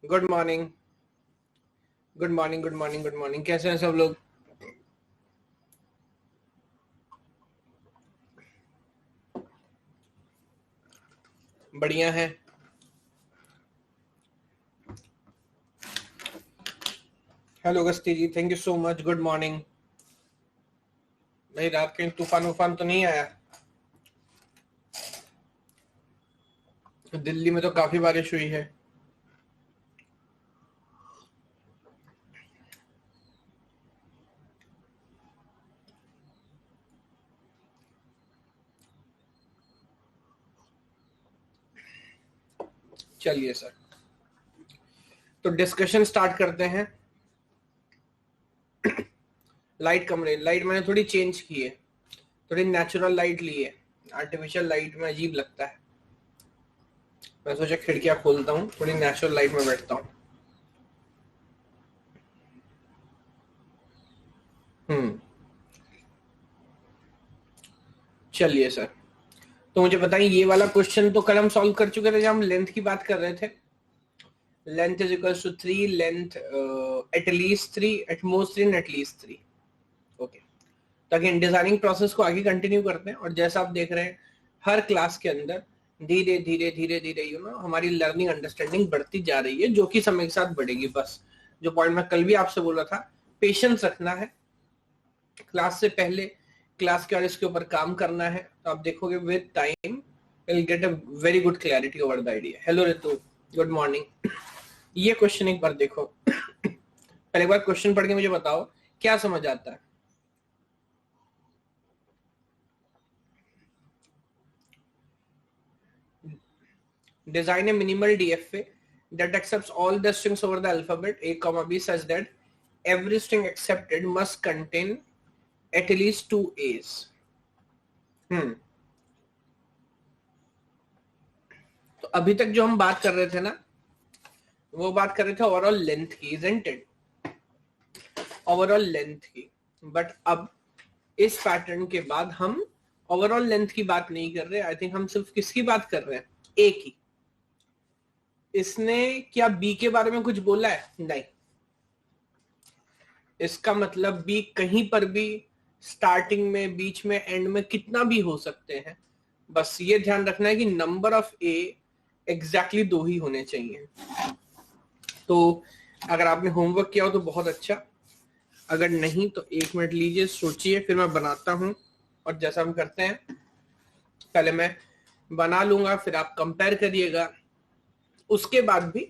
Good morning good morning good morning good morning. कैसे हैं सब लोग? बढ़िया है। Hello Gasti ji, thank you so much. Good morning. भाई रात कहीं तूफान वूफान तो नहीं आया? दिल्ली में तो काफी बारिश हुई है। चलिए सर, तो डिस्कशन स्टार्ट करते हैं। लाइट कम रही, लाइट मैंने थोड़ी चेंज की है, थोड़ी नेचुरल लाइट ली है। आर्टिफिशियल लाइट में अजीब लगता है। मैं सोचा खिड़कियां खोलता हूँ, थोड़ी नेचुरल लाइट में बैठता हूँ। चलिए सर, तो मुझे बताइए, ये वाला क्वेश्चन तो कल हम सॉल्व कर चुके थे जब हम लेंथ की बात कर रहे थे। Length is equal to 3, length at least 3, at most 3, at least 3। Okay, ताकि डिजाइनिंग प्रोसेस को आगे कंटिन्यू करते हैं। और जैसा आप देख रहे हैं, हर क्लास के अंदर धीरे धीरे धीरे धीरे हमारी लर्निंग अंडरस्टैंडिंग बढ़ती जा रही है, जो कि समय के साथ बढ़ेगी। बस जो पॉइंट मैं कल भी आपसे बोला था, पेशेंस रखना है, क्लास से पहले क्लास के और इसके ऊपर काम करना है। तो आप देखोगे with time will get a very good clarity over the idea. Hello Ritu, good morning. ये क्वेश्चन एक बार देखो। पहले एक बार क्वेश्चन पढ़ के मुझे बताओ क्या समझ आता है। Design a minimal DFA that accepts all the strings over the alphabet A, B such that every string accepted must contain at least 2 A's. तो अभी तक जो हम बात कर रहे थे ना, वो बात कर रहे थे ओवरऑल लेंथ की, इजंट इट? ओवरऑल लेंथ की। बट अब इस पैटर्न के बाद हम ओवरऑल लेंथ की बात नहीं कर रहे। आई थिंक हम सिर्फ किसकी बात कर रहे हैं? ए की। इसने क्या बी के बारे में कुछ बोला है? नहीं। इसका मतलब बी कहीं पर भी स्टार्टिंग में, बीच में, एंड में कितना भी हो सकते हैं। बस ये ध्यान रखना है कि नंबर ऑफ ए एग्जैक्टली 2 ही होने चाहिए। तो अगर आपने होमवर्क किया हो तो बहुत अच्छा, अगर नहीं तो 1 मिनट लीजिए, सोचिए, फिर मैं बनाता हूं। और जैसा हम करते हैं, पहले मैं बना लूंगा, फिर आप कंपेयर करिएगा। उसके बाद भी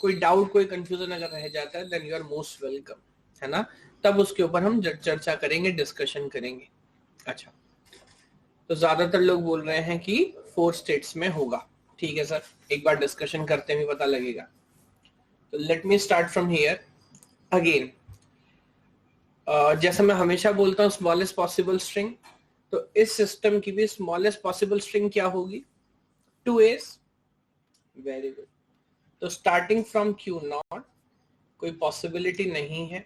कोई डाउट, कोई कंफ्यूजन अगर रह जाता है, then you are most welcome, है ना? तब उसके ऊपर हम चर्चा करेंगे, डिस्कशन करेंगे। अच्छा, तो ज्यादातर लोग बोल रहे हैं कि 4 स्टेट्स में होगा। ठीक है सर, एक बार डिस्कशन करते हुए पता लगेगा। तो let me start from here again. जैसा मैं हमेशा बोलता हूँ, स्मॉलेस्ट पॉसिबल स्ट्रिंग। तो इस सिस्टम की भी स्मॉलेस्ट पॉसिबल स्ट्रिंग क्या होगी? 2 A's। Very good. तो स्टार्टिंग फ्रॉम क्यू नॉट कोई पॉसिबिलिटी नहीं है।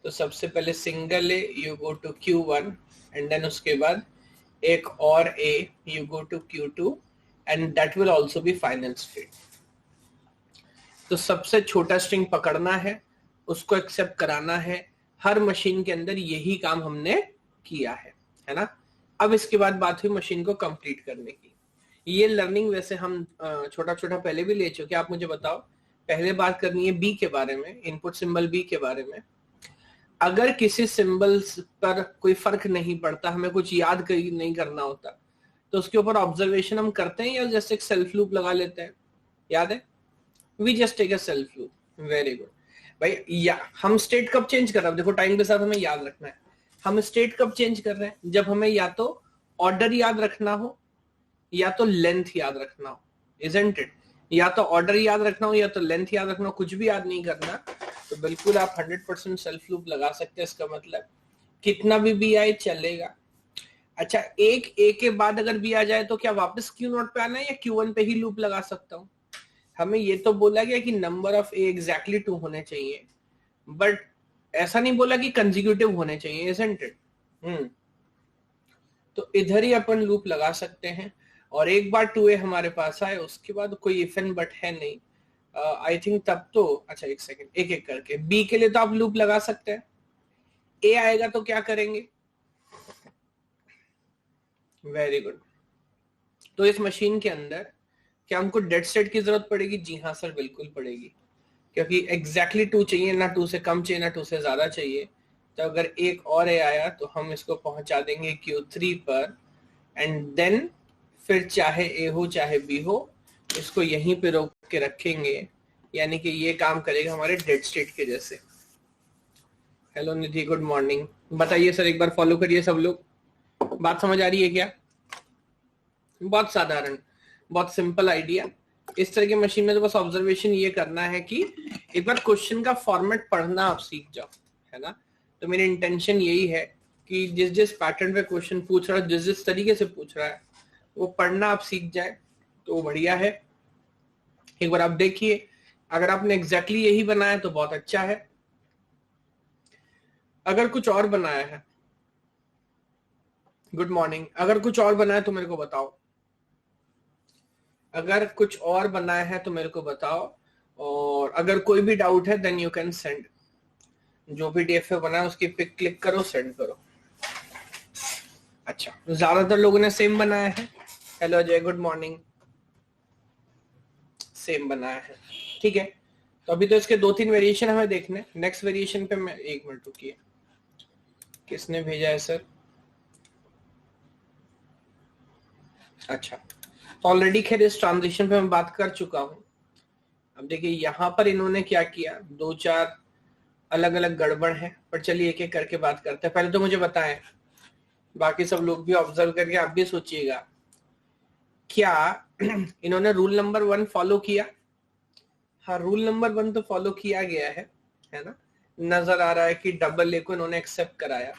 तो सबसे पहले single A, you go to Q1, and then उसके बाद एक और A, you go to Q2, and that will also be final state. तो सबसे छोटा स्ट्रिंग पकड़ना है, उसको एक्सेप्ट कराना है। हर मशीन के अंदर यही काम हमने किया है ना? अब इसके बाद बात हुई मशीन को कंप्लीट करने की। ये लर्निंग वैसे हम छोटा छोटा पहले भी ले चुके। आप मुझे बताओ, पहले बात करनी है बी के बारे में, इनपुट सिंबल बी के बारे में। अगर किसी सिंबल्स पर कोई फर्क नहीं पड़ता, हमें कुछ याद नहीं करना होता, तो उसके ऊपर ऑब्जर्वेशन हम करते हैं या जस्ट एक सेल्फ लूप लगा लेते हैं? याद है? We just take a self loop. Very good भाई। या हम स्टेट कब चेंज कर रहे हैं? देखो, टाइम के साथ हमें याद रखना है। हम स्टेट कब चेंज कर रहे हैं? जब हमें या तो ऑर्डर याद रखना हो या तो लेंथ याद रखना हो, इजंट इट? या तो ऑर्डर याद रखना हो या तो लेंथ याद रखना हो, कुछ भी याद नहीं करना। तो बिल्कुल आप 100% सेल्फ लूप लगा सकते हैं। इसका मतलब कितना भी आए चलेगा। अच्छा, एक ए के बाद अगर बी आ जाए तो क्या वापस क्यू नॉट पे आना है या Q1 पे ही लूप लगा सकता हूं? हमें ये तो बोला गया कि नंबर ऑफ ए एग्जैक्टली 2 होने चाहिए, बट ऐसा नहीं बोला कि कंजिक्यूटिव होने चाहिए, इजंट इट? तो इधर ही अपन लूप लगा सकते हैं। और एक बार 2A हमारे पास आए, उसके बाद कोई इफ एंड बट है नहीं, आई थिंक तब तो अच्छा एक सेकेंड, एक एक करके बी के लिए तो आप लूप लगा सकते हैं, ए आएगा तो क्या करेंगे? Very good. तो इस मशीन के अंदर क्या हमको डेड स्टेट की जरूरत पड़ेगी? जी हाँ सर, बिल्कुल पड़ेगी, क्योंकि एग्जैक्टली 2 चाहिए, ना 2 से कम चाहिए ना 2 से ज्यादा चाहिए। तो अगर एक और ए आया तो हम इसको पहुंचा देंगे Q3 पर, एंड देन फिर चाहे ए हो चाहे बी हो, इसको यहीं पे रोक के रखेंगे, यानी कि ये काम करेगा हमारे डेड स्टेट के जैसे। हेलो निधि, गुड मॉर्निंग। बताइए सर, एक बार फॉलो करिए सब लोग। बात समझ आ रही है क्या? बहुत साधारण, बहुत सिंपल आइडिया। इस तरह की मशीन में तो बस ऑब्जर्वेशन ये करना है कि एक बार क्वेश्चन का फॉर्मेट पढ़ना आप सीख जाओ, है ना। तो मेरी इंटेंशन यही है कि जिस जिस पैटर्न पे क्वेश्चन पूछ रहा है, जिस जिस तरीके से पूछ रहा है, वो पढ़ना आप सीख जाए तो बढ़िया है। एक बार आप देखिए, अगर आपने एग्जैक्टली यही बनाया तो बहुत अच्छा है। अगर कुछ और बनाया है, गुड मॉर्निंग, अगर कुछ और बनाया तो मेरे को बताओ। अगर कुछ और बनाया है तो मेरे को बताओ, और अगर कोई भी डाउट है देन यू कैन सेंड। जो भी डीएफ बना है उसकी पिक क्लिक करो, सेंड करो। अच्छा, ज्यादातर लोगों ने सेम बनाया है। Hello Ajay, good morning. Same बनाया है, ठीक है। तो अभी तो इसके 2-3 वेरिएशन हमें देखने। नेक्स्ट वेरिएशन पे मैं, एक मिनट रुकिए, किसने भेजा है सर? अच्छा, तो ऑलरेडी खैर इस ट्रांजिशन पे मैं बात कर चुका हूं। अब देखिए यहाँ पर इन्होंने क्या किया, 2-4 अलग अलग गड़बड़ है, पर चलिए एक एक करके बात करते हैं। पहले तो मुझे बताएं, बाकी सब लोग भी ऑब्जर्व करके आप भी सोचिएगा, क्या इन्होंने रूल नंबर 1 फॉलो किया? हाँ, रूल नंबर 1 तो फॉलो किया गया है ना। नजर आ रहा है कि डबल ए को इन्होंने एक्सेप्ट कराया।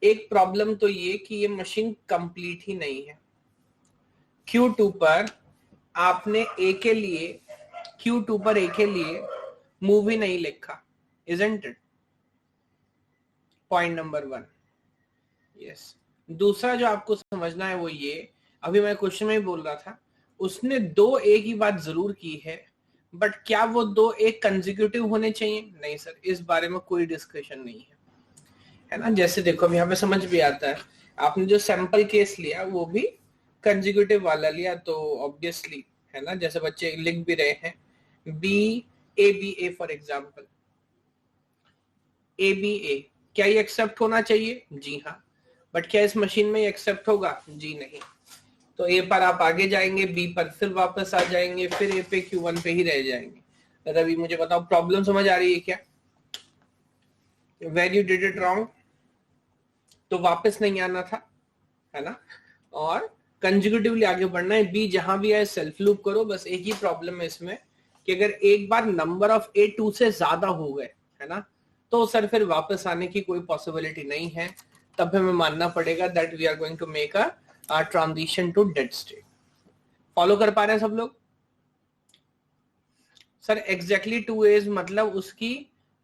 एक प्रॉब्लम तो ये कि ये मशीन कंप्लीट ही नहीं है। Q2 पर आपने ए के लिए, Q2 पर ए के लिए मूवी नहीं लिखा, isn't it? Point number 1। Yes. दूसरा जो आपको समझना है वो ये, अभी मैं क्वेश्चन में ही बोल रहा था, उसने 2 ए की बात जरूर की है, बट क्या वो 2 ए कंसेक्यूटिव होने चाहिए? नहीं सर, इस बारे में कोई डिस्कशन नहीं है ना। जैसे देखो यहाँ पे समझ भी आता है, आपने जो सैंपल केस लिया वो भी कंसेक्यूटिव वाला लिया, तो ऑब्वियसली, है ना, जैसे बच्चे लिख भी रहे हैं बी ए फॉर एग्जाम्पल, ए, क्या ये एक्सेप्ट होना चाहिए? जी हाँ। बट क्या इस मशीन में एक्सेप्ट होगा? जी नहीं। तो ए पर आप आगे जाएंगे, बी पर फिर वापस आ जाएंगे, फिर ए पे Q1 पे ही रह जाएंगे। रवि मुझे बताओ, प्रॉब्लम समझ आ रही है क्या? Where you did it wrong, तो वापस नहीं आना था, है ना, और कंसेक्यूटिवली आगे बढ़ना है। बी जहां भी आए सेल्फ लूप करो। बस एक ही प्रॉब्लम है इसमें कि अगर एक बार नंबर ऑफ ए 2 से ज्यादा हो गए, है ना, तो सर फिर वापस आने की कोई पॉसिबिलिटी नहीं है। तब हमें मानना पड़ेगा that we are going to make a transition to dead state. Follow कर पा रहे हैं सब लोग? सर एग्जैक्टली 2 एज मतलब उसकी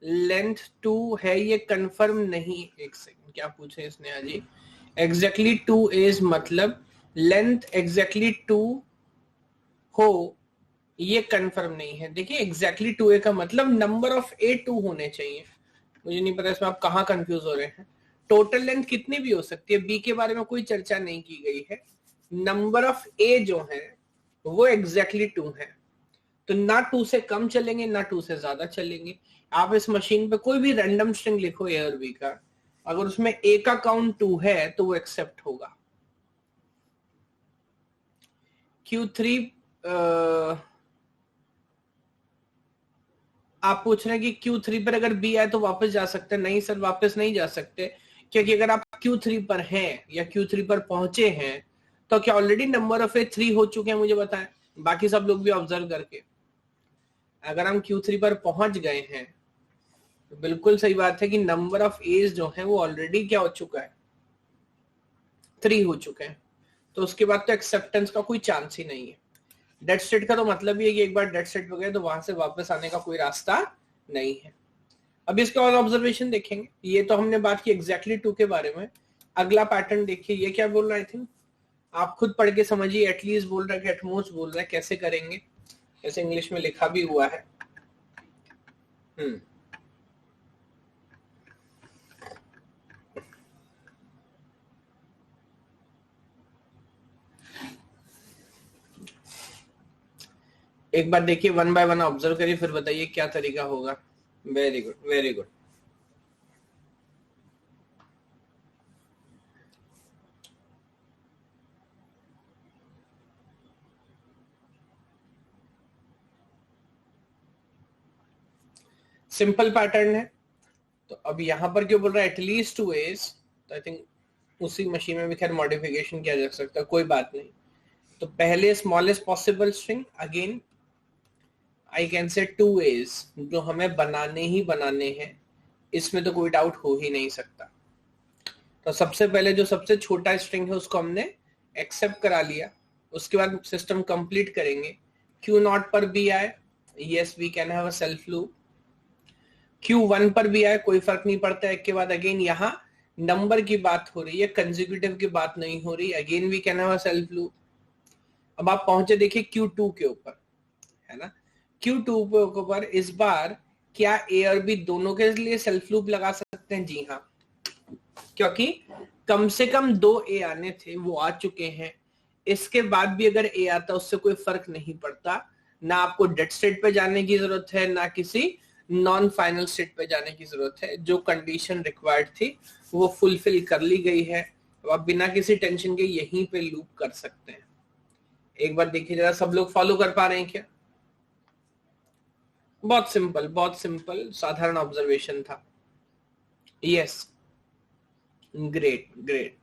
लेंथ 2 है, ये कंफर्म नहीं। एक सेकंड, क्या पूछे इसने आज? एग्जैक्टली 2 एज मतलब लेंथ एग्जैक्टली 2 हो, ये कंफर्म नहीं है। देखिए एग्जैक्टली 2a का मतलब नंबर ऑफ ए 2 होने चाहिए। मुझे नहीं पता इसमें आप कहाँ कंफ्यूज हो रहे हैं। टोटल लेंथ कितनी भी हो सकती है, बी के बारे में कोई चर्चा नहीं की गई है। नंबर ऑफ ए जो है वो एग्जैक्टली 2 है, तो ना 2 से कम चलेंगे ना 2 से ज्यादा चलेंगे। आप इस मशीन पे कोई भी रैंडम स्ट्रिंग लिखो ए और बी का, अगर उसमें ए का काउंट 2 है तो वो एक्सेप्ट होगा। Q3 आप पूछ रहे हैं कि Q3 पर अगर B आए तो वापस जा सकते हैं? नहीं सर, वापस नहीं जा सकते, क्योंकि अगर आप Q3 पर हैं या Q3 पर पहुंचे हैं तो क्या ऑलरेडी नंबर ऑफ ए 3 हो चुके हैं? मुझे बताएं, बाकी सब लोग भी ऑब्जर्व करके। अगर हम Q3 पर पहुंच गए हैं तो बिल्कुल सही बात है कि नंबर ऑफ एज जो है वो ऑलरेडी क्या हो चुका है, 3 हो चुके हैं। तो उसके बाद तो एक्सेप्टेंस का कोई चांस ही नहीं है। डेड स्टेट का तो मतलब ही है कि एक बार डेड स्टेट पे गए तो वहां से वापस आने का कोई रास्ता नहीं है। अब इसका और ऑब्जर्वेशन देखेंगे। ये तो हमने बात की एग्जैक्टली 2 के बारे में। अगला पैटर्न देखिए, ये क्या बोल रहा है? आई थिंक आप खुद पढ़ के समझिए। एटलीस्ट बोल रहा है कि एटमोस्ट बोल रहा है, कैसे करेंगे? ऐसे इंग्लिश में लिखा भी हुआ है। एक बार देखिए, वन बाय वन ऑब्जर्व करिए, फिर बताइए क्या तरीका होगा। Very good, very good. Simple pattern है। तो अब यहां पर क्यों बोल रहा है एटलीस्ट 2 ways, तो आई थिंक उसी मशीन में भी खैर मॉडिफिकेशन किया जा सकता है, कोई बात नहीं। तो पहले smallest possible string, again I can से 2 ways, जो हमें बनाने ही बनाने हैं, इसमें तो कोई डाउट हो ही नहीं सकता। तो सबसे पहले जो सबसे छोटा स्ट्रिंग है उसको हमने एक्सेप्ट करा लिया, उसके बाद सिस्टम कंप्लीट करेंगे। Q0 पर भी आए, yes we can have a self loop. Q1 पर भी आए, कोई फर्क नहीं पड़ता है। के बाद अगेन यहाँ नंबर की बात हो रही है, कंसेक्यूटिव की बात नहीं हो रही, again we can have a self loop. अब आप पहुंचे देखिए Q2 के ऊपर, है ना। Q2 के ऊपर इस बार क्या A और B दोनों के लिए सेल्फ लूप लगा सकते हैं? जी हाँ, क्योंकि कम से कम 2 A आने थे, वो आ चुके हैं। इसके बाद भी अगर A आता उससे कोई फर्क नहीं पड़ता, ना आपको डेड स्टेट पे जाने की जरूरत है, ना किसी नॉन फाइनल स्टेट पे जाने की जरूरत है। जो कंडीशन रिक्वायर्ड थी वो फुलफिल कर ली गई है। अब आप बिना किसी टेंशन के यहीं पे लूप कर सकते हैं। एक बार देखिए जरा, सब लोग फॉलो कर पा रहे हैं क्या? बहुत सिंपल, बहुत सिंपल, साधारण ऑब्जर्वेशन था। यस, ग्रेट ग्रेट,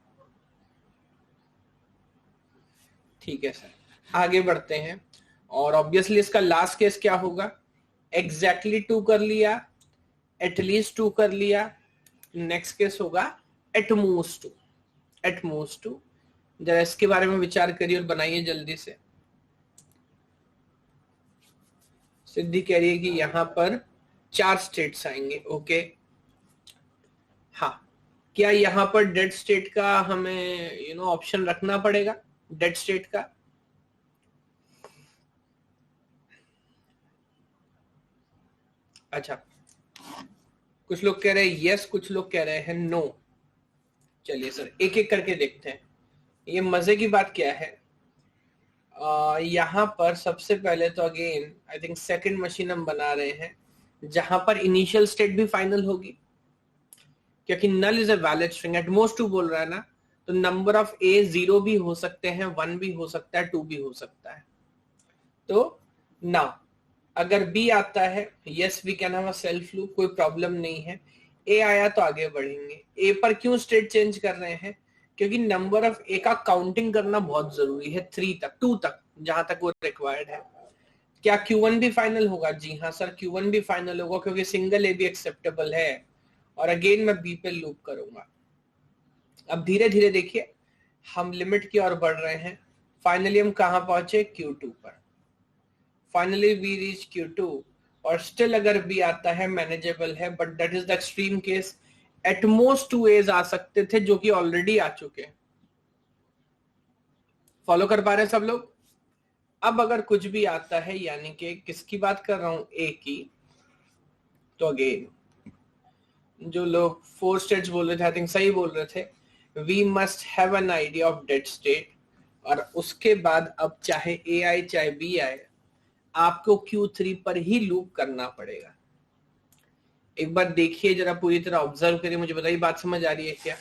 ठीक है सर, आगे बढ़ते हैं। और ऑब्वियसली इसका लास्ट केस क्या होगा? एग्जैक्टली 2 कर लिया, एटलीस्ट 2 कर लिया, नेक्स्ट केस होगा एटमोस्ट 2। एटमोस्ट 2, जरा इसके बारे में विचार करिए और बनाइए जल्दी से। सिद्धि कह रही है कि यहां पर 4 स्टेट्स आएंगे, ओके। हाँ, क्या यहां पर डेड स्टेट का हमें ऑप्शन रखना पड़ेगा? डेड स्टेट का अच्छा, कुछ लोग कह रहे हैं यस, कुछ लोग कह रहे हैं नो। चलिए सर, एक एक करके देखते हैं। ये मजे की बात क्या है, यहाँ पर सबसे पहले तो again I think second machine हम बना रहे हैं जहां पर इनिशियल स्टेट भी फाइनल होगी, क्योंकि null is a valid string. At most 2 बोल रहा है ना, तो नंबर ऑफ ए 0 भी हो सकते हैं, 1 भी हो सकता है, 2 भी हो सकता है। तो नाउ अगर बी आता है, yes we can have a self loop, कोई प्रॉब्लम नहीं है। ए आया तो आगे बढ़ेंगे। ए पर क्यों स्टेट चेंज कर रहे हैं? क्योंकि नंबर ऑफ ए का काउंटिंग करना बहुत जरूरी है, 3 तक, 2 तक, जहां तक वो रिक्वायर्ड है। क्या Q1 भी फाइनल होगा? जी हाँ सर, Q1 भी फाइनल होगा, क्योंकि सिंगल ए भी एक्सेप्टेबल है। और अगेन मैं बी पे लूप करूंगा। अब धीरे धीरे देखिए, हम लिमिट की ओर बढ़ रहे हैं। फाइनली हम कहां पहुंचे? Q2 पर। फाइनली वी रीच Q2, और स्टिल अगर बी आता है मैनेजेबल है, but that is the extreme case. Eight most 2 A's आ सकते थे, जो कि ऑलरेडी आ चुके हैं। फॉलो कर पा रहे हैं सब लोग? अब अगर कुछ भी आता है, यानी कि किसकी बात कर रहा हूं? ए की। तो अगेन जो लोग 4 स्टेट्स बोल रहे थे, आई थिंक सही बोल रहे थे। We must have an idea of dead state, और उसके बाद अब चाहे ए आए चाहे बी आए, आपको Q3 पर ही लूप करना पड़ेगा। एक बार देखिए जरा, पूरी तरह ऑब्जर्व करिए, मुझे बताइए बात समझ आ रही है क्या?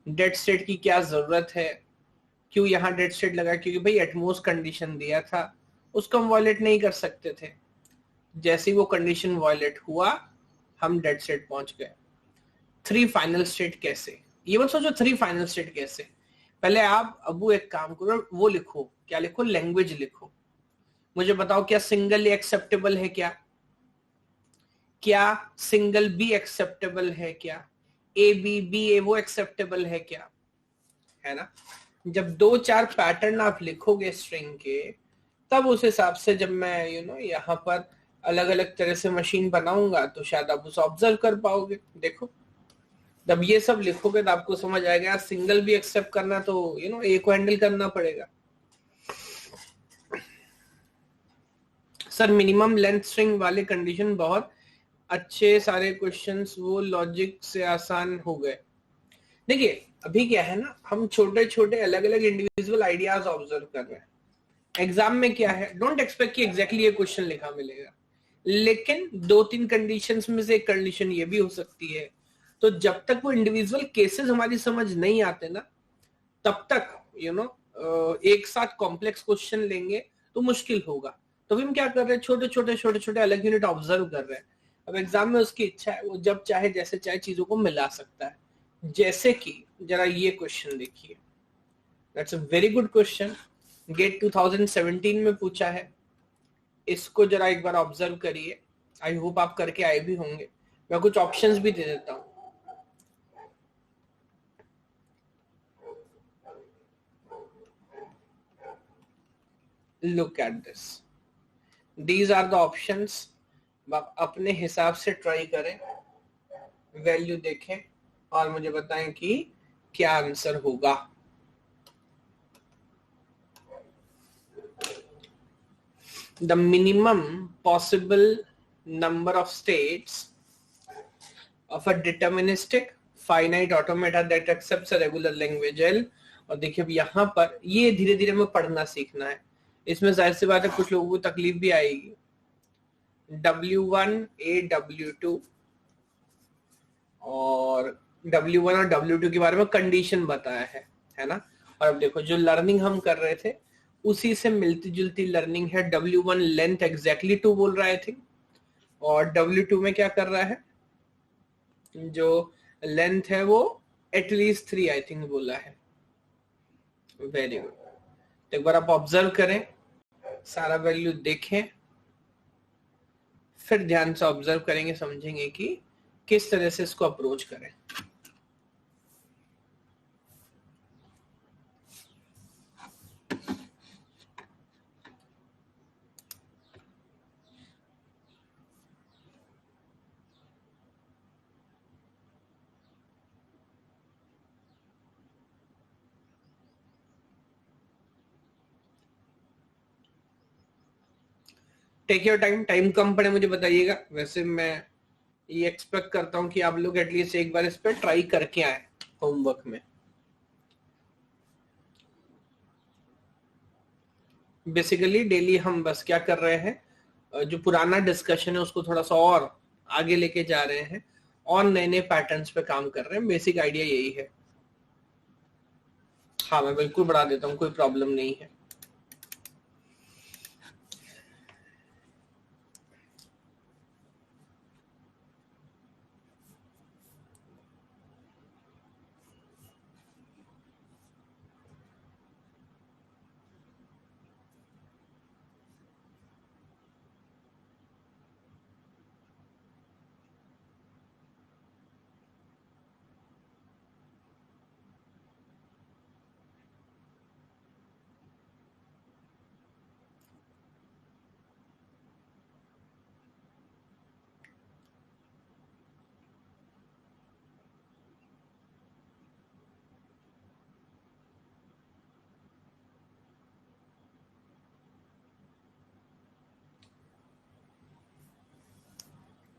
डेड स्टेट की क्या जरूरत है? क्यों यहाँ डेड स्टेट लगा? क्योंकि भाई एटमोस्ट कंडीशन दिया था, उसको हम वॉयलेट नहीं कर सकते थे। जैसे ही वो कंडीशन वॉयलेट हुआ, हम डेड स्टेट पहुंच गए। 3 फाइनल स्टेट कैसे? ये मत सोचो 3 फाइनल स्टेट कैसे। पहले आप अबू एक काम करो, वो लिखो, क्या लिखो? लैंग्वेज लिखो। मुझे बताओ, क्या सिंगल एक्सेप्टेबल है? क्या सिंगल बी एक्सेप्टेबल है? क्या ए बी बी ए वो एक्सेप्टेबल है क्या? है ना। जब 2-4 पैटर्न आप लिखोगे स्ट्रिंग के, तब उस हिसाब से जब मैं यहाँ पर अलग अलग तरह से मशीन बनाऊंगा, तो शायद आप उसे ऑब्जर्व कर पाओगे। देखो, जब ये सब लिखोगे तो आपको समझ आएगा, सिंगल भी एक्सेप्ट करना तो ए को हैंडल करना पड़ेगा। सर मिनिमम लेंथ स्ट्रिंग वाले कंडीशन बहुत अच्छे, सारे क्वेश्चंस वो लॉजिक से आसान हो गए। देखिए अभी क्या है ना, हम छोटे छोटे अलग अलग इंडिविजुअल आइडियाज ऑब्जर्व कर रहे हैं। एग्जाम में क्या है, डोंट एक्सपेक्ट कि एग्जैक्टली ये क्वेश्चन लिखा मिलेगा, लेकिन 2-3 कंडीशंस में से एक कंडीशन ये भी हो सकती है। तो जब तक वो इंडिविजुअल केसेस हमारी समझ नहीं आते ना, तब तक एक साथ कॉम्प्लेक्स क्वेश्चन लेंगे तो मुश्किल होगा। तो फिर हम क्या कर रहे हैं, छोटे छोटे अलग यूनिट ऑब्जर्व कर रहे हैं। अब एग्जाम में उसकी इच्छा है, वो जब चाहे जैसे चाहे चीजों को मिला सकता है। जैसे कि जरा ये क्वेश्चन देखिए, that's a very good question, GATE 2017 में पूछा है। इसको जरा एक बार ऑब्जर्व करिए, आई होप आप करके आए भी होंगे। मैं कुछ ऑप्शंस भी दे देता हूं। Look at this, these are the options. आप अपने हिसाब से ट्राई करें, वैल्यू देखें और मुझे बताएं कि क्या आंसर होगा। The minimum possible number of states of a deterministic finite automata that accepts a regular language L। और देखिए अब यहाँ पर ये धीरे धीरे हमें पढ़ना सीखना है। इसमें जाहिर सी बात है कुछ लोगों को तकलीफ भी आएगी। W1 A W2 और W1 और W2 के बारे में कंडीशन बताया है ना। और अब देखो जो लर्निंग हम कर रहे थे उसी से मिलती जुलती लर्निंग है। W1 लेंथ एग्जैक्टली 2 बोल रहा है थी, और W2 में क्या कर रहा है, जो लेंथ है वो एटलीस्ट 3 आई थिंक बोला है। Very good. तो एक बार आप ऑब्जर्व करें, सारा वैल्यू देखें, फिर ध्यान से ऑब्जर्व करेंगे, समझेंगे कि किस तरह से इसको अप्रोच करें। टेक योर टाइम, टाइम कम पड़े मुझे बताइएगा। वैसे मैं ये एक्सपेक्ट करता हूं कि आप लोग एटलीस्ट एक बार इस पर ट्राई करके आए होमवर्क में। बेसिकली डेली हम बस क्या कर रहे हैं, जो पुराना डिस्कशन है उसको थोड़ा सा और आगे लेके जा रहे हैं और नए नए पैटर्न्स पे काम कर रहे हैं। बेसिक आइडिया यही है। हाँ मैं बिल्कुल बढ़ा देता हूँ, कोई प्रॉब्लम नहीं है।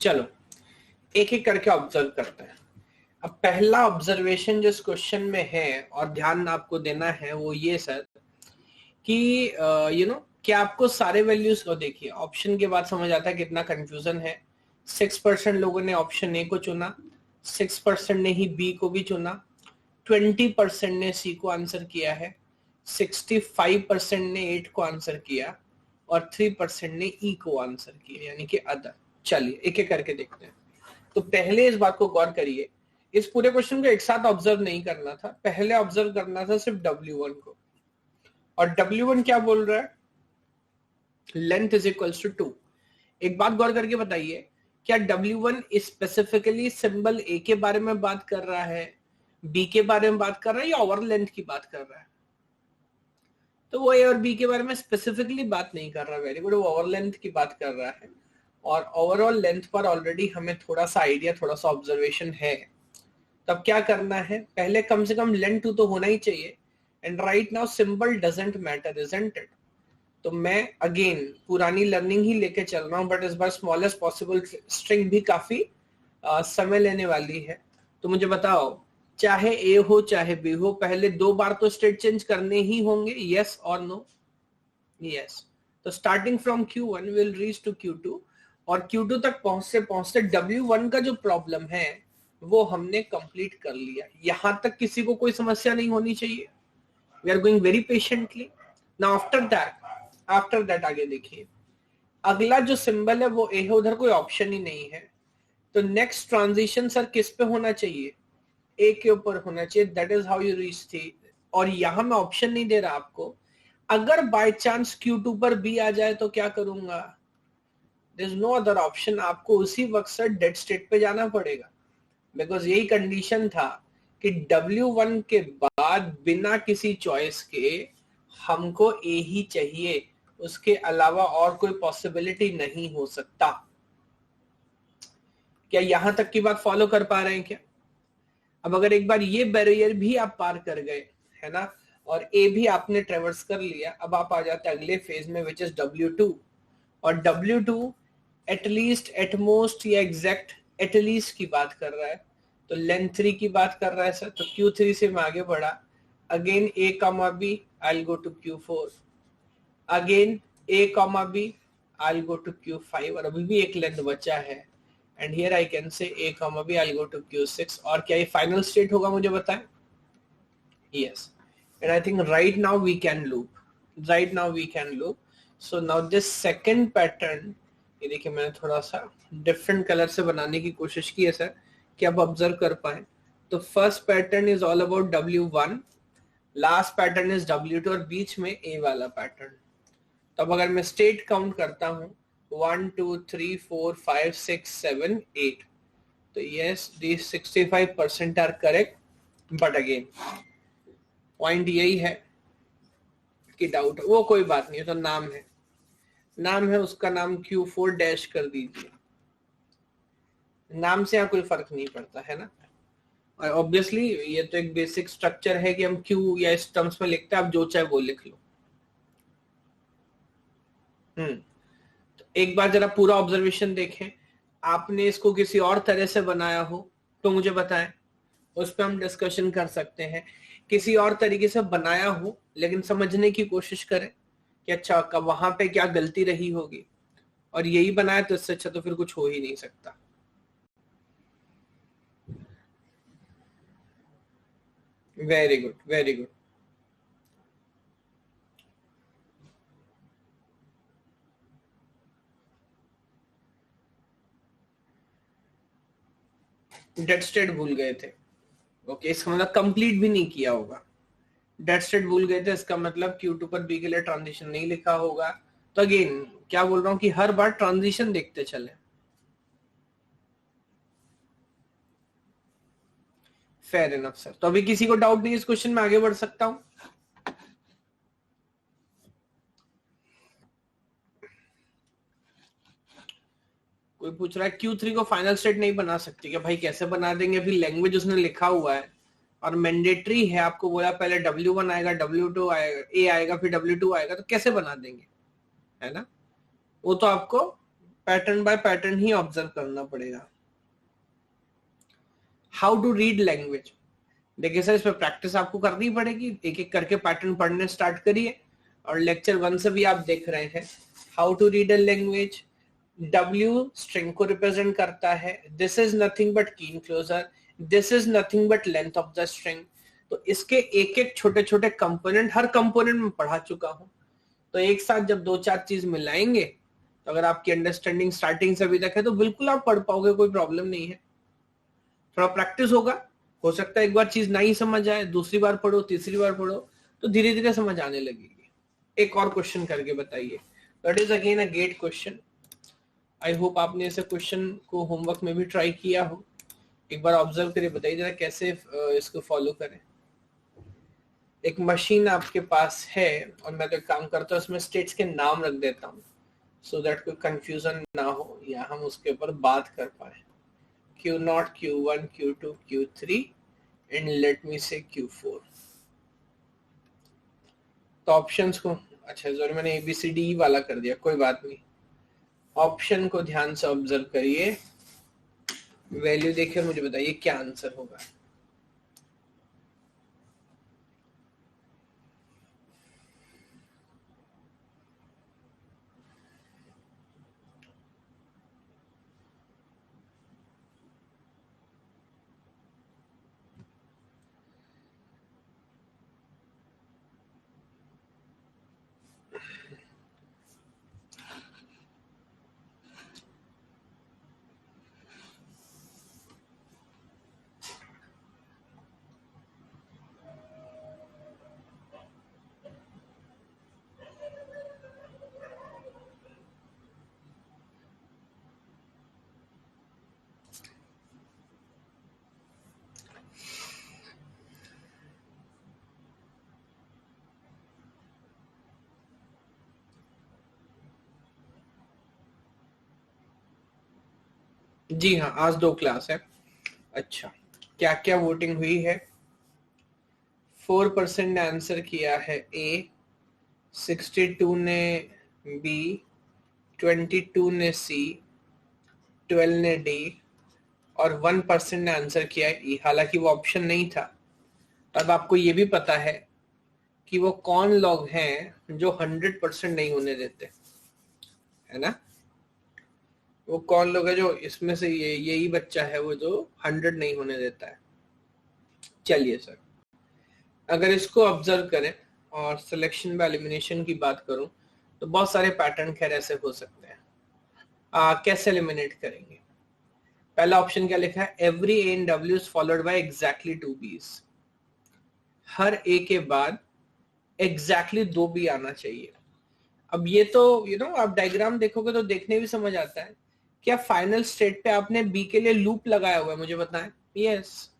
चलो एक एक करके ऑब्जर्व करते हैं। अब पहला ऑब्जर्वेशन जिस क्वेश्चन में है और ध्यान आपको देना है वो ये सर कि कि आपको सारे वैल्यूज को देखिए। ऑप्शन के बाद समझ आता है कितना कंफ्यूजन है। 6% लोगों ने ऑप्शन ए को चुना, 6% ने ही बी को भी चुना, 20% ने सी को आंसर किया है, 65% ने 8 को आंसर किया और 3% ने ई को आंसर किया, यानी कि अदर। चलिए एक एक करके देखते हैं। तो पहले इस बात को गौर करिए, इस पूरे क्वेश्चन को एक साथ ऑब्जर्व नहीं करना था, पहले ऑब्जर्व करना था सिर्फ W1 को। और W1 क्या बोल रहा है, लेंथ इज इक्वल्स टू 2। एक बात गौर करके बताइए, क्या W1 स्पेसिफिकली सिंबल ए के बारे में बात कर रहा है, बी के बारे में बात कर रहा है, या ओवर लेंथ की बात कर रहा है? तो वो ए और बी के बारे में स्पेसिफिकली बात नहीं कर रहा। वेरी गुड, वो ओवर लेंथ की बात कर रहा है। और ओवरऑल लेंथ पर ऑलरेडी हमें थोड़ा सा आइडिया, थोड़ा सा ऑब्जर्वेशन है। तब क्या करना है, पहले कम से कम लेंथ 2 तो होना ही चाहिए। And right now symbol doesn't matter, isn't it? तो मैं अगेन पुरानी लर्निंग ही लेके चल रहा हूँ, बट इस बार स्मॉलेस्ट पॉसिबल स्ट्रिंग भी काफी समय लेने वाली है। तो मुझे बताओ, चाहे ए हो चाहे बी हो, पहले 2 बार तो स्टेट चेंज करने ही होंगे, यस और नो? यस। तो starting from Q1 will reach to Q2, और Q2 तक पहुंचते पहुंचते W1 का जो प्रॉब्लम है वो हमने कंप्लीट कर लिया। यहां तक किसी को कोई समस्या नहीं होनी चाहिए। We are going very patiently. Now after that आगे देखिए, अगला जो सिंबल है वो ए है, उधर कोई ऑप्शन ही नहीं है। तो नेक्स्ट ट्रांजिशन सर किस पे होना चाहिए? ए के ऊपर होना चाहिए। That is how you reach थी। और यहां मैं ऑप्शन नहीं दे रहा आपको, अगर बाय चांस Q2 पर बी आ जाए तो क्या करूंगा? There is no other option, आपको उसी वक्त सर डेड स्टेट पे जाना पड़ेगा, बिकॉज यही कंडीशन था कि W1 के बाद बिना किसी चॉइस के हमको ए ही चाहिए, उसके अलावा और कोई पॉसिबिलिटी नहीं हो सकता। क्या यहां तक की बात फॉलो कर पा रहे हैं क्या? अब अगर एक बार ये बैरियर भी आप पार कर गए, है ना, और ए भी आपने ट्रेवर्स कर लिया, अब आप आ जाते हैं अगले फेज में, विच इज W2। और W2 एटलीस्ट, एटमोस्ट या एग्जैक्ट एटलीस्ट की बात कर रहा है, तो लेंथ 3 की बात कर रहा है सर। तो Q3 से मैं आगे बढ़ा, again A comma B, I will go to Q4, again A comma B, I will go to Q5, और अभी भी एक लेंथ बचा है, and here I can say A comma B, I will go to Q6। और क्या ये final state होगा, मुझे बताएं? Yes, and I think right now we can loop. Right now we can loop. So now this second pattern, ये देखिए मैंने थोड़ा सा डिफरेंट कलर से बनाने की कोशिश की है सर, कि आप ऑब्जर्व कर पाए। तो first pattern is all about W1, last pattern is W2, और बीच में A वाला पैटर्न। तो अब अगर मैं स्टेट काउंट करता हूँ 1 2 3 4 5 6 7 8, तो yes, these 65% are correct, but again point यही है कि डाउट, वो कोई बात नहीं है, तो नाम है उसका नाम Q4 डैश कर दीजिए। नाम से यहाँ कोई फर्क नहीं पड़ता, है ना। और ऑब्वियसली ये तो एक बेसिक स्ट्रक्चर है कि हम क्यू या इस टर्म्स में लिखते हैं, आप जो चाहे वो लिख लो। तो एक बार जरा पूरा ऑब्जर्वेशन देखें, आपने इसको किसी और तरह से बनाया हो तो मुझे बताएं, उस पर हम डिस्कशन कर सकते हैं। किसी और तरीके से बनाया हो लेकिन समझने की कोशिश करें कि अच्छा कब वहां पे क्या गलती रही होगी, और यही बनाया तो इससे अच्छा तो फिर कुछ हो ही नहीं सकता। Very good, very good. Dead state भूल गए थे, ओके, इसका मतलब कंप्लीट भी नहीं किया होगा। डेड स्टेट भूल गए थे, इसका मतलब Q2 पर B के लिए ट्रांजिशन नहीं लिखा होगा। तो अगेन क्या बोल रहा हूं कि हर बार ट्रांजिशन देखते चले। Fair enough sir. तो अभी किसी को डाउट नहीं, इस क्वेश्चन में आगे बढ़ सकता हूं? कोई पूछ रहा है Q3 को फाइनल स्टेट नहीं बना सकती क्या? भाई कैसे बना देंगे, अभी लैंग्वेज उसने लिखा हुआ है और मैंडेटरी है, आपको बोला पहले W1 आएगा, W2 आएगा, A आएगा, फिर W2 आएगा, तो कैसे बना देंगे, है ना। वो तो आपको पैटर्न बाय पैटर्न ही ऑब्जर्व करना पड़ेगा। हाउ टू रीड लैंग्वेज, देखिए सर इस पर प्रैक्टिस आपको करनी पड़ेगी, एक एक करके पैटर्न पढ़ने स्टार्ट करिए, और लेक्चर 1 से भी आप देख रहे हैं how to read a language. W string को रिप्रेजेंट करता है, दिस इज नथिंग बट की closure, this is nothing but length of the string. तो इसके एक एक छोटे छोटे कंपोनेंट, हर कंपोनेंट में पढ़ा चुका हूं, तो एक साथ जब 2-4 चीज मिलाएंगे, तो अगर आपकी अंडरस्टैंडिंग स्टार्टिंग से अभी तक है तो बिल्कुल आप पढ़ पाओगे, कोई प्रॉब्लम नहीं है। थोड़ा प्रैक्टिस होगा, हो सकता है एक बार चीज नहीं समझ आए, दूसरी बार पढ़ो, तीसरी बार पढ़ो, तो धीरे धीरे समझ आने लगेगी। एक और क्वेश्चन करके बताइए, that is again a GATE question. I hope आपने ऐसे क्वेश्चन को होमवर्क में भी ट्राई किया हो, एक बार ऑब्जर्व करके बताइए जरा कैसे इसको फॉलो करें। एक मशीन आपके पास है, और मैं तो एक काम करता हूँ उसमें स्टेट्स के नाम रख देता हूँ, सो दैट कोई कंफ्यूजन ना हो या हम उसके ऊपर बात कर पाए। Q0, Q1, Q2, Q3, and let me say Q4। तो ऑप्शंस को अच्छा सॉरी, मैंने ABCD वाला कर दिया, कोई बात नहीं। ऑप्शन को ध्यान से ऑब्जर्व करिए, वैल्यू देखिए, मुझे बताइए क्या आंसर होगा। जी हाँ, आज 2 क्लास है। अच्छा, क्या क्या वोटिंग हुई है? 4% ने आंसर किया है ए, 62 ने बी, 22 ने सी, 12 ने डी और 1% ने आंसर किया है ई। हालांकि वो ऑप्शन नहीं था। अब आपको ये भी पता है कि वो कौन लोग हैं जो 100% नहीं होने देते, है ना? वो कौन लोग है जो इसमें से यही बच्चा है वो जो 100 नहीं होने देता है। चलिए सर, अगर इसको ऑब्जर्व करें और सिलेक्शन बाय एलिमिनेशन की बात करूं तो बहुत सारे पैटर्न खैर ऐसे हो सकते हैं। कैसे एलिमिनेट करेंगे? पहला ऑप्शन क्या लिखा है? Every A in W is followed by exactly 2 बीज। हर ए के बाद एग्जैक्टली 2 बी आना चाहिए। अब ये तो आप डायग्राम देखोगे तो देखने भी समझ आता है। क्या फाइनल स्टेट पे आपने बी के लिए लूप लगाया हुआ है? मुझे बताएं। Yes.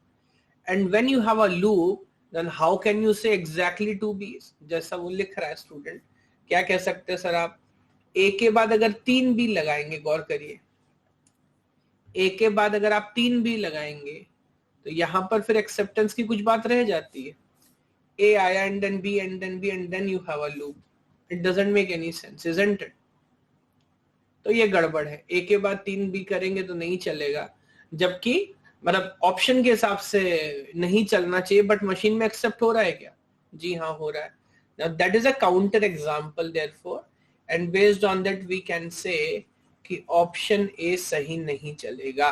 And when you have a loop then how can you say exactly 2 B's? जैसा वो लिख रहा है स्टूडेंट, क्या कह सकते हैं सर आप? ए के बाद अगर 3 बी लगाएंगे, गौर करिए, ए के बाद अगर आप 3 बी लगाएंगे तो यहां पर फिर एक्सेप्टेंस की कुछ बात रह जाती है। ए आया and then B and then B and then you have a loop. It doesn't make any sense, isn't it? तो ये गड़बड़ है। ए के बाद 3 बी करेंगे तो नहीं चलेगा, जबकि मतलब ऑप्शन के हिसाब से नहीं चलना चाहिए, बट मशीन में एक्सेप्ट हो रहा है क्या? जी हाँ, हो रहा है। Now that is a counter example therefore, and based on that we can say कि ऑप्शन ए सही नहीं चलेगा।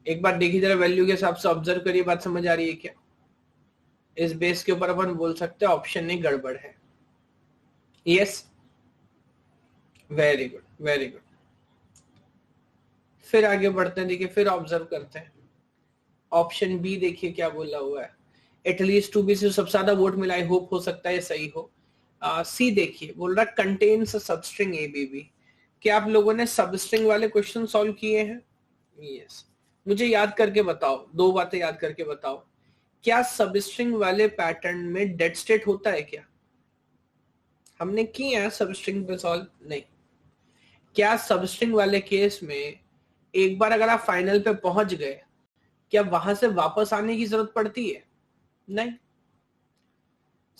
एक बार देखिए जरा, वैल्यू के हिसाब से ऑब्जर्व करिए, बात समझ आ रही है क्या? इस बेस के ऊपर अपन बोल सकते हैं ऑप्शन ए गड़बड़ है। Yes, very good, very good. फिर आगे बढ़ते हैं, देखिए फिर ऑब्जर्व करते हैं। ऑप्शन बी देखिए क्या बोला हुआ है, एटलीस्ट 2 बी से सबसे ज्यादा वोट मिला। आई होप हो सकता है सही हो। सी देखिए बोल रहा contains substring A B B. क्या आप लोगों ने सबस्ट्रिंग वाले क्वेश्चन सॉल्व किए हैं? यस। मुझे याद करके बताओ, 2 बातें याद करके बताओ। क्या सबस्ट्रिंग वाले पैटर्न में डेड स्टेट होता है क्या? हमने किया है सबस्ट्रिंग पे सॉल्व? नहीं। क्या सबस्ट्रिंग वाले केस में एक बार अगर आप फाइनल पे पहुंच गए, क्या वहां से वापस आने की जरूरत पड़ती है? नहीं।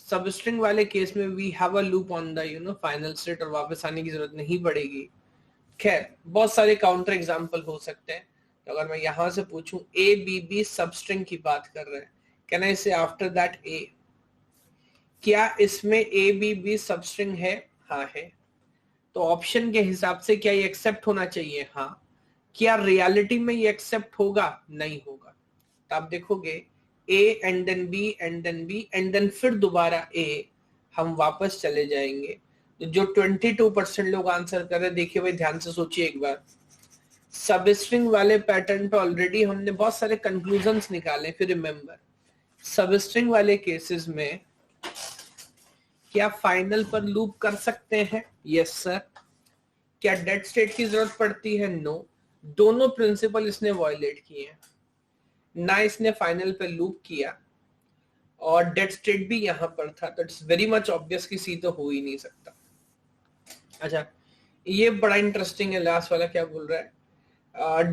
सबस्ट्रिंग वाले केस में we have a loop on the final state, और वापस आने की जरूरत नहीं पड़ेगी। खैर, बहुत सारे काउंटर एग्जांपल हो सकते हैं। तो अगर मैं यहां से पूछूं ए बी बी सबस्ट्रिंग की बात कर रहे हैं, कैन आई से आफ्टर दैट ए? क्या इसमें ए बी बी सबस्ट्रिंग है? हाँ है। तो ऑप्शन के हिसाब से क्या ये एक्सेप्ट होना चाहिए? हाँ। क्या रियलिटी में ये एक्सेप्ट होगा? नहीं होगा। तो आप देखोगे A and then B and then B and then फिर दोबारा ए, हम वापस चले जाएंगे। तो जो 22% लोग आंसर कर रहे हैं, देखिए भाई ध्यान से सोचिए एक बार। सबस्ट्रिंग वाले पैटर्न पे ऑलरेडी हमने बहुत सारे कंक्लूजन्स निकाले। फिर रिमेंबर, सबस्ट्रिंग वाले केसेस में क्या फाइनल पर लूप कर सकते हैं? Yes sir. क्या डेड स्टेट की जरूरत पड़ती है? नो। दोनों प्रिंसिपल इसने वायलेट किए हैं। ना इसने फाइनल पे लूप किया और डेड स्टेट भी यहां पर था, तो इट्स वेरी मच ऑब्वियस कि सी तो हो ही नहीं सकता। अच्छा, ये बड़ा इंटरेस्टिंग है। लास्ट वाला क्या बोल रहा है?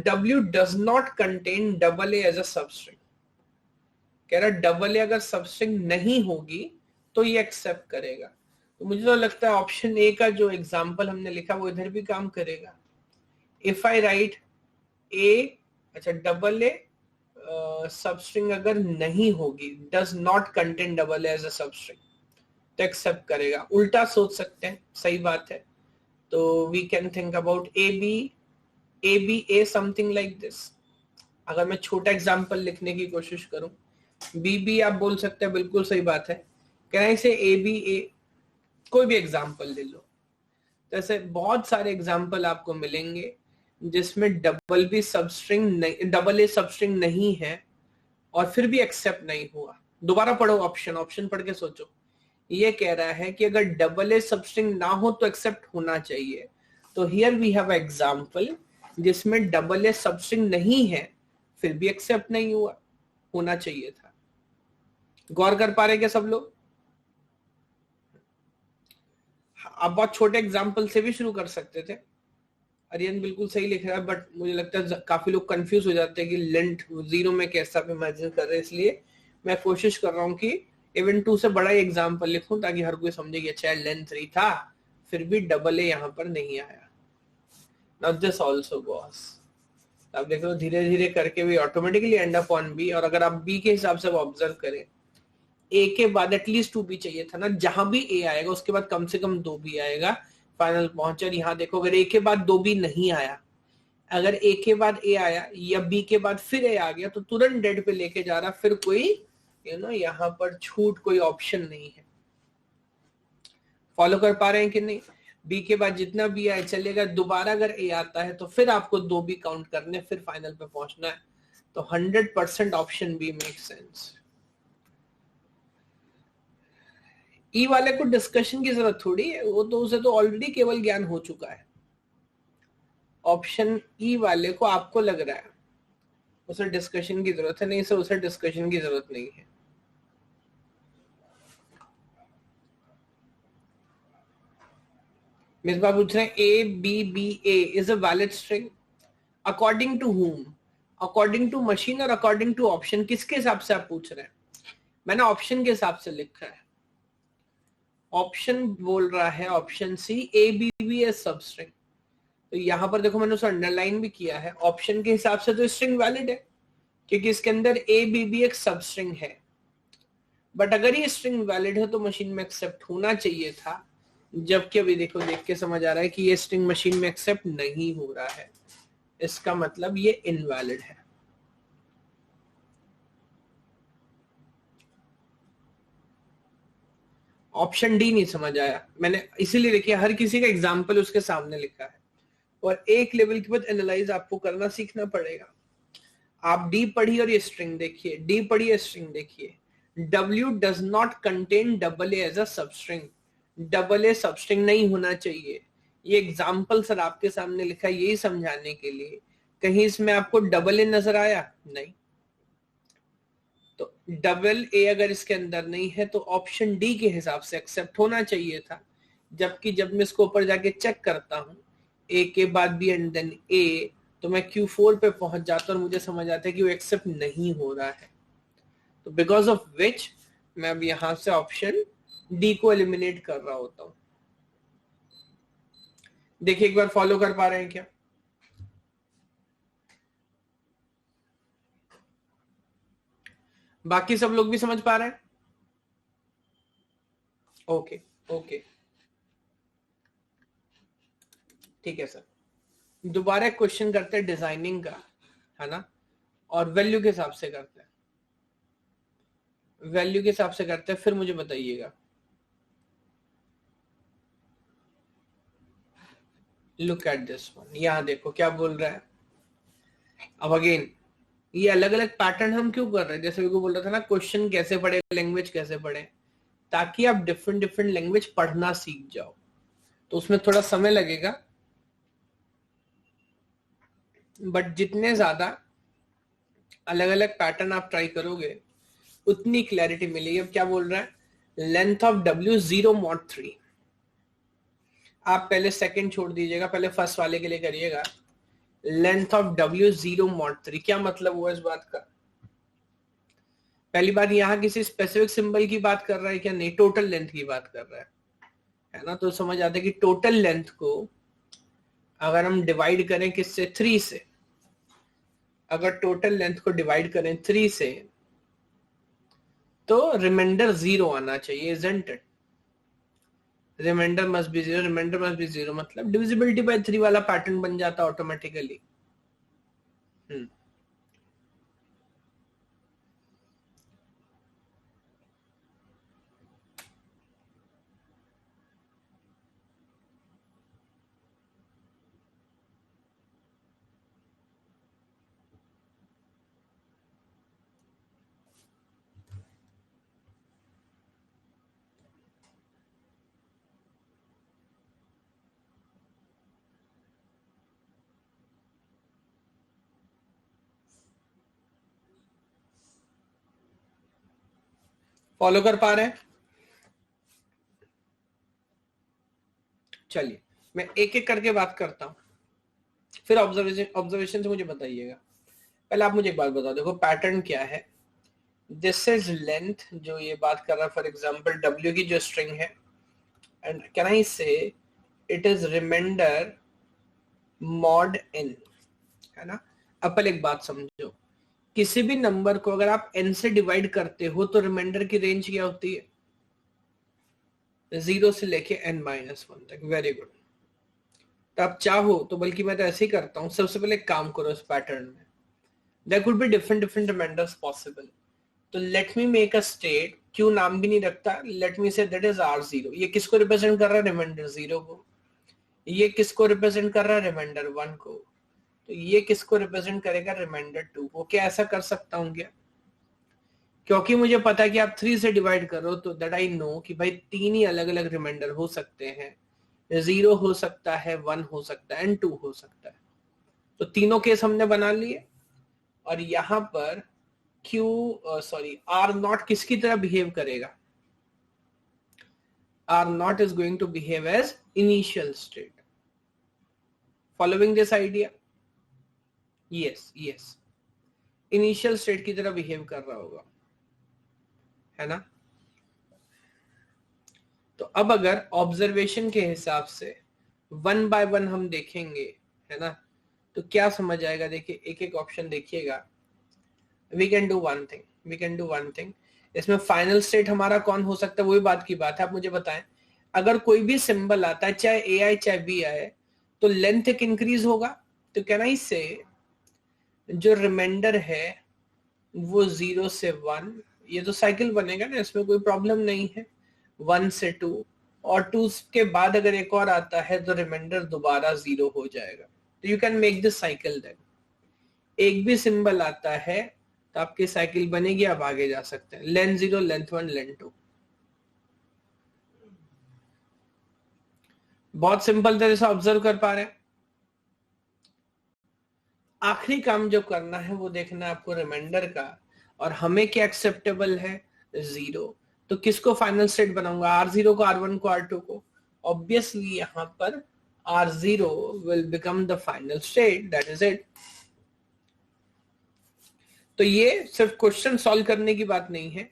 W does not contain double A as a substring। कह रहा डबल ए अगर सबस्ट्रिंग नहीं होगी तो ये एक्सेप्ट करेगा। तो मुझे तो लगता है ऑप्शन ए का जो एग्जाम्पल हमने लिखा वो इधर भी काम करेगा। इफ आई राइट ए, अच्छा डबल ए सबस्ट्रिंग अगर नहीं होगी, does not contain double as a substring, तो एक्सेप्ट करेगा। उल्टा सोच सकते हैं, सही बात है। तो we can think about A B A something like this. अगर मैं छोटा एग्जांपल लिखने की कोशिश करूं, बी बी आप बोल सकते हैं, बिल्कुल सही बात है। कहना से ए बी ए, कोई भी एग्जांपल ले लो। तो ऐसे बहुत सारे एग्जांपल आपको मिलेंगे जिसमें डबल बी सबस्ट्रिंग नहीं, डबल ए सबस्ट्रिंग नहीं है और फिर भी एक्सेप्ट नहीं हुआ। दोबारा पढ़ो ऑप्शन पढ़ के सोचो। ये कह रहा है कि अगर डबल ए सबस्ट्रिंग ना हो तो एक्सेप्ट होना चाहिए। तो हियर वी हैव एग्जांपल जिसमें डबल ए सबस्ट्रिंग नहीं है फिर भी एक्सेप्ट नहीं हुआ, होना चाहिए था। गौर कर पा रहे क्या सब लोग? आप बहुत छोटे एग्जांपल से भी शुरू कर सकते थे। अरियन बिल्कुल सही लिख रहा है, बट मुझे लगता है काफी लोग कंफ्यूज हो जाते हैं कि लेंथ जीरो में कैसे आप इमेजिन कर रहे हैं। इसलिए मैं कोशिश कर रहा हूँ कि इवन 2 से बड़ा ही एग्जांपल लिखूं ताकि हर कोई समझे कि अच्छा लेंथ 3 था फिर भी डबल ए यहाँ पर नहीं आया। नाउ दिस आल्सो बॉस, आप देख लो धीरे धीरे करके भी automatically end up on B. और अगर आप बी के हिसाब से ऑब्जर्व करें, ए के बाद एटलीस्ट 2 बी चाहिए था ना। जहां भी ए आएगा उसके बाद कम से कम 2 बी आएगा, फाइनल पहुंचे। और यहाँ देखो अगर ए के बाद 2 बी नहीं आया, अगर ए के बाद ए आया या बी के बाद फिर ए आ गया तो तुरंत डेड पे लेके जा रहा, फिर कोई यहाँ पर छूट कोई ऑप्शन नहीं है। फॉलो कर पा रहे हैं कि नहीं? बी के बाद जितना बी आए चलेगा, दोबारा अगर ए आता है तो फिर आपको 2 बी काउंट करने, फिर फाइनल पे पहुंचना है। तो 100% ऑप्शन बी मेक सेंस। ई वाले को डिस्कशन की जरूरत थोड़ी है, वो तो उसे तो ऑलरेडी केवल ज्ञान हो चुका है। ऑप्शन ई वाले को आपको लग रहा है उसे डिस्कशन की जरूरत है, नहीं सर उसे डिस्कशन की जरूरत नहीं है। मिसबा पूछ रहे हैं A B B A is a valid string according to whom? According to machine or according to option? किसके हिसाब से आप पूछ रहे हैं? मैंने ऑप्शन के हिसाब से लिखा है। ऑप्शन बोल रहा है option C A B B as substring. तो यहां पर देखो मैंने उसे अंडरलाइन भी किया है। ऑप्शन के हिसाब से तो स्ट्रिंग वैलिड है क्योंकि इसके अंदर ए बी बी एक सबस्ट्रिंग है। बट अगर ये स्ट्रिंग वैलिड है तो मशीन में एक्सेप्ट होना चाहिए था, जबकि अभी देखो देख के समझ आ रहा है कि ये स्ट्रिंग मशीन में एक्सेप्ट नहीं हो रहा है। इसका मतलब ये इनवैलिड है। ऑप्शन डी नहीं समझ आया, मैंने इसीलिए देखिए हर किसी का एग्जाम्पल उसके सामने लिखा है और एक लेवल के बाद एनालाइज आपको करना सीखना पड़ेगा। आप डी पढ़िए और ये स्ट्रिंग देखिए, डी पढ़िए स्ट्रिंग देखिए। W does not contain double A as a substring। Double A substring नहीं होना चाहिए। ये एग्जाम्पल सर आपके सामने लिखा है यही समझाने के लिए। कहीं इसमें आपको डबल ए नजर आया? नहीं। तो डबल ए अगर इसके अंदर नहीं है तो ऑप्शन डी के हिसाब से एक्सेप्ट होना चाहिए था। जबकि जब मैं इसको ऊपर जाके चेक करता हूं ए के बाद बी एंड देन ए, तो मैं Q4 पे पहुंच जाता हूं और मुझे समझ आता है कि वो एक्सेप्ट नहीं हो रहा है। तो बिकॉज ऑफ विच मैं अब यहां से ऑप्शन डी को एलिमिनेट कर रहा होता हूं। देखिए एक बार फॉलो कर पा रहे हैं क्या? बाकी सब लोग भी समझ पा रहे हैं? ओके ओके ठीक है सर। दोबारा क्वेश्चन करते हैं डिजाइनिंग का, है ना? और वैल्यू के हिसाब से करते हैं, वैल्यू के हिसाब से करते हैं, फिर मुझे बताइएगा। लुक एट दिस वन, यहां देखो क्या बोल रहा है। अब अगेन ये अलग अलग पैटर्न हम क्यों कर रहे हैं? जैसे को बोल रहा था ना, क्वेश्चन कैसे पढ़े, लैंग्वेज कैसे पढ़े, ताकि आप डिफरेंट डिफरेंट लैंग्वेज पढ़ना सीख जाओ। तो उसमें थोड़ा समय लगेगा, बट जितने ज्यादा अलग अलग पैटर्न आप ट्राई करोगे उतनी क्लैरिटी मिलेगी। अब क्या बोल रहा है? Length of W 0 mod 3। आप पहले सेकंड छोड़ दीजिएगा, पहले फर्स्ट वाले के लिए करिएगा। लेंथ ऑफ W 0 mod 3, क्या मतलब हुआ इस बात का? पहली बात, यहां किसी स्पेसिफिक सिंबल की बात कर रहा है क्या? नहीं, टोटल लेंथ की बात कर रहा है। है ना। तो समझ आता है कि टोटल लेंथ को अगर हम डिवाइड करें किससे, 3 से, अगर टोटल लेंथ को डिवाइड करें 3 से तो रिमाइंडर 0 आना चाहिए, isn't it? Remainder must be 0, remainder must be 0 मतलब डिविजिबिलिटी बाय 3 वाला पैटर्न बन जाता ऑटोमेटिकली। फॉलो कर पा रहे हैं? चलिए मैं एक एक करके बात करता हूं, फिर ऑब्जर्वेशन से मुझे बताइएगा। पहले आप मुझे एक बात बताओ, देखो पैटर्न क्या है। दिस इज लेंथ, जो ये बात कर रहा है, फॉर एग्जांपल डब्ल्यू की जो स्ट्रिंग है, and can I say it is reminder mod n, है ना। अब पहले एक बात समझो, किसी भी नंबर को अगर आप n से डिवाइड करते हो तो रिमाइंडर की रेंज क्या होती है? 0 से लेके n-1 तक। Very good. तो आप चाहो तो, बल्कि मैं तो ऐसे ही करता हूं, सबसे पहले एक काम करो इस पैटर्न में, there could be different different remainders possible. तो let me make a state, क्यों नाम भी नहीं रखता, let me say that is r0। ये किसको रिप्रेजेंट कर रहा है? रिमाइंडर 0 को। ये किसको रिप्रेजेंट कर रहा है? रिमाइंडर 1 को। तो ये किसको रिप्रेजेंट करेगा? रिमाइंडर 2 को। क्या ऐसा कर सकता हूँ क्या? क्योंकि मुझे पता है कि आप 3 से डिवाइड करो तो दैट आई नो कि भाई 3 ही अलग अलग रिमाइंडर हो सकते हैं, 0 हो सकता है, 1 हो सकता है एंड 2 हो सकता है। तो तीनों केस हमने बना लिए। और यहां पर आर नॉट किसकी तरह बिहेव करेगा? R naught is going to behave as initial state. Following this idea? Yes yes, initial state की तरह बिहेव कर रहा होगा, है ना। तो अब अगर ऑब्जर्वेशन के हिसाब से 1 बाय 1 हम देखेंगे, है ना, तो क्या समझ आएगा? देखिए एक एक ऑप्शन देखिएगा। We can do one thing, we can do one thing. इसमें फाइनल स्टेट हमारा कौन हो सकता है, वही बात की बात है। आप मुझे बताएं, अगर कोई भी सिंबल आता है, चाहे ए आए चाहे बी आए, तो लेंथ एक इंक्रीज होगा। तो कैन आई से जो रिमाइंडर है वो 0 से 1, ये तो साइकिल बनेगा ना, इसमें कोई प्रॉब्लम नहीं है। 1 से 2, और 2 के बाद अगर एक और आता है तो रिमाइंडर दोबारा 0 हो जाएगा। तो you can make this cycle then. एक भी सिंबल आता है तो आपकी साइकिल बनेगी, आप आगे जा सकते हैं। Length 0, length 1, length 2। बहुत सिंपल तरह से ऑब्जर्व कर पा रहे हैं। आखिरी काम जो करना है वो देखना है आपको रिमाइंडर का, और हमें क्या एक्सेप्टेबल है? 0। तो किसको फाइनल स्टेट बनाऊंगा? R0 को, R1 को, R2 को। ऑब्वियसली यहां पर R0 will become the final state, that is it. तो ये सिर्फ क्वेश्चन सॉल्व करने की बात नहीं है,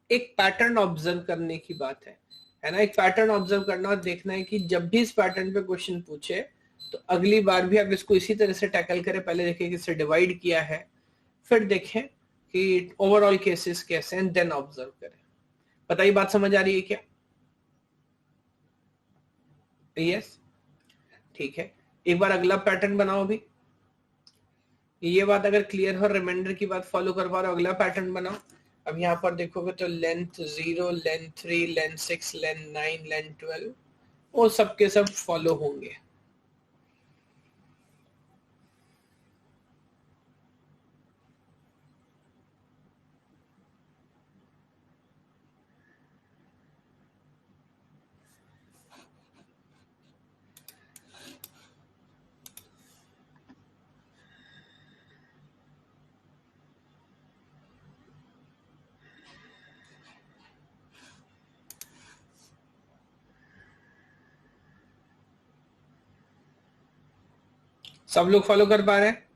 एक पैटर्न ऑब्जर्व करने की बात है ना। एक पैटर्न ऑब्जर्व करना और देखना है कि जब भी इस पैटर्न पे क्वेश्चन पूछे तो अगली बार भी आप इसको इसी तरह से टैकल करें। पहले देखें कि इससे डिवाइड किया है, फिर देखें कि ओवरऑल केसेस कैसे हैं, देन ऑब्जर्व करें। बताइए, बात समझ आ रही है क्या? यस, ठीक है। एक बार अगला पैटर्न बनाओ। भी ये बात अगर क्लियर हो, रिमाइंडर की बात फॉलो कर पा रहे हो, अगला पैटर्न बनाओ। अब यहाँ पर देखोगे तो length 0, length 3, length 6, length 9, length 12, वो सबके सब फॉलो होंगे। सब लोग फॉलो कर पा रहे हैं?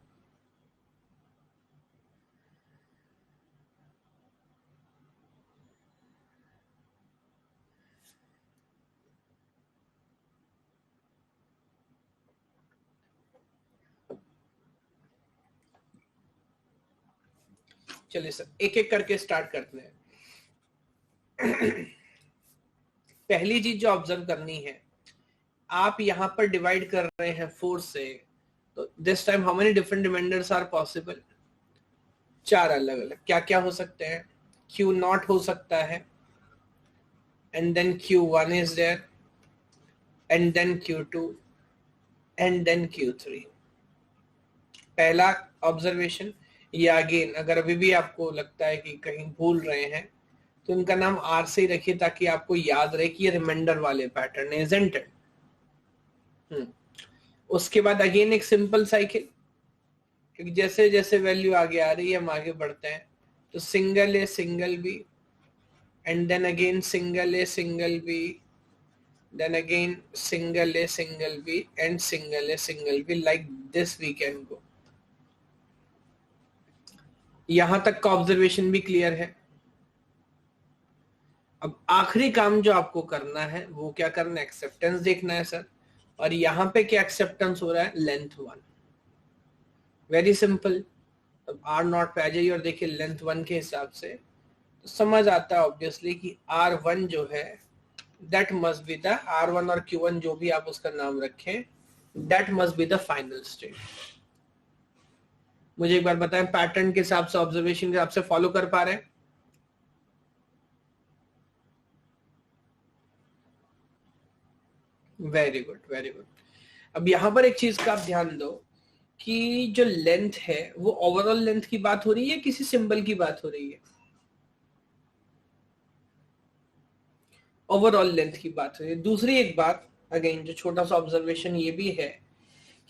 चलिए सर एक एक करके स्टार्ट करते हैं। पहली चीज जो ऑब्जर्व करनी है, आप यहां पर डिवाइड कर रहे हैं 4 से, तो this time how many different reminders are possible? 4 अलग अलग। क्या क्या हो सकते हैं? Q0 हो सकता है, and then Q1 is there, and then Q2, and then Q3। पहला ऑब्जर्वेशन ये। अगेन अगर अभी भी आपको लगता है कि कहीं भूल रहे हैं तो इनका नाम आर से ही रखिए ताकि आपको याद रहे कि ये रिमाइंडर वाले पैटर्न है, इजंट इट? उसके बाद अगेन एक सिंपल साइकिल, क्योंकि जैसे जैसे वैल्यू आगे आ रही है हम आगे बढ़ते हैं। तो single A single B, and then again single A single B, then again single A single B, and single A single B, like this we can go. यहां तक का ऑब्जर्वेशन भी क्लियर है। अब आखिरी काम जो आपको करना है वो क्या करना है? एक्सेप्टेंस देखना है सर। और यहां पे क्या एक्सेप्टेंस हो रहा है? लेंथ 1। Very simple. अब आर नॉट पे आ जाइए और देखिए लेंथ 1 के हिसाब से तो समझ आता है ऑब्वियसली कि R1 जो है that must be the R1 और Q1 जो भी आप उसका नाम रखें, that must be the final state. मुझे एक बार बताएं, पैटर्न के हिसाब से, ऑब्जर्वेशन के हिसाब से फॉलो कर पा रहे हैं? Very good, very good. अब यहां पर एक चीज का आप ध्यान दो कि जो लेंथ है वो ओवरऑल लेंथ की बात हो रही है, किसी सिंबल की बात हो रही है? ओवरऑल लेंथ की बात हो रही है। दूसरी एक बात, अगेन जो छोटा सा ऑब्जर्वेशन ये भी है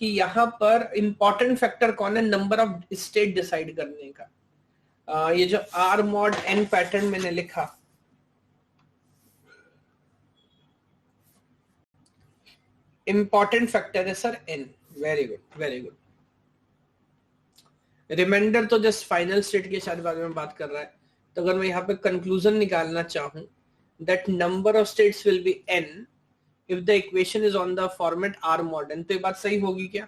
कि यहाँ पर इंपॉर्टेंट फैक्टर कौन है? नंबर ऑफ स्टेट डिसाइड करने का। ये जो आर मॉड एन पैटर्न मैंने लिखा, इंपॉर्टेंट फैक्टर है sir n. Very good, very good. Reminder तो जस्ट फाइनल स्टेट के सारे बारे में बात कर रहा है। तो अगर मैं यहाँ पे कंक्लूजन निकालना चाहूं, that number of states will be n if the equation is on the format r mod n, तो ये बात सही होगी क्या?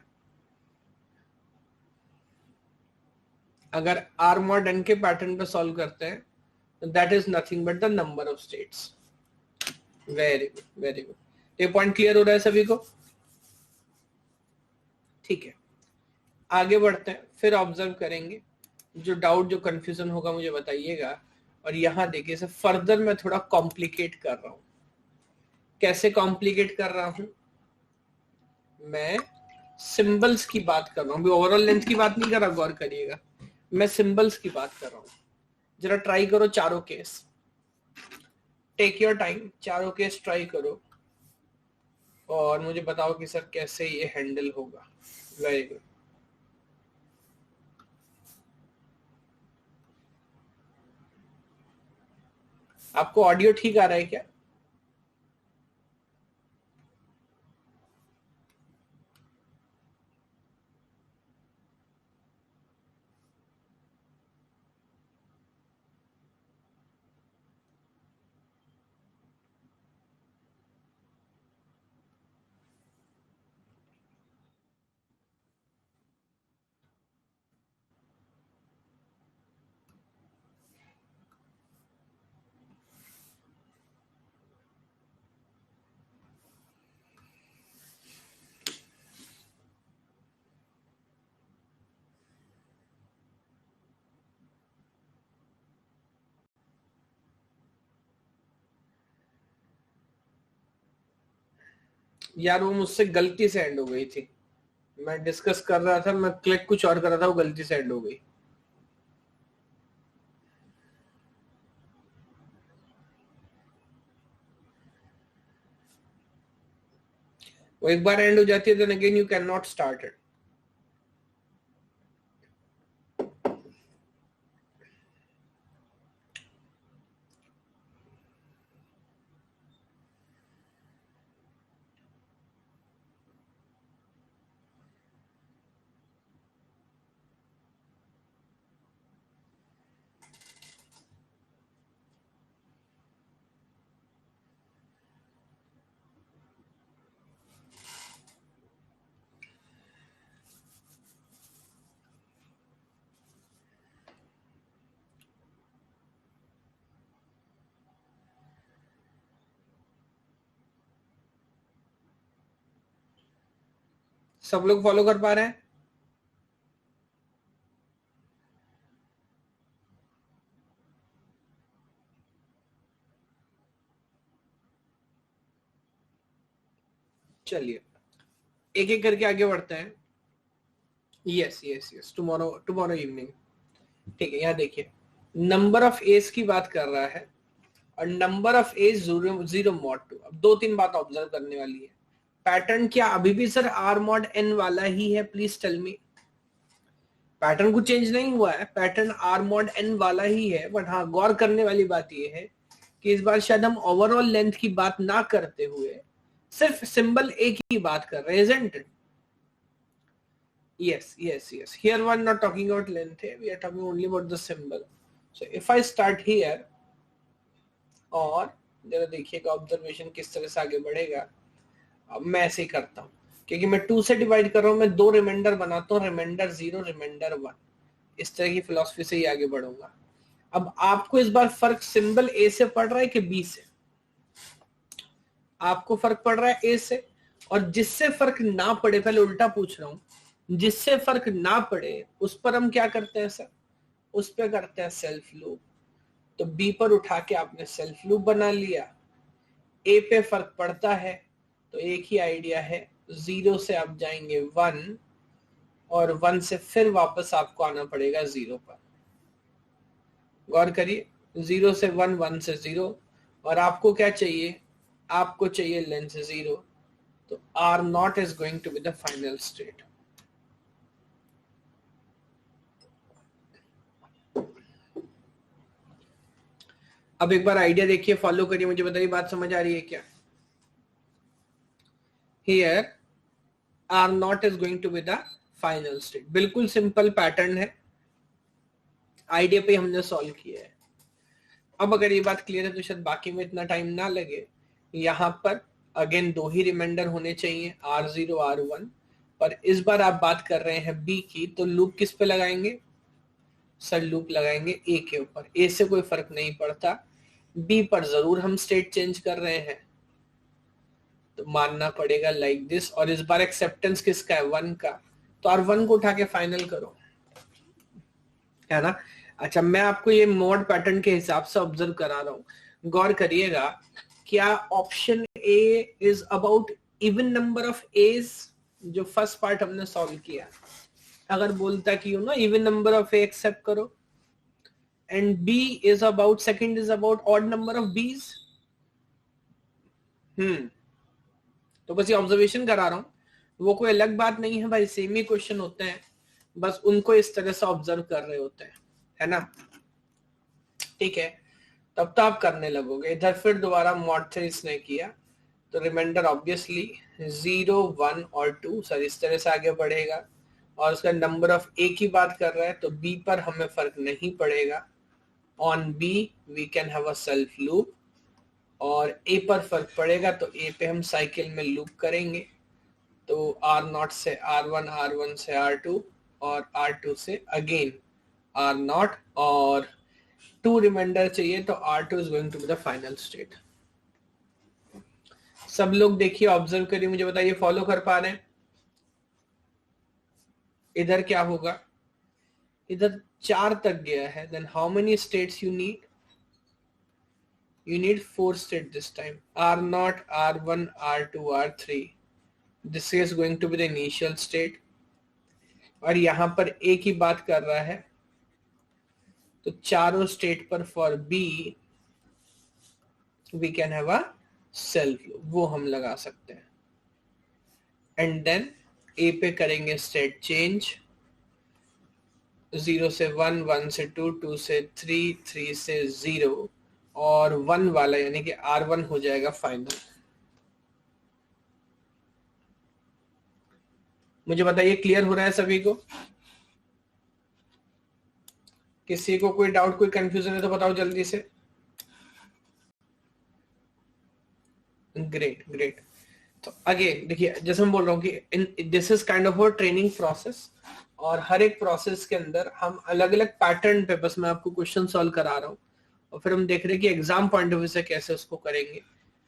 अगर आर मॉड एन के पैटर्न पे सॉल्व करते हैं तो that is nothing but the number of states. Very good, very good. ये पॉइंट क्लियर हो रहा है सभी को? ठीक है, आगे बढ़ते हैं, फिर ऑब्जर्व करेंगे। जो डाउट जो कंफ्यूजन होगा मुझे बताइएगा। और यहां देखिए इसे फर्दर मैं थोड़ा कॉम्प्लिकेट कर रहा हूं। कैसे कॉम्प्लिकेट कर रहा हूं? मैं सिंबल्स की बात कर रहा हूं, ओवरऑल लेंथ की बात नहीं कर रहा, गौर करिएगा। मैं सिंबल्स की बात कर रहा हूं। जरा ट्राई करो चारों केस, टेक योर टाइम, चारों केस ट्राई करो और मुझे बताओ कि सर कैसे ये हैंडल होगा। Very good. आपको ऑडियो ठीक आ रहा है क्या? यार वो मुझसे गलती से एंड हो गई थी। मैं डिस्कस कर रहा था, मैं क्लिक कुछ और कर रहा था, वो गलती से एंड हो गई। वो एक बार एंड हो जाती है then again you can not start it. सब लोग फॉलो कर पा रहे हैं? चलिए एक एक करके आगे बढ़ते हैं। Yes yes yes, tomorrow evening. ठीक है, यहाँ देखिए नंबर ऑफ एज की बात कर रहा है और number of a's zero mod 2। अब दो तीन बात ऑब्जर्व करने वाली है। पैटर्न क्या अभी भी सर आर मॉड एन वाला ही है? Please tell me. पैटर्न कुछ चेंज नहीं हुआ है, पैटर्न आर मॉड एन वाला ही है। बट हाँ, गौर करने वाली बात यह है कि इस बार शायद हम ओवरऑल लेंथ की बात ना करते हुए सिर्फ सिंबल ए की बात कर रहे हैं, isn't it? Yes. Here we are not talking about length. We are talking only about the symbol. So if I start here, और जरा देखिएगा ऑब्जर्वेशन किस तरह से आगे बढ़ेगा। अब मैं ऐसे ही करता हूँ क्योंकि मैं 2 से डिवाइड कर रहा हूँ, मैं 2 रिमाइंडर बनाता हूँ, रिमाइंडर 0, रिमाइंडर 1। इस तरह की फिलॉसफी से ही आगे बढ़ूंगा। अब आपको इस बार फर्क सिंबल ए से पड़ रहा है कि बी से? आपको फर्क पड़ रहा है ए से। और जिससे फर्क ना पड़े, पहले उल्टा पूछ रहा हूं, जिससे फर्क ना पड़े उस पर हम क्या करते हैं सर? उस पर करते हैं सेल्फ लूप। तो बी पर उठा के आपने सेल्फ लूप बना लिया। ए पे फर्क पड़ता है तो एक ही आइडिया है, 0 से आप जाएंगे 1 और 1 से फिर वापस आपको आना पड़ेगा 0 पर। गौर करिए, 0 से 1, 1 से 0। और आपको क्या चाहिए? आपको चाहिए लेंथ 0। तो R naught is going to be the final state. अब एक बार आइडिया देखिए, फॉलो करिए, मुझे बताइए बात समझ आ रही है क्या? Here R naught is going to be the final state. बिल्कुल सिंपल पैटर्न है, आइडिया पे हमने सॉल्व किया है। अब अगर ये बात क्लियर है तो शायद बाकी में इतना टाइम ना लगे। यहाँ पर अगेन 2 ही रिमाइंडर होने चाहिए, R0 R1। पर इस बार आप बात कर रहे हैं बी की, तो लूप किस पे लगाएंगे सर? लूप लगाएंगे ए के ऊपर। ए से कोई फर्क नहीं पड़ता, बी पर जरूर हम स्टेट चेंज कर रहे हैं, तो मानना पड़ेगा लाइक दिस। और इस बार एक्सेप्टेंस किसका है? 1 का। तो R1 को उठा के फाइनल करो, है ना? अच्छा, मैं आपको ये मोड पैटर्न के हिसाब से ऑब्जर्व करा रहा हूं। गौर करिएगा, क्या option A is about even number of A's? जो फर्स्ट पार्ट हमने सॉल्व किया, अगर बोलता कि even number of A accept करो, and B is about, second is about odd number of B's. तो बस ये ऑब्जर्वेशन करा रहा हूं, वो कोई अलग बात नहीं है भाई, सेम ही क्वेश्चन होते हैं, बस उनको इस तरह से ऑब्जर्व कर रहे होते हैं, है ना? ठीक है, तब तो आप करने लगोगे। इधर फिर दोबारा मॉड 3 इसने किया, तो रिमाइंडर ऑब्वियसली 0, 1 और 2 सर इस तरह से आगे बढ़ेगा। और उसका नंबर ऑफ ए की बात कर रहा है, तो बी पर हमें फर्क नहीं पड़ेगा। On B we can have a self loop, और ए पर फर्क पड़ेगा तो ए पे हम साइकिल में लूप करेंगे। तो R0 से R1, R1 से R2 और R2 से अगेन R0, और 2 रिमाइंडर चाहिए, तो R2 is going to be the final state. सब लोग देखिए, ऑब्जर्व करिए, मुझे बताइए फॉलो कर पा रहे हैं? इधर क्या होगा? इधर 4 तक गया है, then how many states you need? You need 4 state this time. R0, R1, R2, R3. This is going to be the initial state. और यहाँ पर A की बात कर रहा है, तो चारों स्टेट पर for B we can have a self loop, वो हम लगा सकते हैं। And then A पे करेंगे state change, 0 से 1, 1 से 2, 2 से 3, 3 से 0, और 1 वाला यानी कि R1 हो जाएगा फाइनल। मुझे बताइए क्लियर हो रहा है सभी को? किसी को कोई डाउट, कोई कंफ्यूजन है तो बताओ जल्दी से। ग्रेट। तो अगेन देखिए, जैसे मैं बोल रहा हूँ कि this is kind of a training process, और हर एक प्रोसेस के अंदर हम अलग अलग पैटर्न पे, बस मैं आपको क्वेश्चन सॉल्व करा रहा हूँ, और फिर हम देख रहे हैं कि एग्जाम पॉइंट ऑफ व्यू से कैसे उसको करेंगे।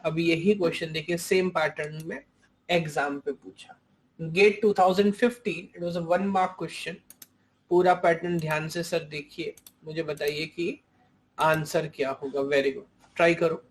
अब यही क्वेश्चन देखिए, सेम पैटर्न में एग्जाम पे पूछा, GATE 2015, it was a 1 mark question. पूरा पैटर्न ध्यान से सर देखिए, मुझे बताइए कि आंसर क्या होगा। वेरी गुड, ट्राई करो।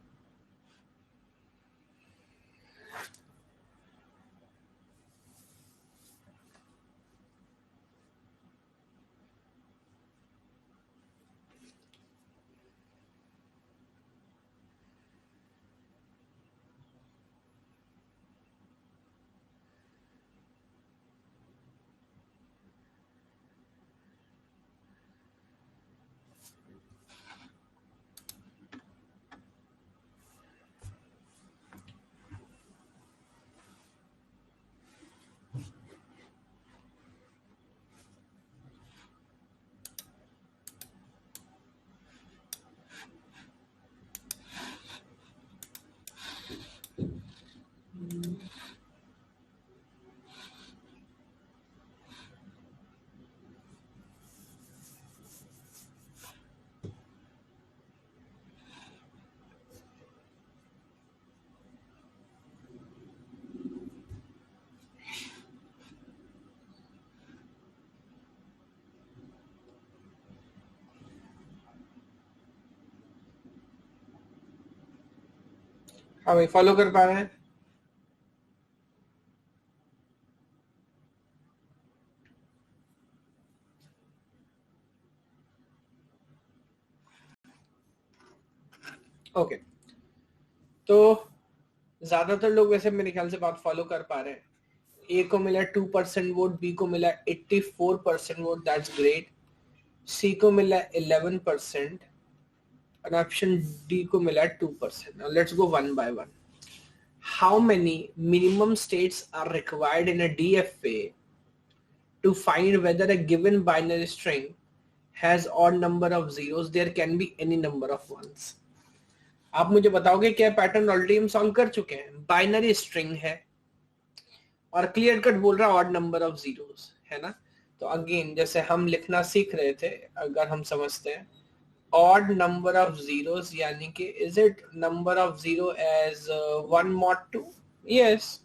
हाँ भाई, फॉलो कर पा रहे हैं? ओके, तो ज्यादातर लोग वैसे मेरे ख्याल से बात फॉलो कर पा रहे हैं। ए को मिला 2% वोट, बी को मिला 84% वोट, दैट्स ग्रेट। सी को मिला 11% और ऑप्शन डी को मिला 2%। Now let's go one by one. How many minimum states are required in a DFA to find whether a given binary string has odd number of zeros? There can be any number of ones. आप मुझे बताओगे क्या pattern already हम solve कर चुके हैं? Binary string है और क्लियर कट बोल रहा ऑड नंबर ऑफ जीरोस, है ना? तो अगेन जैसे हम लिखना सीख रहे थे, अगर हम समझते हैं odd number of zeros, यानी कि is it number of zero as 1 mod 2? Yes.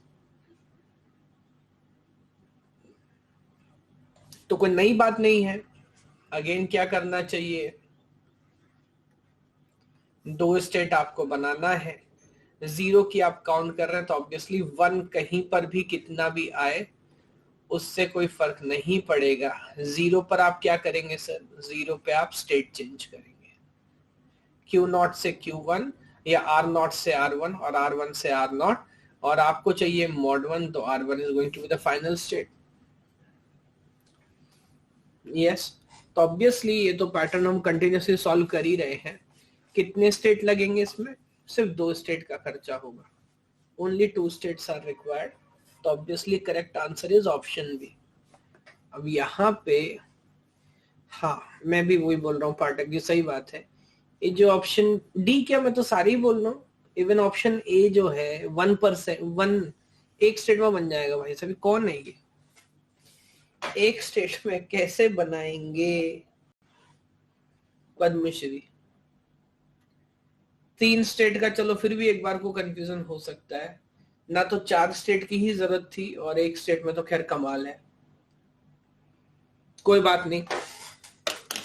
तो कोई नई बात नहीं है। अगेन क्या करना चाहिए? दो स्टेट आपको बनाना है। जीरो की आप काउंट कर रहे हैं तो ऑब्वियसली 1 कहीं पर भी कितना भी आए उससे कोई फर्क नहीं पड़ेगा। जीरो पर आप क्या करेंगे सर? जीरो पे आप स्टेट चेंज करेंगे, Q0 से Q1 या R0 से R1 और R1 से R0, और आपको चाहिए mod 1 तो R1 is going to be the final state. Yes, तो ऑब्वियसली ये तो पैटर्न हम कंटिन्यूसली सॉल्व कर ही रहे हैं। कितने स्टेट लगेंगे इसमें? सिर्फ 2 स्टेट का खर्चा होगा। ओनली 2 स्टेट्स आर रिक्वायर्ड, तो obviously correct answer is option B. अब यहाँ पे हाँ, मैं भी वही बोल रहा हूँ पाठक जी, सही बात है। ये जो ऑप्शन डी, क्या मैं तो सारे ही बोल रहा हूँ, इवन ऑप्शन ए जो है 1% एक स्टेट में बन जाएगा। भाई सभी कौन है ये? एक स्टेट में कैसे बनाएंगे? पद्मश्री 3 स्टेट का, चलो फिर भी एक बार को कंफ्यूजन हो सकता है ना, तो 4 स्टेट की ही जरूरत थी और एक स्टेट में तो खैर कमाल है। कोई बात नहीं,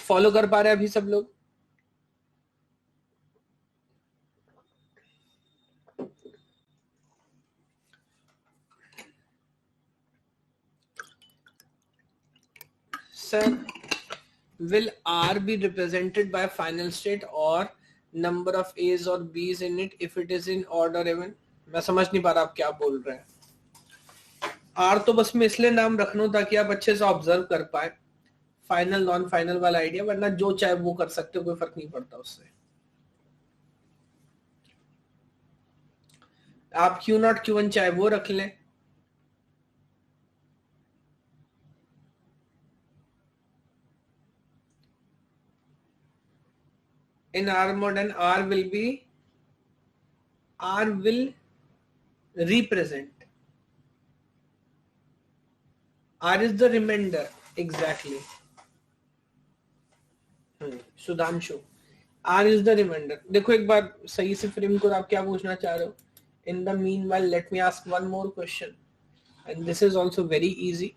फॉलो कर पा रहे हैं अभी सब लोग? Sir, will R be represented by final state or number of A's or B's in it if it is in odd or even? मैं समझ नहीं पा रहा आप क्या बोल रहे हैं। R तो बस मैं इसलिए नाम रख लूं ताकि आप अच्छे से ऑब्जर्व कर पाए फाइनल नॉन फाइनल वाला आइडिया, वरना जो चाहे वो कर सकते हो, कोई फर्क नहीं पड़ता उससे। आप Q0 Q1 चाहे वो रख लें, in R mod and R will represent. R is the remainder, exactly. Sudhanshu, R is the remainder. देखो एक बार सही से फ्रेम को, आप क्या पूछना चाह रहे हो? In the meanwhile, let me ask one more question. and this is also very easy.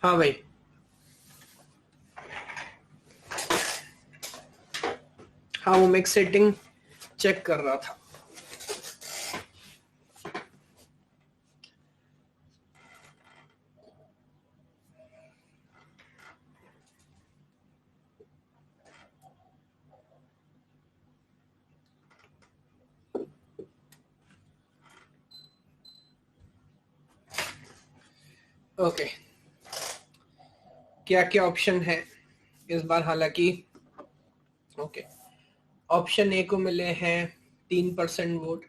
हाँ भाई, हाँ वो मिक्स सेटिंग चेक कर रहा था. ओके, क्या क्या ऑप्शन है इस बार? हालांकि ओके, ऑप्शन ए को मिले हैं 3% वोट,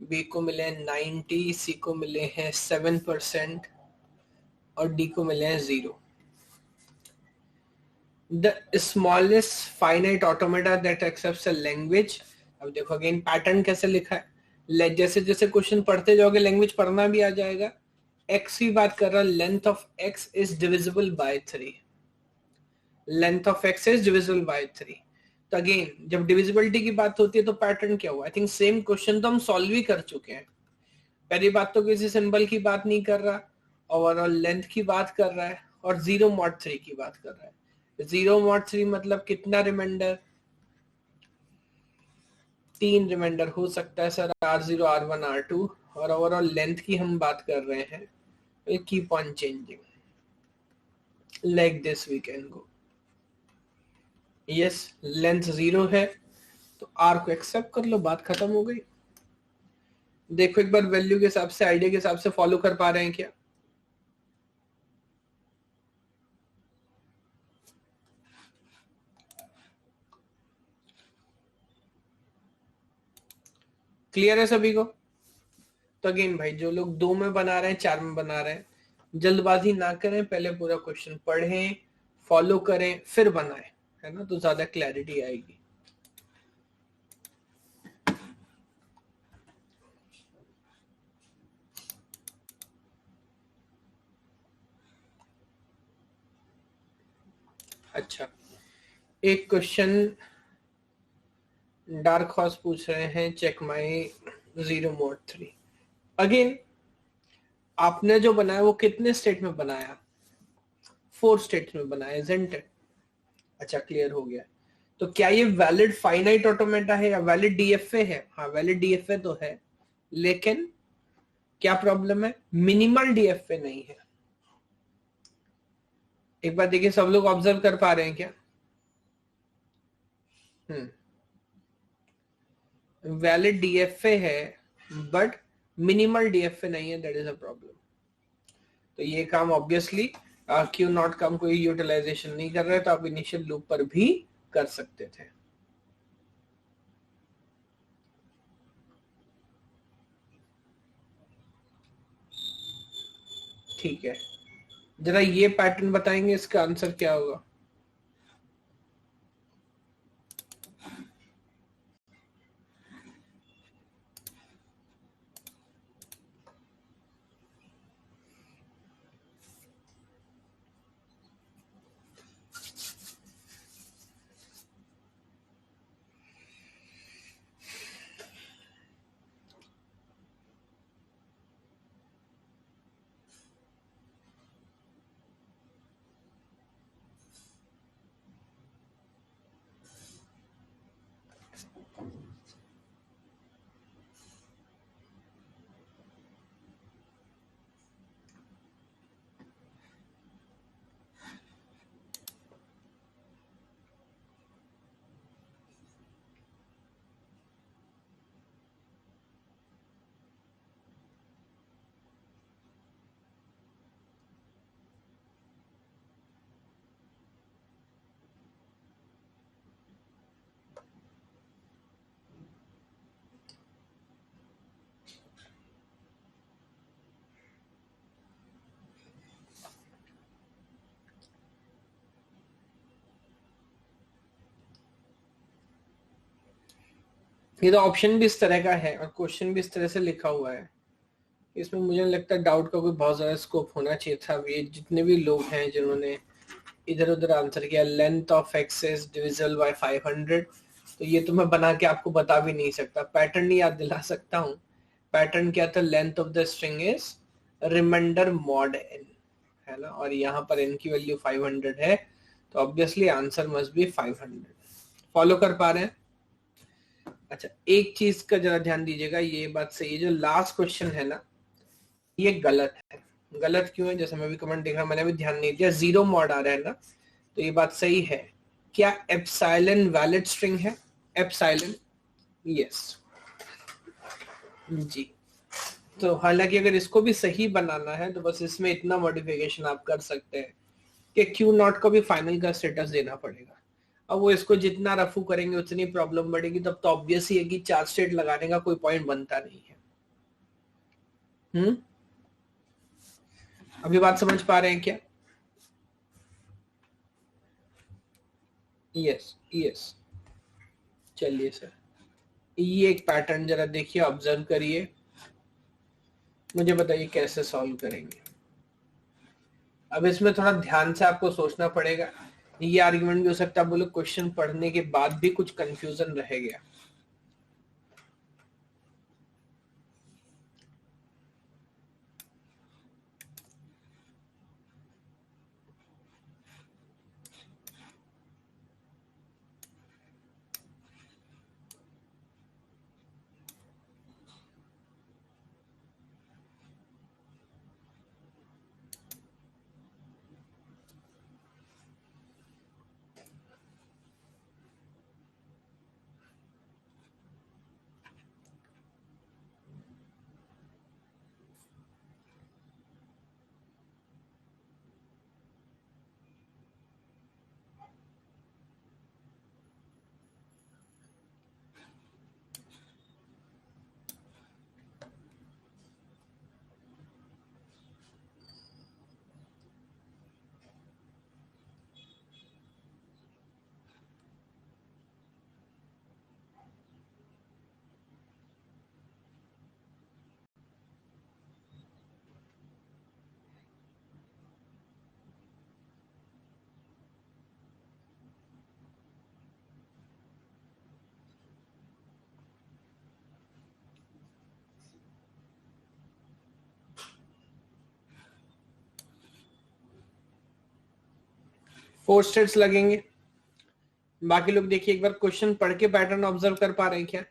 बी को मिले हैं 90, सी को मिले हैं 7% और डी को मिले हैं 0. The smallest finite automata that accepts a language. अब देखो अगेन पैटर्न कैसे लिखा है. जैसे जैसे क्वेश्चन पढ़ते जाओगे लैंग्वेज पढ़ना भी आ जाएगा. एक्स की बात कर रहा, length of x is divisible by 3. Length of x is divisible by 3. तो अगेन जब डिविजिबिलिटी की बात होती है तो पैटर्न क्या हुआ? आई थिंक सेम क्वेश्चन तो हम सॉल्व ही कर चुके हैं. पहली बात तो किसी सिंबल की बात नहीं कर रहा, ओवरऑल लेंथ की बात कर रहा है और 0 mod 3 की बात कर रहा है. 0 mod 3 मतलब कितना रिमाइंडर? 3 रिमाइंडर हो सकता है सर, R0 R1 R2. और ओवरऑल लेंथ की हम बात कर रहे हैं, keep on changing like this we can go. Yes, length 0 है तो R को एक्सेप्ट कर लो, बात खत्म हो गई. देखो एक बार वैल्यू के हिसाब से, आइडिया के हिसाब से फॉलो कर पा रहे हैं क्या? क्लियर है सभी को? तो अगेन भाई जो लोग 2 में बना रहे हैं, 4 में बना रहे हैं, जल्दबाजी ना करें, पहले पूरा क्वेश्चन पढ़ें, फॉलो करें, फिर बनाएं, है ना, तो ज्यादा क्लैरिटी आएगी. अच्छा, एक क्वेश्चन डार्क हॉर्स पूछ रहे हैं, चेक माई 0 mod 3. अगेन आपने जो बनाया वो कितने स्टेट में बनाया? 4 स्टेट में बनाया, इजंट इट? अच्छा, क्लियर हो गया. तो क्या ये वैलिड फाइनाइट ऑटोमेटा है या वैलिड डीएफए है? हाँ वैलिड डीएफए तो है, लेकिन क्या प्रॉब्लम है? मिनिमल डीएफए नहीं है. एक बार देखिए, सब लोग ऑब्जर्व कर पा रहे हैं क्या? वैलिड डीएफए है बट मिनिमल डीएफए नहीं है, दैट इज अ प्रॉब्लम. तो ये काम ऑब्वियसली क्यू नॉट का हम कोई यूटिलाइजेशन नहीं कर रहे, तो आप इनिशियल लूप पर भी कर सकते थे. ठीक है, जरा ये पैटर्न बताएंगे, इसका आंसर क्या होगा? ये तो ऑप्शन भी इस तरह का है और क्वेश्चन भी इस तरह से लिखा हुआ है, इसमें मुझे नहीं लगता डाउट का कोई बहुत ज्यादा स्कोप होना चाहिए था। ये जितने भी लोग हैं जिन्होंने इधर उधर आंसर किया, length of x is divisible by 500, तो ये तो मैं बना के आपको बता भी नहीं सकता, पैटर्न नहीं याद दिला सकता हूँ। पैटर्न क्या था, length of the string is reminder mod n, है ना, और यहाँ पर n की वैल्यू 500 है, तो obviously answer must be 500। Follow कर पा रहे हैं? अच्छा, एक चीज का जरा ध्यान दीजिएगा, ये बात सही है, जो लास्ट क्वेश्चन है ना ये गलत है। गलत क्यों है? जैसे मैं भी कमेंट देख रहा हूं, मैंने भी ध्यान नहीं दिया, जीरो मॉड आ रहा है ना, तो ये बात सही है। क्या एप्सिलॉन वैलिड स्ट्रिंग है? एप्सिलॉन, यस जी। तो हालांकि अगर इसको भी सही बनाना है तो बस इसमें इतना मॉडिफिकेशन आप कर सकते हैं कि क्यू नॉट को भी फाइनल का स्टेटस देना पड़ेगा। अब वो इसको जितना रफू करेंगे उतनी प्रॉब्लम बढ़ेगी, तब तो ऑब्वियस ही है कि चार स्टेट लगाने का कोई पॉइंट बनता नहीं है। अभी बात समझ पा रहे हैं क्या? यस यस, चलिए सर, ये एक पैटर्न जरा देखिए, ऑब्जर्व करिए, मुझे बताइए कैसे सॉल्व करेंगे। अब इसमें थोड़ा ध्यान से आपको सोचना पड़ेगा। ये आर्गुमेंट भी हो सकता है बोलो क्वेश्चन पढ़ने के बाद भी कुछ कंफ्यूजन रह गया। फोर स्टेट्स लगेंगे। बाकी लोग देखिए एक बार क्वेश्चन पढ़ के पैटर्न ऑब्जर्व कर पा रहे हैं क्या?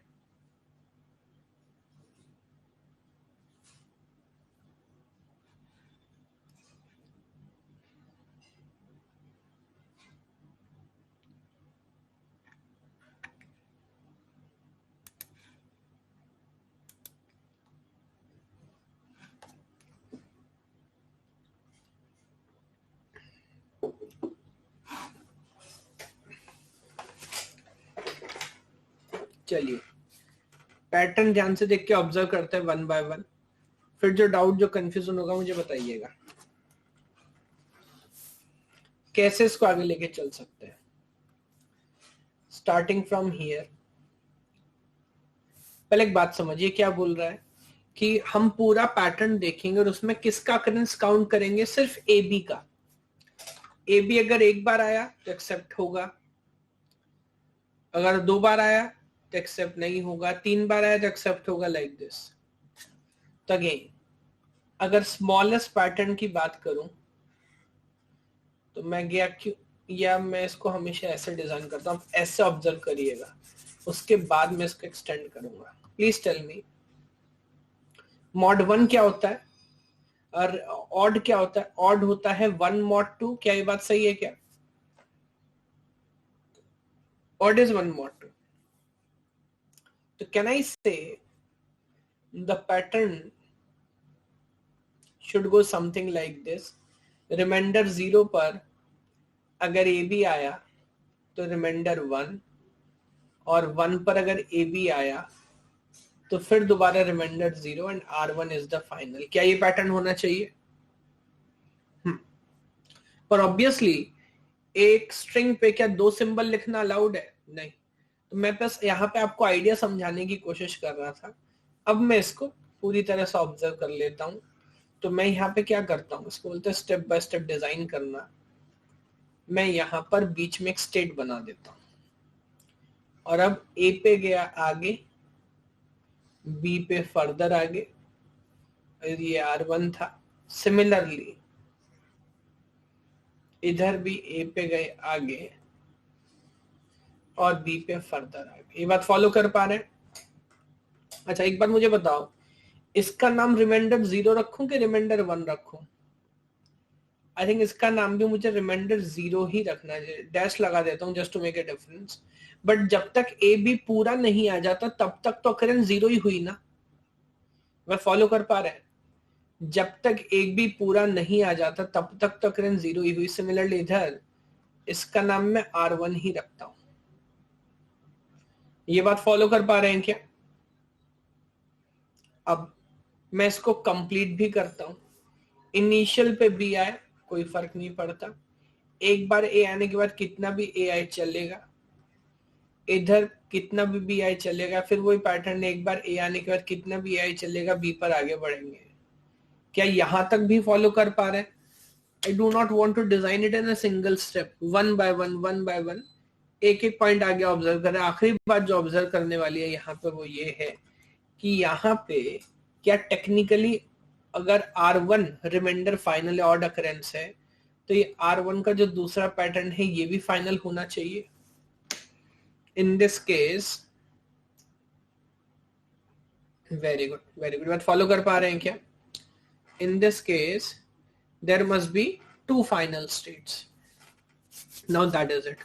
चलिए पैटर्न ध्यान से देख के ऑब्जर्व करते हैं वन बाय वन, फिर जो डाउट जो कंफ्यूजन होगा मुझे बताइएगा, कैसे इसको आगे लेके चल सकते हैं। स्टार्टिंग फ्रॉम हियर, पहले एक बात समझिए क्या बोल रहा है कि हम पूरा पैटर्न देखेंगे और उसमें किसका अकरेंस काउंट करेंगे, सिर्फ ए बी का। ए बी अगर एक बार आया तो एक्सेप्ट होगा, अगर दो बार आया तो एक्सेप्ट नहीं होगा, तीन बार आया तो एक्सेप्ट होगा, लाइक दिस। तो अगेन अगर स्मॉलेस्ट पैटर्न की बात करूं तो मैं गया क्यों, या मैं इसको हमेशा ऐसे डिजाइन करता हूं, ऐसे ऑब्जर्व करिएगा, उसके बाद मैं इसको एक्सटेंड करूंगा। प्लीज टेल मी, मॉड 1 क्या होता है और ऑड क्या होता है? ऑड होता है 1 मॉड 2, क्या ये बात सही है क्या? Odd is 1 mod 2। तो can I say the pattern should go something like this, reminder 0 पर अगर ए बी आया तो रिमाइंडर 1, और 1 पर अगर ए बी आया तो फिर दोबारा reminder 0 and R1 is the final. क्या ये पैटर्न होना चाहिए? पर ऑब्वियसली एक स्ट्रिंग पे क्या दो सिंबल लिखना अलाउड है? नहीं। तो मैं बस यहाँ पे आपको आइडिया समझाने की कोशिश कर रहा था। अब मैं इसको पूरी तरह से ऑब्जर्व कर लेता हूँ। तो मैं यहाँ पे क्या करता हूँ, इसको बोलते हैं स्टेप बाय स्टेप डिजाइन करना। मैं यहाँ पर बीच में एक स्टेट बना देता हूँ और अब ए पे गया आगे, बी पे फर्दर आगे, ये R1 था। सिमिलरली इधर भी ए पे गए आगे और बी पे फर्दर आगे। ये बात फॉलो कर पा रहे हैं? अच्छा एक बात मुझे बताओ, इसका नाम रिमाइंडर 0 रखूं कि रिमाइंडर 1 रखूं? आई थिंक इसका नाम भी मुझे रिमाइंडर 0 ही रखना है। डैश लगा देता हूँ just to make a difference. But जब तक ए बी पूरा नहीं आ जाता तब तक तो अकरेंस 0 ही हुई ना। वह फॉलो कर पा रहे हैं? जब तक एक भी पूरा नहीं आ जाता तब तक तो अकरेंस 0 ही हुई। सिमिलरली इधर इसका नाम मैं R1 ही रखता हूं। ये बात फॉलो कर पा रहे हैं क्या? अब मैं इसको कंप्लीट भी करता हूं। इनिशियल पे बी आए कोई फर्क नहीं पड़ता, एक बार ए आने के बाद कितना भी ए आए चलेगा, इधर कितना भी आई चलेगा, फिर वही पैटर्न है, एक बार ए आने के बाद कितना भी आई चलेगा, बी पर आगे बढ़ेंगे। क्या यहां तक भी फॉलो कर पा रहे हैं? I do not want to design it in a single step, one by one. एक एक पॉइंट आगे ऑब्जर्व करें। आखिरी बात जो ऑब्जर्व करने वाली है यहाँ पे वो ये है कि यहाँ पे क्या टेक्निकली अगर R1 reminder final odd occurrence है तो ये R1 का जो दूसरा पैटर्न है ये भी फाइनल होना चाहिए। In this case very good बात फॉलो कर पा रहे हैं क्या? In this case there must be 2 final states. Now that is it.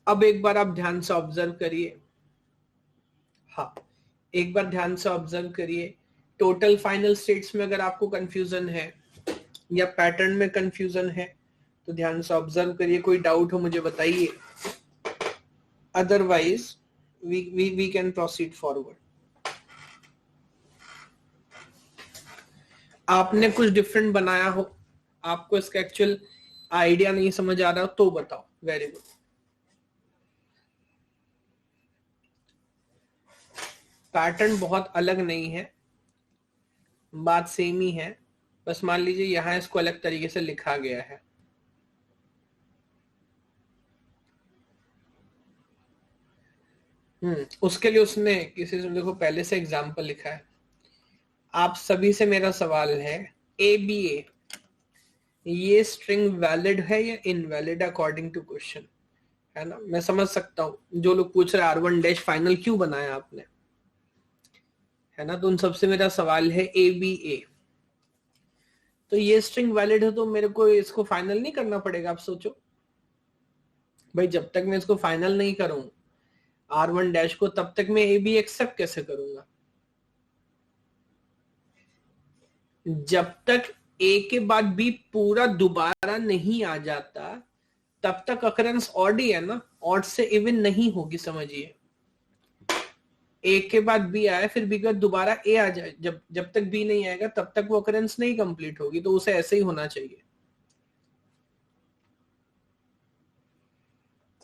अब एक बार आप ध्यान से ऑब्जर्व करिए। हाँ, एक बार ध्यान से ऑब्जर्व करिए। टोटल फाइनल स्टेट्स में अगर आपको कंफ्यूजन है या पैटर्न में कंफ्यूजन है तो ध्यान से ऑब्जर्व करिए। कोई डाउट हो मुझे बताइए, otherwise we can proceed forward. आपने कुछ डिफरेंट बनाया हो, आपको इसका एक्चुअल आइडिया नहीं समझ आ रहा हो तो बताओ। Very good. पैटर्न बहुत अलग नहीं है, बात सेम ही है, बस मान लीजिए यहां इसको अलग तरीके से लिखा गया है। उसके लिए उसने किसी से देखो पहले से एग्जाम्पल लिखा है। आप सभी से मेरा सवाल है, ए बी ए ये स्ट्रिंग वैलिड है या इनवैलिड अकॉर्डिंग टू क्वेश्चन? है ना, मैं समझ सकता हूं जो लोग पूछ रहे R1 डैश फाइनल क्यों बनाया आपने, है ना। तो उन सबसे मेरा सवाल है ए बी ए, तो ये स्ट्रिंग वैलिड है तो मेरे को इसको फाइनल नहीं करना पड़ेगा। आप सोचो भाई, जब तक मैं इसको फाइनल नहीं करूं R1 डैश को तब तक मैं ए बी एक्सेप्ट कैसे करूंगा? जब तक ए के बाद बी पूरा दोबारा नहीं आ जाता तब तक अकरेंस ऑड ही है ना, ऑड से इवन नहीं होगी। समझिए, ए के बाद बी आया फिर बी के बाद दोबारा ए आ जाए, जब जब तक बी नहीं आएगा तब तक वो अकरेंस नहीं कंप्लीट होगी, तो उसे ऐसे ही होना चाहिए।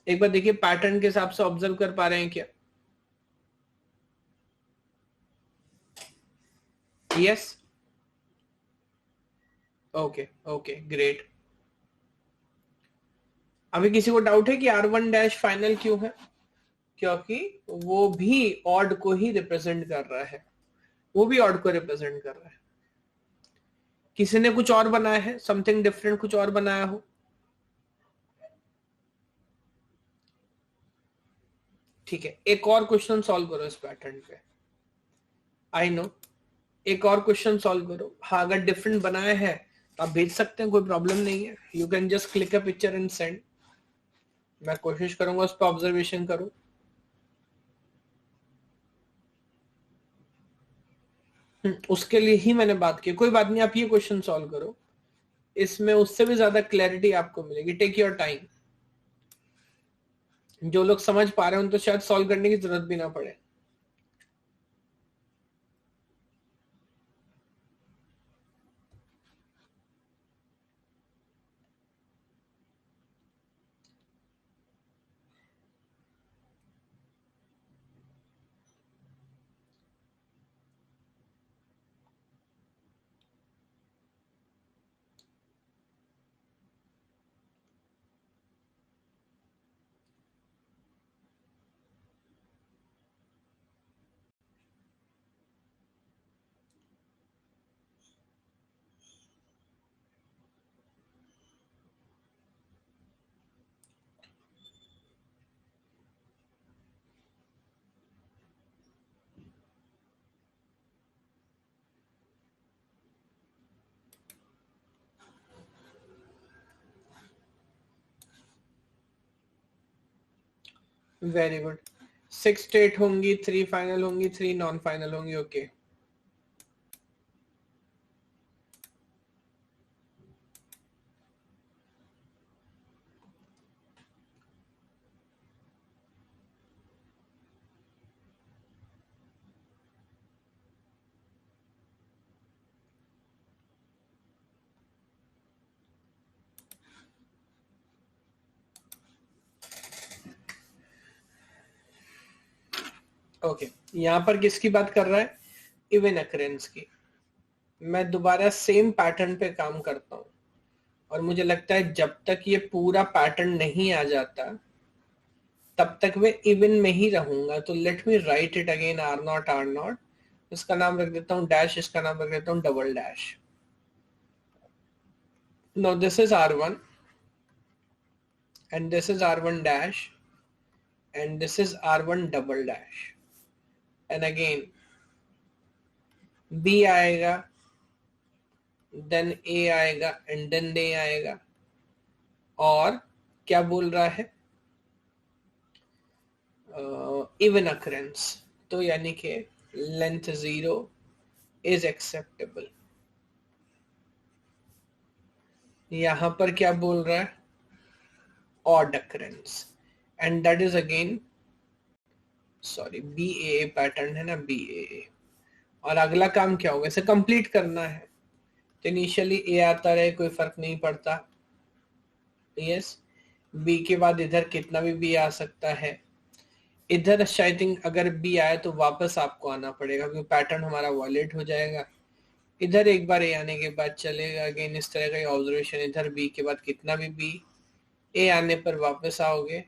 एक बार देखिए पैटर्न के हिसाब से ऑब्जर्व कर पा रहे हैं क्या? Yes, okay okay great. अभी किसी को डाउट है कि R1 डैश फाइनल क्यों है? क्योंकि वो भी ऑड को ही रिप्रेजेंट कर रहा है, वो भी ऑड को रिप्रेजेंट कर रहा है। किसी ने कुछ और बनाया है, समथिंग डिफरेंट कुछ और बनाया हो? ठीक है, एक और क्वेश्चन सॉल्व करो इस पैटर्न पे। आई नो, एक और क्वेश्चन सॉल्व करो। हाँ, अगर डिफरेंट बनाया है तो आप भेज सकते हैं, कोई प्रॉब्लम नहीं है। You can just click a picture and send. मैं कोशिश करूंगा उस पर ऑब्जर्वेशन करूं। उसके लिए ही मैंने बात की। कोई बात नहीं, आप ये क्वेश्चन सॉल्व करो, इसमें उससे भी ज्यादा क्लैरिटी आपको मिलेगी। Take your time. जो लोग समझ पा रहे हैं उन तो शायद सॉल्व करने की जरूरत भी ना पड़े। Very good. 6 स्टेट होंगी, 3 फाइनल होंगी, 3 नॉन फाइनल होंगी। ओके ओके, यहां पर किसकी बात कर रहा है? इवन अकरेंस की। मैं दोबारा सेम पैटर्न पे काम करता हूं और मुझे लगता है जब तक ये पूरा पैटर्न नहीं आ जाता तब तक मैं इवन में ही रहूंगा। तो let me write it again, R naught R naught, इसका नाम रख देता हूं डैश, इसका नाम रख देता हूं double dash. No this is R1 and this is R1 dash and this is R1 double dash and again B आएगा, then A आएगा and then D आएगा। और क्या बोल रहा है? इवन अकरेंस, तो यानी कि लेंथ 0 इज एक्सेप्टेबल। यहां पर क्या बोल रहा है? Odd occurrence and that is again sorry BAA pattern है ना, BAA। और अगला काम क्या होगा? इसे कंप्लीट करना है। तो इनिशियली A आता रहे, कोई फर्क नहीं पड़ता। यस, B के बाद इधर कितना भी B आ सकता है। इधर आई थिंक अगर B आए तो वापस आपको आना पड़ेगा क्योंकि पैटर्न हमारा वॉलेट हो जाएगा। इधर एक बार A आने के बाद चलेगा अगेन इस तरह का ऑब्जर्वेशन। इधर B के बाद कितना भी B, A आने पर वापस आओगे,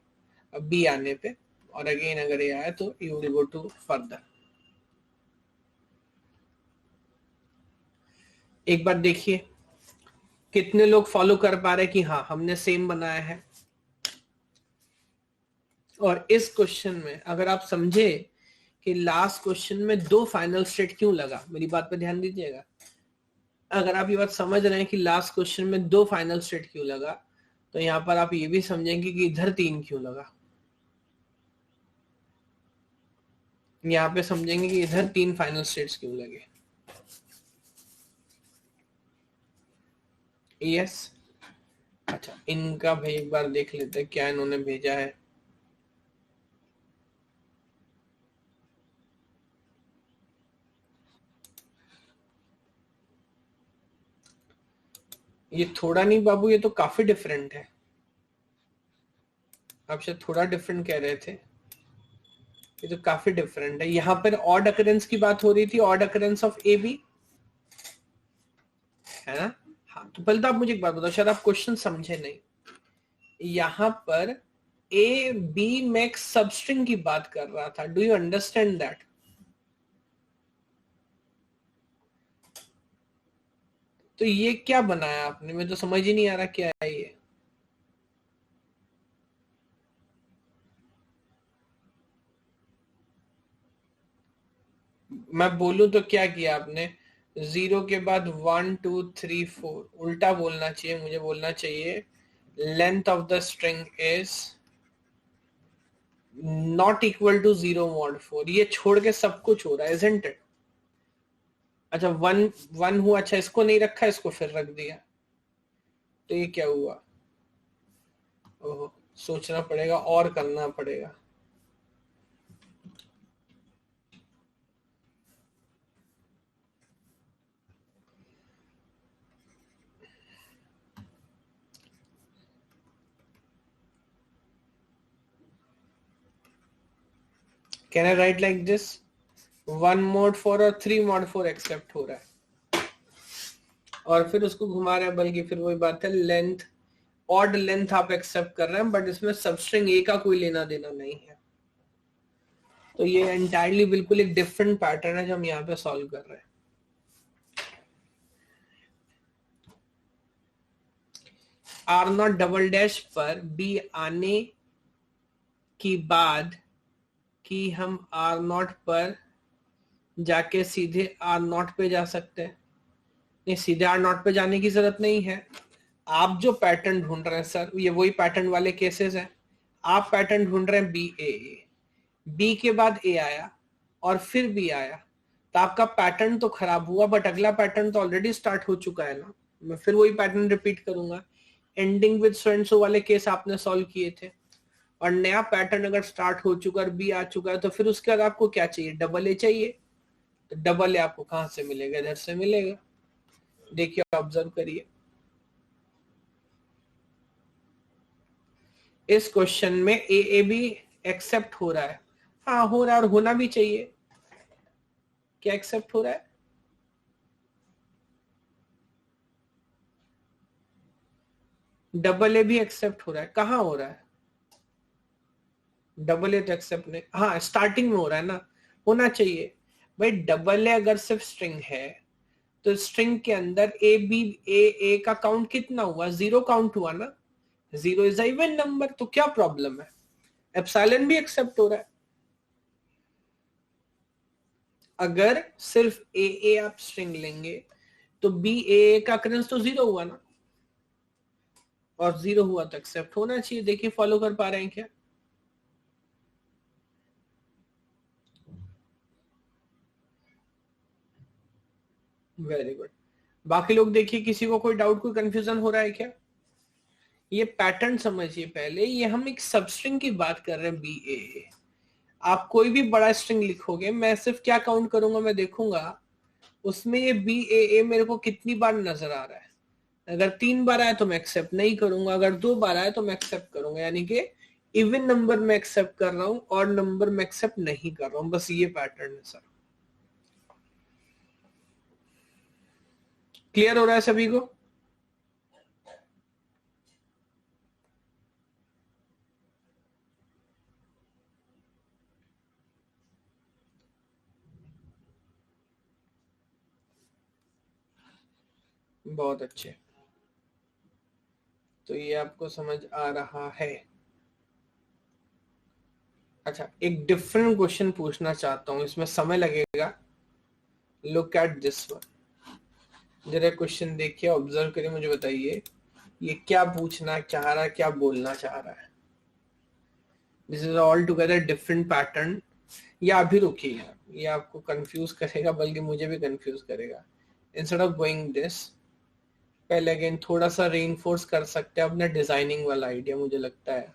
अब B आने पे, और अगेन अगर A आया तो you will go to further. एक बार देखिए कितने लोग फॉलो कर पा रहे कि हाँ हमने सेम बनाया है। और इस क्वेश्चन में अगर आप समझे कि लास्ट क्वेश्चन में 2 फाइनल स्टेट क्यों लगा, मेरी बात पे ध्यान दीजिएगा। अगर आप ये बात समझ रहे हैं कि लास्ट क्वेश्चन में 2 फाइनल स्टेट क्यों लगा, तो यहां पर आप ये भी समझेंगे कि इधर 3 क्यों लगा। यहाँ पे समझेंगे कि इधर 3 फाइनल स्टेट्स क्यों लगे। यस, अच्छा इनका भाई एक बार देख लेते हैं क्या इन्होंने भेजा है। ये थोड़ा नहीं बाबू, ये तो काफी डिफरेंट है। आप शायद थोड़ा डिफरेंट कह रहे थे, ये तो काफी डिफरेंट है। यहाँ पर ऑड अकरेंस की बात हो रही थी, ऑड अकरेंस ऑफ AB है ना। हाँ, तो पहले तो आप मुझे एक बात बताओ, शायद आप क्वेश्चन समझे नहीं। यहाँ पर AB मैक्स सबस्ट्रिंग की बात कर रहा था। Do you understand that? तो ये क्या बनाया आपने? मैं तो समझ ही नहीं आ रहा क्या है ये। मैं बोलूं तो क्या किया आपने? 0 के बाद 1 2 3 4, उल्टा बोलना चाहिए, मुझे बोलना चाहिए length of the string is not equal to 0 mod 4। ये छोड़ के सब कुछ हो रहा है, isn't it? अच्छा 1 हुआ, अच्छा इसको नहीं रखा, इसको फिर रख दिया, तो ये क्या हुआ? ओहो, सोचना पड़ेगा और करना पड़ेगा। Can I right like this? 1 mod 4 और 3 mod 4 एक्सेप्ट हो रहा है, और फिर उसको घुमा रहे हैं, बल्कि फिर वही बात है, लेंथ ऑड लेंथ आप एक्सेप्ट कर रहे हैं, बट इसमें सबस्ट्रिंग ए का कोई लेना देना नहीं है। तो ये एंटायरली बिल्कुल एक डिफरेंट पैटर्न है जो हम यहाँ पे सॉल्व कर रहे हैं। आर नॉट डबल डैश पर बी आने की बाद कि हम आर नॉट पर जाके सीधे आर नॉट पे जा सकते हैं? नहीं, सीधे आर नॉट पे जाने की जरूरत नहीं है। आप जो पैटर्न ढूंढ रहे हैं सर, ये वही पैटर्न वाले केसेस हैं। आप पैटर्न ढूंढ रहे हैं बी ए, बी के बाद ए आया और फिर बी आया, तो आपका पैटर्न तो खराब हुआ, बट अगला पैटर्न तो ऑलरेडी स्टार्ट हो चुका है ना, मैं फिर वही पैटर्न रिपीट करूंगा। Ending with so and so वाले केस आपने सॉल्व किए थे, और नया पैटर्न अगर स्टार्ट हो चुका है, बी आ चुका है, तो फिर उसके बाद आपको क्या चाहिए, डबल ए चाहिए। तो डबल ए आपको कहां से मिलेगा, इधर से मिलेगा। देखिए, ऑब्जर्व करिए, इस क्वेश्चन में ए भी एक्सेप्ट हो रहा है, हाँ हो रहा है, और होना भी चाहिए। क्या एक्सेप्ट हो रहा है, डबल ए भी एक्सेप्ट हो रहा है। कहाँ हो रहा है, डबल ए तो एक्सेप्ट नहीं, हाँ स्टार्टिंग में हो रहा है ना, होना चाहिए भाई। डबल ए अगर सिर्फ स्ट्रिंग है तो स्ट्रिंग के अंदर ए बी ए का काउंट कितना हुआ, 0 काउंट हुआ ना, 0 इज इवन नंबर, तो क्या प्रॉब्लम है, एप्सिलॉन भी एक्सेप्ट हो रहा है। अगर सिर्फ ए आप स्ट्रिंग लेंगे तो बी ए का अकरेंस तो 0 हुआ ना, और 0 हुआ तो एक्सेप्ट होना चाहिए। देखिए फॉलो कर पा रहे हैं क्या, वेरी गुड। बाकी लोग देखिए, किसी को कोई डाउट, कोई कंफ्यूजन हो रहा है क्या? ये पैटर्न समझिए पहले, ये हम एक सबस्ट्रिंग की बात कर रहे हैं बी ए। आप कोई भी बड़ा स्ट्रिंग लिखोगे, मैं सिर्फ क्या काउंट करूंगा, मैं देखूंगा उसमें ये बी ए मेरे को कितनी बार नजर आ रहा है। अगर 3 बार आया तो मैं एक्सेप्ट नहीं करूंगा, अगर 2 बार आया तो मैं एक्सेप्ट करूंगा, यानी कि इवन नंबर में एक्सेप्ट कर रहा हूं और नंबर में एक्सेप्ट नहीं कर रहा हूं, बस ये पैटर्न है सर। क्लियर हो रहा है सभी को? बहुत अच्छे, तो ये आपको समझ आ रहा है। अच्छा, एक डिफरेंट क्वेश्चन पूछना चाहता हूं, इसमें समय लगेगा। लुक एट दिस वन, जरा क्वेश्चन देखिए, ऑब्जर्व करिए, मुझे बताइए ये क्या पूछना चाह रहा है, क्या बोलना चाह रहा है। This is all together different pattern. या अभी रुकिए यार, ये आपको कंफ्यूज करेगा, बल्कि मुझे भी कंफ्यूज करेगा। इंस्टेड ऑफ गोइंग दिस, पहले अगेन थोड़ा सा रीइंफोर्स कर सकते हैं अपना डिजाइनिंग वाला आइडिया, मुझे लगता है।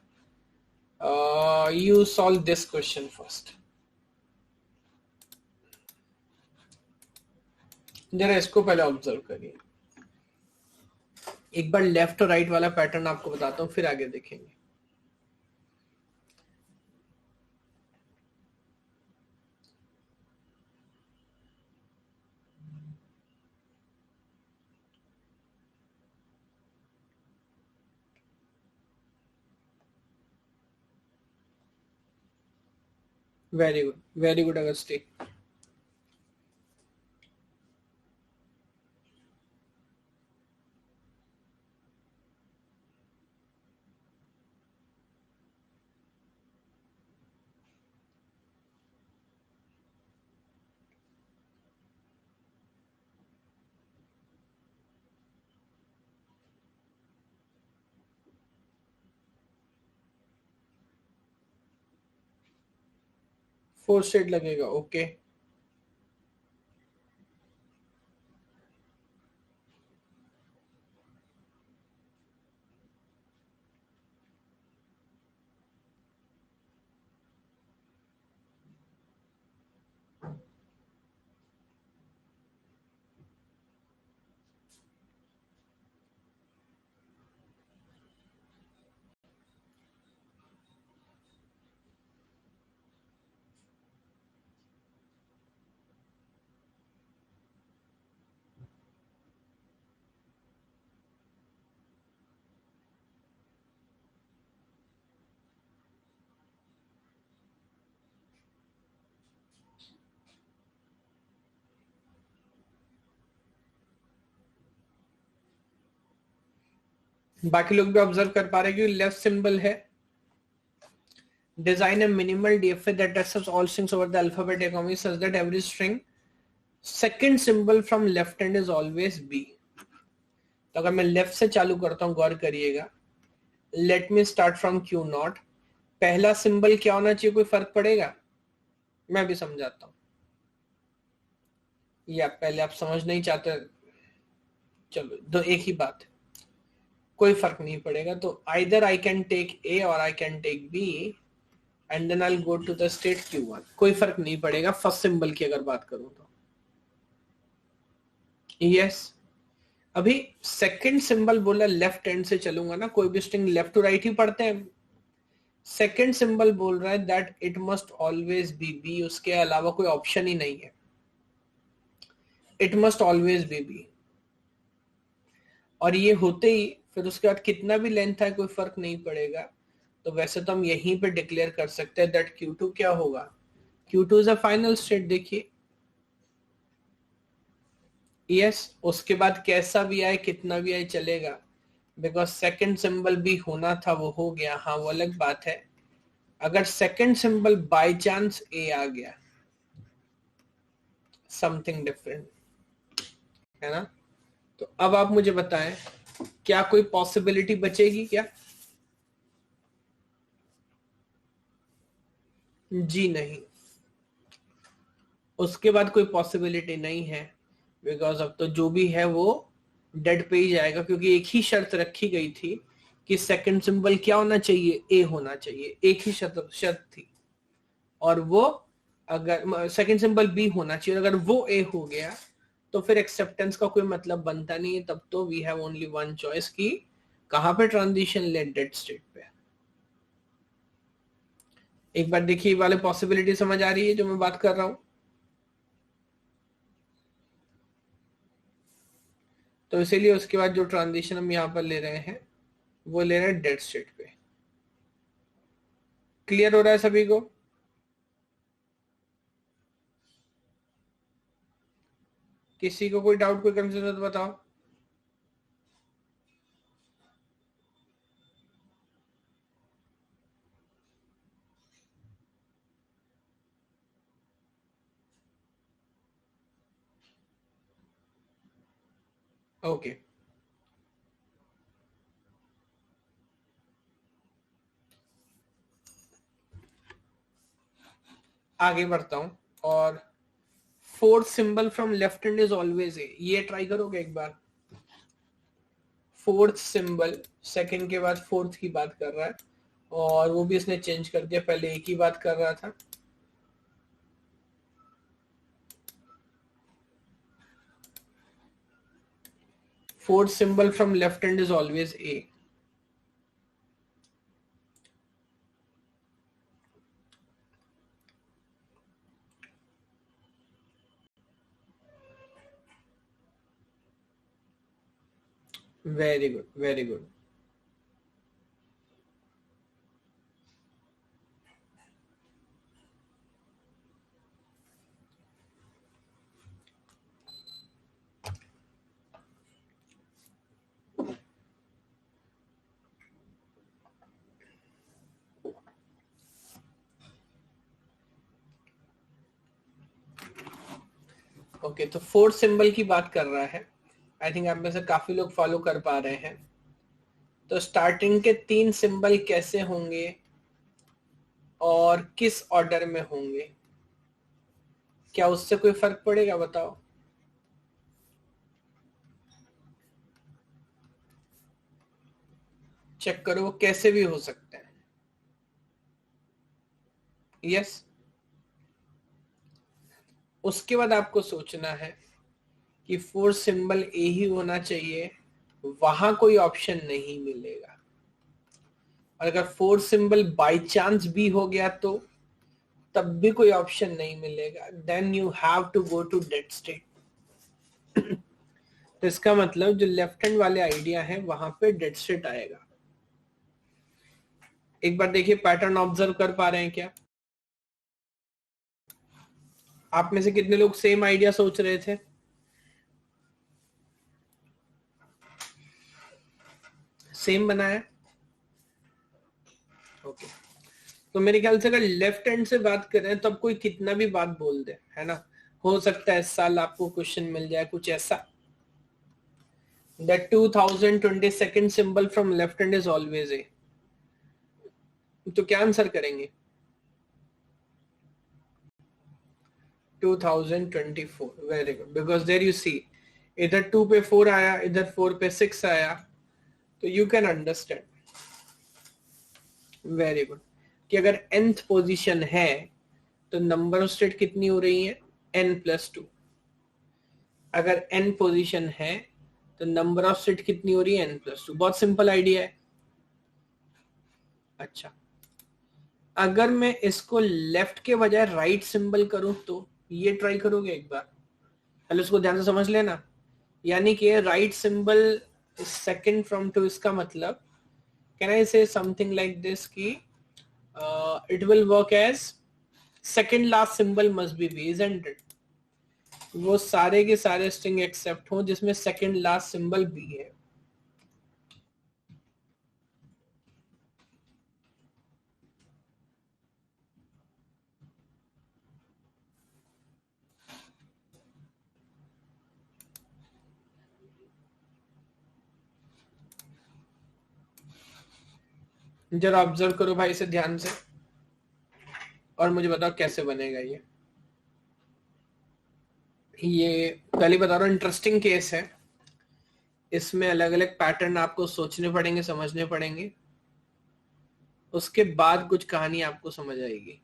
You solve this question first, जरा इसको पहले ऑब्जर्व करिए। एक बार लेफ्ट और राइट वाला पैटर्न आपको बताता हूँ, फिर आगे देखेंगे। Very good Agasti. Four state लगेगा, ओके। बाकी लोग भी ऑब्जर्व कर पा रहे हैं कि लेफ्ट सिंबल है, design a minimal DFA that accepts all strings over the alphabet economy such that every string second symbol from left hand is always B। तो अगर मैं लेफ्ट से चालू करता हूं, गौर करिएगा, let me start from Q not, पहला सिंबल क्या होना चाहिए, कोई फर्क पड़ेगा? मैं भी समझाता हूं, या पहले आप समझ नहीं चाहते? चलो दो एक ही बात है, कोई फर्क नहीं पड़ेगा। तो either I can take A or I can take B and then I go to the state Q1, कोई फर्क नहीं पड़ेगा फर्स्ट सिंबल की अगर बात करूं तो। यस अभी सेकंड सिंबल बोला लेफ्ट हैंड से चलूंगा ना, कोई भी स्ट्रिंग लेफ्ट टू राइट ही पढ़ते हैं। सेकंड सिंबल बोल रहा है that it must always be B, उसके अलावा कोई ऑप्शन ही नहीं है, it must always be B. और ये होते ही फिर उसके बाद कितना भी लेंथ है कोई फर्क नहीं पड़ेगा। तो वैसे तो हम यहीं पे डिक्लेयर कर सकते हैं दैट Q2 क्या होगा, Q2 is a final state. देखिए यस उसके बाद कैसा भी आए कितना भी आए चलेगा, बिकॉज सेकंड सिंबल भी होना था वो हो गया। हाँ वो अलग बात है, अगर सेकंड सिंबल बाय चांस ए आ गया, समथिंग डिफरेंट है ना। तो अब आप मुझे बताएं क्या कोई पॉसिबिलिटी बचेगी क्या? जी नहीं, उसके बाद कोई पॉसिबिलिटी नहीं है, बिकॉज अब तो जो भी है वो डेड पे ही जाएगा, क्योंकि एक ही शर्त रखी गई थी कि सेकंड सिंबल क्या होना चाहिए, ए होना चाहिए, एक ही शर्त थी। और वो अगर सेकंड सिंबल बी होना चाहिए, अगर वो ए हो गया तो फिर एक्सेप्टेंस का कोई मतलब बनता नहीं है। तब तो we have only one choice की कहां पे ट्रांजिशन ले, डेड स्टेट पे। एक बार देखिए वाले पॉसिबिलिटी समझ आ रही है जो मैं बात कर रहा हूं? तो इसीलिए उसके बाद जो ट्रांजिशन हम यहां पर ले रहे हैं वो ले रहे हैं डेड स्टेट पे। क्लियर हो रहा है सभी को? किसी को कोई डाउट कोई कंफ्यूजन तो बताओ। ओके आगे बढ़ता हूं। और fourth symbol from left hand is always a, ये ट्राई करोगे एक बार? फोर्थ सिंबल सेकंड के बाद फोर्थ की बात कर रहा है, और वो भी इसने चेंज कर दिया, पहले एक ही बात कर रहा था। Fourth symbol from left hand is always a. Very good very good. Okay तो फोर्थ सिंबल की बात कर रहा है, आई थिंक आप में से काफी लोग फॉलो कर पा रहे हैं। तो स्टार्टिंग के तीन सिंबल कैसे होंगे और किस ऑर्डर में होंगे, क्या उससे कोई फर्क पड़ेगा बताओ? चेक करो वो कैसे भी हो सकते हैं। यस उसके बाद आपको सोचना है कि फोर्थ सिंबल ए ही होना चाहिए, वहां कोई ऑप्शन नहीं मिलेगा। और अगर फोर्थ सिंबल बाय चांस भी हो गया तो तब भी कोई ऑप्शन नहीं मिलेगा, then you have to go to dead state. तो इसका मतलब जो लेफ्ट हैंड वाले आइडिया है वहां पे डेड स्टेट आएगा। एक बार देखिए पैटर्न ऑब्जर्व कर पा रहे हैं क्या? आप में से कितने लोग सेम आइडिया सोच रहे थे? सेम बनाया? ओके तो मेरे ख्याल से अगर लेफ्ट हैंड से बात करें तब कोई कितना भी बात बोल दे, है ना, हो सकता है इस साल आपको क्वेश्चन मिल जाए कुछ ऐसा, that 2022 symbol from left hand is always a। तो क्या आंसर करेंगे? 2024. Very good, because there you see इधर 2 पे 4 आया, इधर 4 पे 6 आया, तो you can understand. Very good, कि अगर nth पोजीशन है तो नंबर ऑफ स्टेट कितनी हो रही है? n+2। अगर n पोजीशन है तो नंबर ऑफ स्टेट कितनी हो रही है? n+2। बहुत सिंपल आइडिया है। अच्छा, अगर मैं इसको लेफ्ट के बजाय राइट सिंबल करूं तो ये ट्राई करोगे एक बार? पहले उसको ध्यान से समझ लेना। यानी कि राइट सिंबल सेकंड फ्रॉम टू, इसका मतलब can I say something like this कि it will work as second last symbol must be B, isn't it? वो सारे के सारे स्ट्रिंग एक्सेप्ट हो जिसमें सेकंड लास्ट सिंबल बी है। जरा ऑब्जर्व करो भाई इसे ध्यान से और मुझे बताओ कैसे बनेगा ये पहले बता रहा हूँ, इंटरेस्टिंग केस है। इसमें अलग अलग पैटर्न आपको सोचने पड़ेंगे, समझने पड़ेंगे, उसके बाद कुछ कहानी आपको समझ आएगी।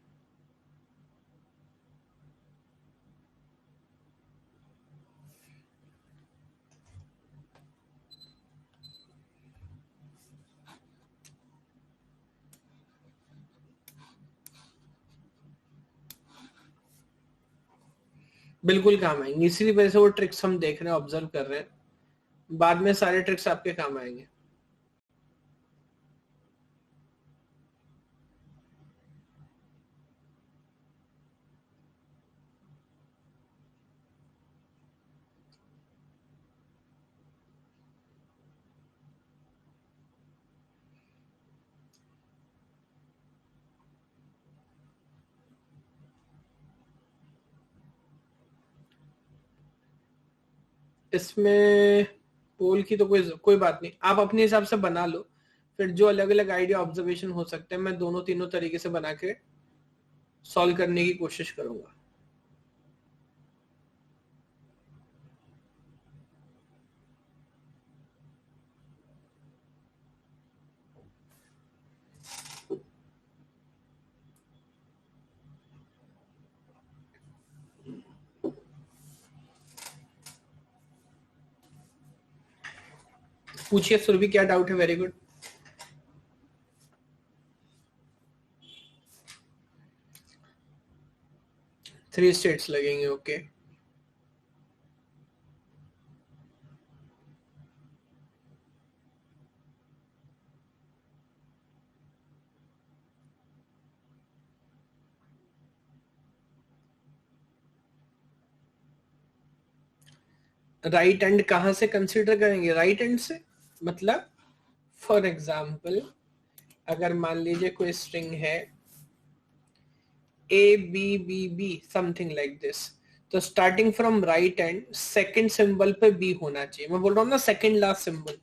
बिल्कुल काम आएंगे, इसीलिए वजह से वो ट्रिक्स हम देख रहे हैं, ऑब्जर्व कर रहे हैं। बाद में सारे ट्रिक्स आपके काम आएंगे। इसमें पोल की तो कोई कोई बात नहीं, आप अपने हिसाब से बना लो। फिर जो अलग अलग आइडिया ऑब्जर्वेशन हो सकते हैं, मैं दोनों तीनों तरीके से बना के सॉल्व करने की कोशिश करूंगा। पूछिए सुरभि, क्या डाउट है? Very good. 3 स्टेट्स लगेंगे, ओके। राइट एंड कहां से कंसीडर करेंगे? राइट एंड से मतलब फॉर एग्जाम्पल अगर मान लीजिए कोई स्ट्रिंग है A B B B something like this, तो starting from right end second symbol पे बी होना चाहिए। मैं बोल रहा हूँ ना second last symbol,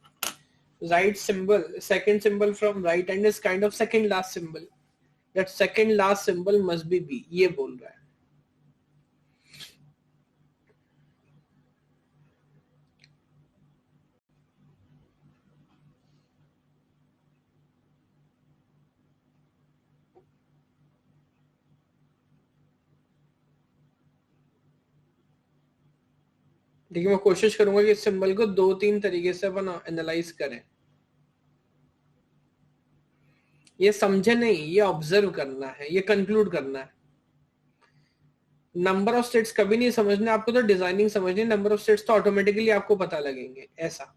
right symbol, second symbol from right end is kind of second last symbol, that second last symbol must be B, ये बोल रहा है। देखिए मैं कोशिश करूंगा कि इस सिंबल को 2-3 तरीके से अपन एनालाइज करें। ये समझे नहीं, ये ऑब्जर्व करना है, ये कंक्लूड करना है। नंबर ऑफ स्टेट्स कभी नहीं समझने आपको, तो डिजाइनिंग समझनी। नंबर ऑफ स्टेट्स तो ऑटोमेटिकली आपको पता लगेंगे ऐसा।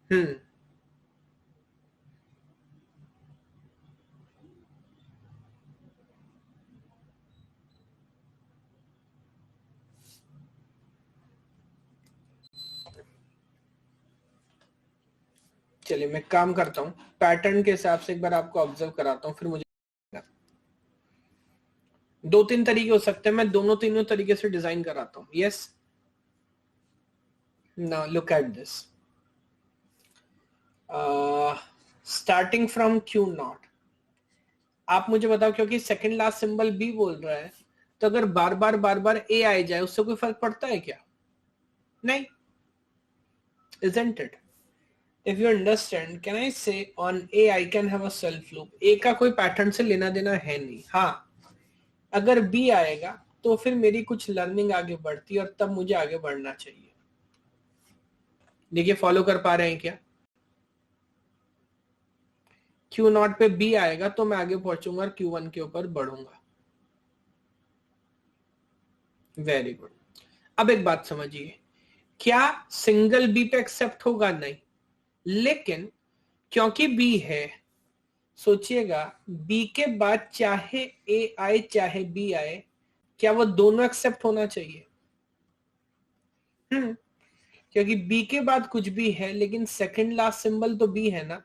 हम्म। चलिए मैं काम करता हूँ, पैटर्न के हिसाब से एक बार आपको ऑब्जर्व कराता हूँ, फिर मुझे दो तीन तरीके हो सकते हैं, मैं दोनों तीनों तरीके से डिजाइन कराता हूँ. Yes, now look at this. Starting from q not, आप मुझे बताओ, क्योंकि सेकंड लास्ट सिंबल बी बोल रहा है, तो अगर बार बार ए आ जाए उससे कोई फर्क पड़ता है क्या? नहीं. Isn't it? If you understand, can I say on A I can have a self loop? A का कोई पैटर्न से लेना देना है नहीं. हाँ, अगर B आएगा तो फिर मेरी कुछ लर्निंग आगे बढ़ती है और तब मुझे आगे बढ़ना चाहिए. देखिए फॉलो कर पा रहे हैं क्या? Q0 पे B आएगा तो मैं आगे पहुंचूंगा और Q1 के ऊपर बढ़ूंगा. Very good. अब एक बात समझिए, क्या सिंगल बी पे एक्सेप्ट होगा? नहीं. लेकिन क्योंकि बी है, सोचिएगा बी के बाद चाहे ए आए चाहे बी आए, क्या वो दोनों एक्सेप्ट होना चाहिए? क्योंकि बी के बाद कुछ भी है लेकिन सेकंड लास्ट सिंबल तो बी है ना.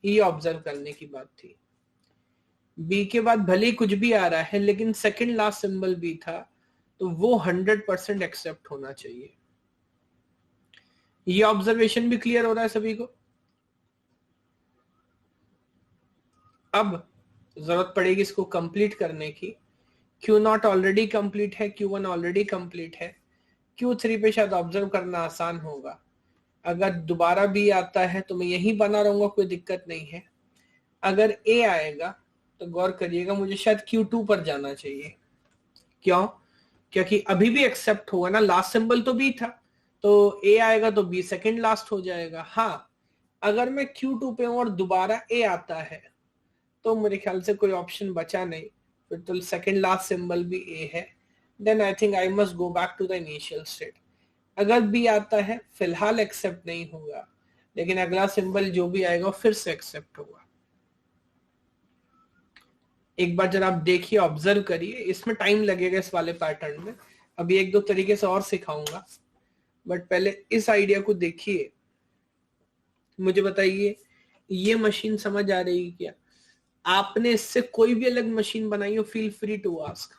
ये ऑब्जर्व करने की बात थी. बी के बाद भले ही कुछ भी आ रहा है लेकिन सेकंड लास्ट सिंबल बी था, तो वो 100% एक्सेप्ट होना चाहिए. ये ऑब्जर्वेशन भी क्लियर हो रहा है सभी को? अब जरूरत पड़ेगी इसको कंप्लीट करने की. Q0 ऑलरेडी कंप्लीट है, Q1 ऑलरेडी कंप्लीट है, Q3 पे शायद ऑब्जर्व करना आसान होगा. अगर दोबारा भी आता है तो मैं यही बना रहूंगा, कोई दिक्कत नहीं है. अगर A आएगा तो गौर करिएगा, मुझे शायद Q2 पर जाना चाहिए. क्यों? क्योंकि अभी भी एक्सेप्ट होगा ना, लास्ट सिंबल तो B था, तो A आएगा तो B सेकंड लास्ट हो जाएगा. हाँ, अगर मैं Q2 पे हूं और दोबारा A आता है तो मेरे ख्याल से कोई ऑप्शन बचा नहीं, फिर तो सेकंड लास्ट सिंबल भी ए है. Then I think I must go back to the initial state. अगर बी आता है फिलहाल एक्सेप्ट नहीं होगा, लेकिन अगला सिंबल जो भी आएगा फिर से एक्सेप्ट होगा. एक बार जरा आप देखिए, ऑब्जर्व करिए, इसमें टाइम लगेगा इस वाले पैटर्न में. अभी एक दो तरीके से और सिखाऊंगा, बट पहले इस आइडिया को देखिए. मुझे बताइए, ये मशीन समझ आ रही है क्या? आपने इससे कोई भी अलग मशीन बनाई हो, फील फ्री टू आस्क.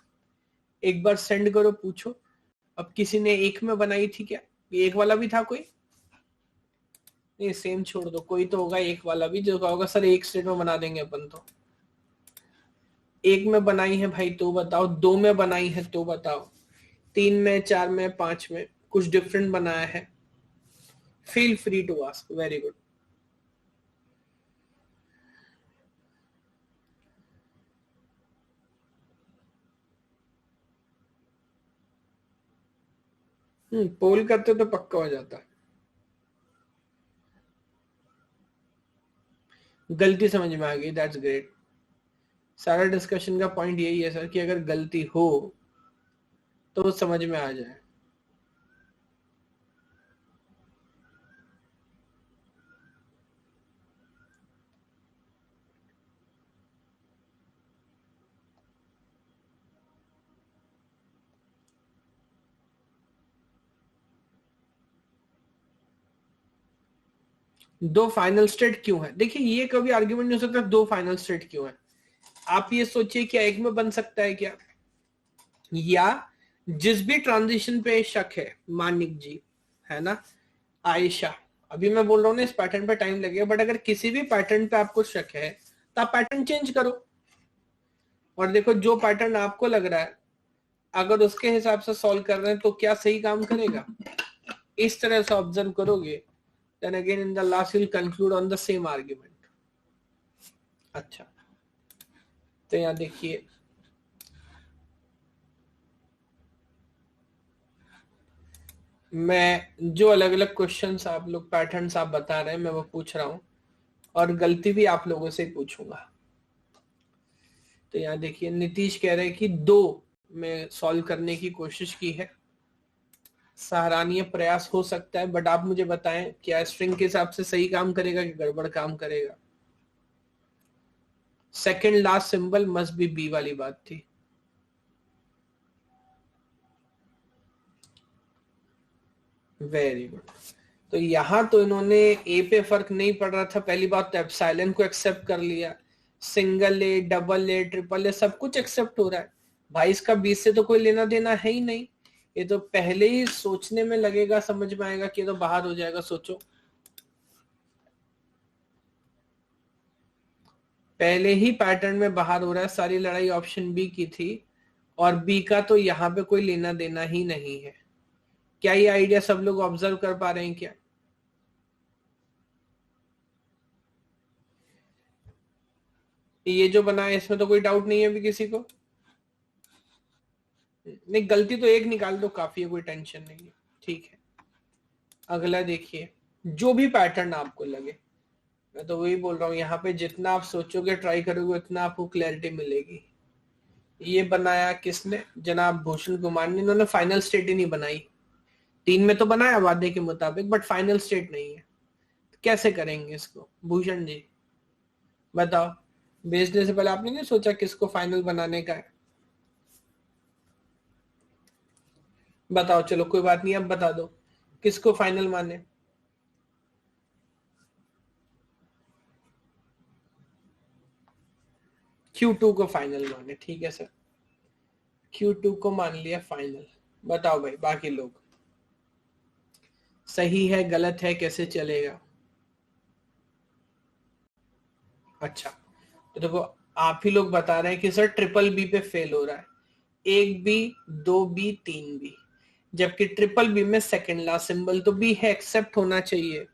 एक बार सेंड करो, पूछो. अब किसी ने एक में बनाई थी क्या? एक वाला भी था कोई? नहीं, सेम छोड़ दो, कोई तो होगा एक वाला भी जो होगा सर एक स्टेट में बना देंगे अपन. तो एक में बनाई है भाई तो बताओ, दो में बनाई है तो बताओ, तीन में, चार में, पांच में कुछ डिफरेंट बनाया है? Feel free to ask. Very good. Poll करते तो पक्का हो जाता. गलती समझ में आ गई, दैट्स ग्रेट. सारा डिस्कशन का पॉइंट यही है सर कि अगर गलती हो तो वो समझ में आ जाए. दो फाइनल स्टेट क्यों है? देखिए ये कभी आर्ग्यूमेंट नहीं हो सकता दो फाइनल स्टेट क्यों है. आप ये सोचिए क्या एक में बन सकता है क्या? या जिस भी ट्रांजिशन पे शक है, मानिक जी है ना, आयशा, अभी मैं बोल रहा हूँ ना इस पैटर्न पे टाइम लगेगा, बट अगर किसी भी पैटर्न पे आपको शक है तो आप पैटर्न चेंज करो और देखो जो पैटर्न आपको लग रहा है अगर उसके हिसाब से सॉल्व कर रहे हैं तो क्या सही काम करेगा. इस तरह से ऑब्जर्व करोगे, then again in the last you'll conclude on the same argument. अच्छा, तो यहाँ देखिए, मैं जो अलग अलग क्वेश्चंस आप लोग पैटर्न्स आप बता रहे हैं मैं वो पूछ रहा हूँ और गलती भी आप लोगों से पूछूंगा. तो यहाँ देखिए, नीतीश कह रहे हैं कि दो में सॉल्व करने की कोशिश की है, सराहनीय प्रयास हो सकता है, बट आप मुझे बताएं क्या स्ट्रिंग के हिसाब से सही काम करेगा कि गड़बड़ काम करेगा? Second last symbol must be B वाली बात थी. Very good. तो यहाँ तो इन्होंने ए पे फर्क नहीं पड़ रहा था, पहली बात तो एप्सिलॉन को एक्सेप्ट कर लिया, single A, double A, triple A सब कुछ एक्सेप्ट हो रहा है भाई, इसका 20 से तो कोई लेना देना है ही नहीं। ये तो पहले ही सोचने में लगेगा, समझ में आएगा कि ये तो बाहर हो जाएगा। सोचो पहले ही पैटर्न में बाहर हो रहा है, सारी लड़ाई ऑप्शन बी की थी और बी का तो यहाँ पे कोई लेना देना ही नहीं है। क्या ये आइडिया सब लोग ऑब्जर्व कर पा रहे हैं क्या? ये जो बना है इसमें तो कोई डाउट नहीं है अभी किसी को? नहीं, गलती तो एक निकाल दो काफी है, कोई टेंशन नहीं है, ठीक है। अगला देखिए, जो भी पैटर्न आपको लगे, मैं तो वही बोल रहा हूँ, यहाँ पे जितना आप सोचोगे ट्राई करोगे उतना आपको क्लैरिटी मिलेगी। ये बनाया किसने? जनाब भूषण कुमार ने। इन्होंने फाइनल स्टेट ही नहीं बनाई, 3 में तो बनाया वादे के मुताबिक, बट फाइनल स्टेट नहीं है। कैसे करेंगे इसको भूषण जी, बताओ। बेचने से पहले आपने नहीं सोचा किसको फाइनल बनाने का है? बताओ, चलो कोई बात नहीं, अब बता दो किसको फाइनल माने। Q2 को फाइनल माने, ठीक है सर, Q2 को मान लिया फाइनल। बताओ भाई बाकी लोग, सही है गलत है कैसे चलेगा? अच्छा, तो देखो आप ही लोग बता रहे हैं कि सर ट्रिपल बी पे फेल हो रहा है, 1 बी, 2 बी, 3 बी, जबकि ट्रिपल बी में सेकंड लास्ट सिंबल तो बी है, एक्सेप्ट होना चाहिए,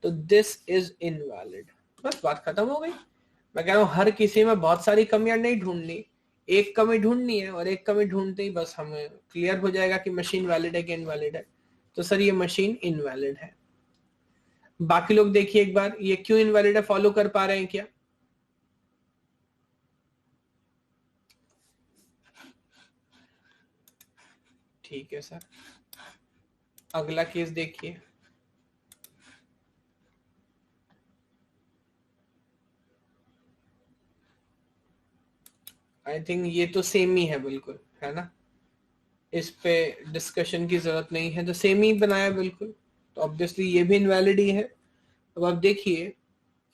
तो दिस इज इनवैलिड। बस बात खत्म हो गई। मैं कह रहा हूं हर किसी में बहुत सारी कमियां नहीं ढूंढनी, एक कमी ढूंढनी है, और एक कमी ढूंढते ही बस हमें क्लियर हो जाएगा कि मशीन वैलिड है कि इनवैलिड है। तो सर ये मशीन इनवैलिड है। बाकी लोग देखिए एक बार, ये क्यों इनवैलिड है, फॉलो कर पा रहे हैं क्या? ठीक है सर, अगला केस देखिए। आई थिंक ये तो सेम ही है बिल्कुल, है ना, इस पे डिस्कशन की जरूरत नहीं है, तो सेम ही बनाया बिल्कुल, तो ऑब्वियसली ये भी इनवैलिड ही है। अब आप देखिए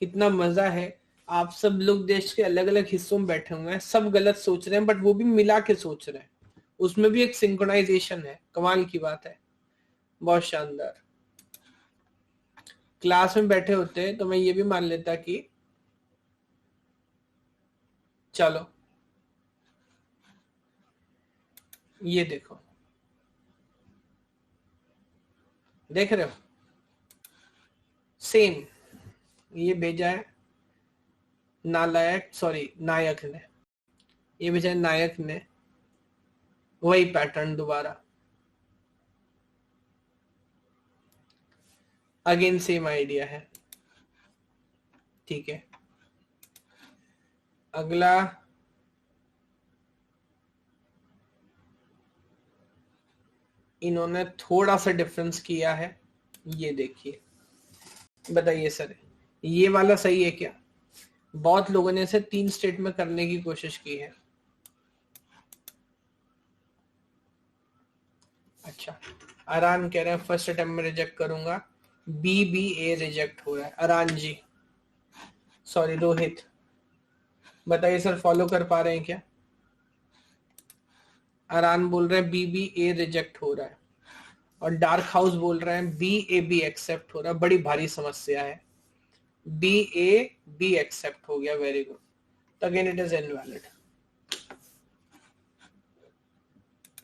कितना मजा है, आप सब लोग देश के अलग अलग हिस्सों में बैठे हुए हैं, सब गलत सोच रहे हैं बट वो भी मिला के सोच रहे हैं, उसमें भी एक सिंक्रोनाइजेशन है, कमाल की बात है, बहुत शानदार। क्लास में बैठे होते तो मैं ये भी मान लेता कि चलो ये देखो, देख रहे हो सेम, ये भेजा है नालायक, सॉरी नायक ने, ये भेजा है नायक ने, वही पैटर्न दोबारा, अगेन सेम आइडिया है, ठीक है। अगला इन्होंने थोड़ा सा डिफरेंस किया है, ये देखिए, बताइए सर ये वाला सही है क्या? बहुत लोगों ने इसे 3 स्टेट में करने की कोशिश की है। अच्छा, अरान कह रहे हैं फर्स्ट अटेम्प्ट में रिजेक्ट करूंगा, बी बी ए रिजेक्ट हो रहा है अरान जी, सॉरी रोहित, बताइए सर फॉलो कर पा रहे हैं क्या? अरान बोल रहे हैं बी बी ए रिजेक्ट हो रहा है, और डार्क हाउस बोल रहे हैं बी ए बी एक्सेप्ट हो रहा है, बड़ी भारी समस्या है, बी ए बी एक्सेप्ट हो गया, वेरी गुड, तो अगेन इट इज इनवैलिड।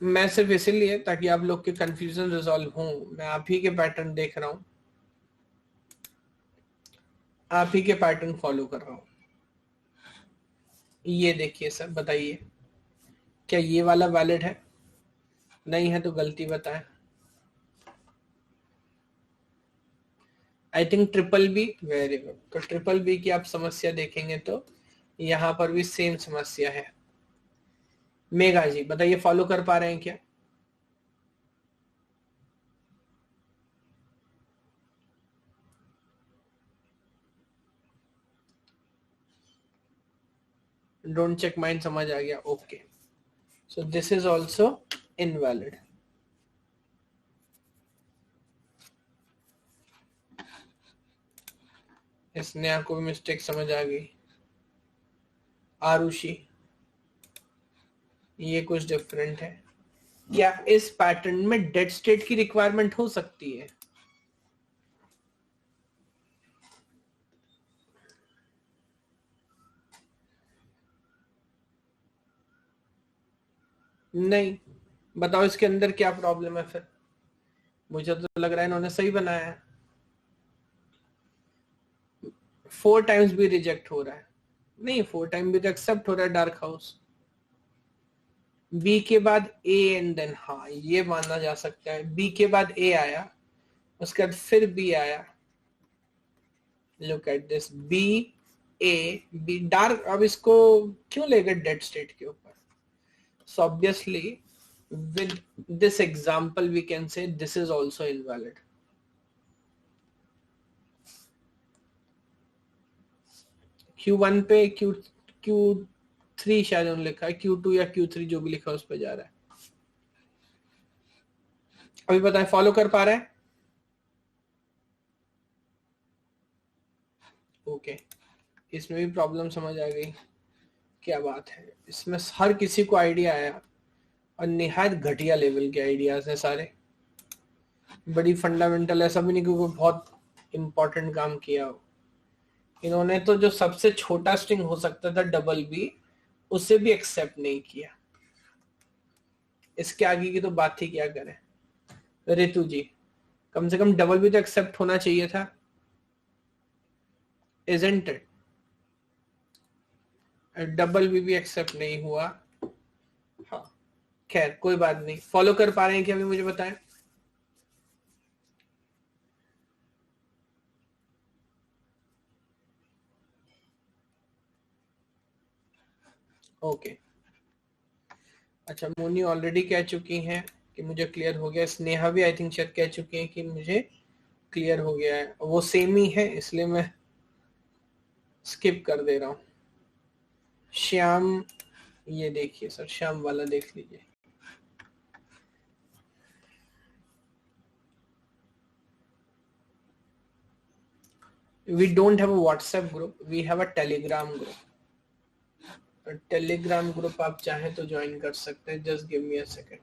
मैं सिर्फ इसीलिए ताकि आप लोग के कंफ्यूजन रिजॉल्व हो, मैं आप ही के पैटर्न देख रहा हूं, आप ही के पैटर्न फॉलो कर रहा हूं। ये देखिए सर, बताइए क्या ये वाला वैलिड है? नहीं है तो गलती बताएं। I think triple B, very good, तो ट्रिपल बी की आप समस्या देखेंगे तो यहां पर भी सेम समस्या है। मेघा जी बताइए फॉलो कर पा रहे हैं क्या? डोंट चेक माइंड समझ आ गया, okay, so this is also invalid. Sneha को भी मिस्टेक समझ आ गई। आरुषि, ये कुछ डिफरेंट है। क्या इस पैटर्न में डेड स्टेट की रिक्वायरमेंट हो सकती है? नहीं। बताओ इसके अंदर क्या प्रॉब्लम है फिर? मुझे तो लग रहा है इन्होंने सही बनाया है। 4 टाइम्स भी रिजेक्ट हो रहा है। नहीं, 4 टाइम भी तो एक्सेप्ट हो रहा है डार्क हाउस। बी के बाद ए एंड देन, हाँ ये माना जा सकता है। बी के बाद ए आया, उसके बाद फिर बी आया। Look at this, B A B dark. अब इसको क्यों लेगा डेड स्टेट के ऊपर? So obviously with this example we can say this is also invalid. Q1 पे Q3 शायद उन्होंने लिखा है, Q2 या Q3 जो भी लिखा है उस पे जा रहा है। अभी बताएं, फॉलो कर पा रहे हैं? ओके, इसमें भी प्रॉब्लम समझ आ गई। क्या बात है, इसमें हर किसी को आइडिया आया और निहायत घटिया लेवल के आइडियाज हैं सारे। बड़ी फंडामेंटल, ऐसा भी नहीं कि कोई बहुत इंपॉर्टेंट काम किया हो। इन्होंने तो जो सबसे छोटा स्ट्रिंग हो सकता था डबल बी, उसे भी एक्सेप्ट नहीं किया। इसके आगे की तो बात ही क्या करें। रितु जी, कम से कम डबल बी तो एक्सेप्ट होना चाहिए था, इजंट इट? डबल बी भी एक्सेप्ट नहीं हुआ। हाँ खैर कोई बात नहीं। फॉलो कर पा रहे हैं क्या अभी? मुझे बताएं। ओके, अच्छा मोनी ऑलरेडी कह चुकी हैं कि मुझे क्लियर हो गया। स्नेहा भी आई थिंक शायद कह चुकी हैं कि मुझे क्लियर हो गया है। वो सेम ही है इसलिए मैं स्किप कर दे रहा हूं। श्याम, ये देखिए सर, श्याम वाला देख लीजिए। We don't have a WhatsApp group, we have a Telegram group. Telegram group आप चाहें तो ज्वाइन कर सकते हैं। Just give me a second.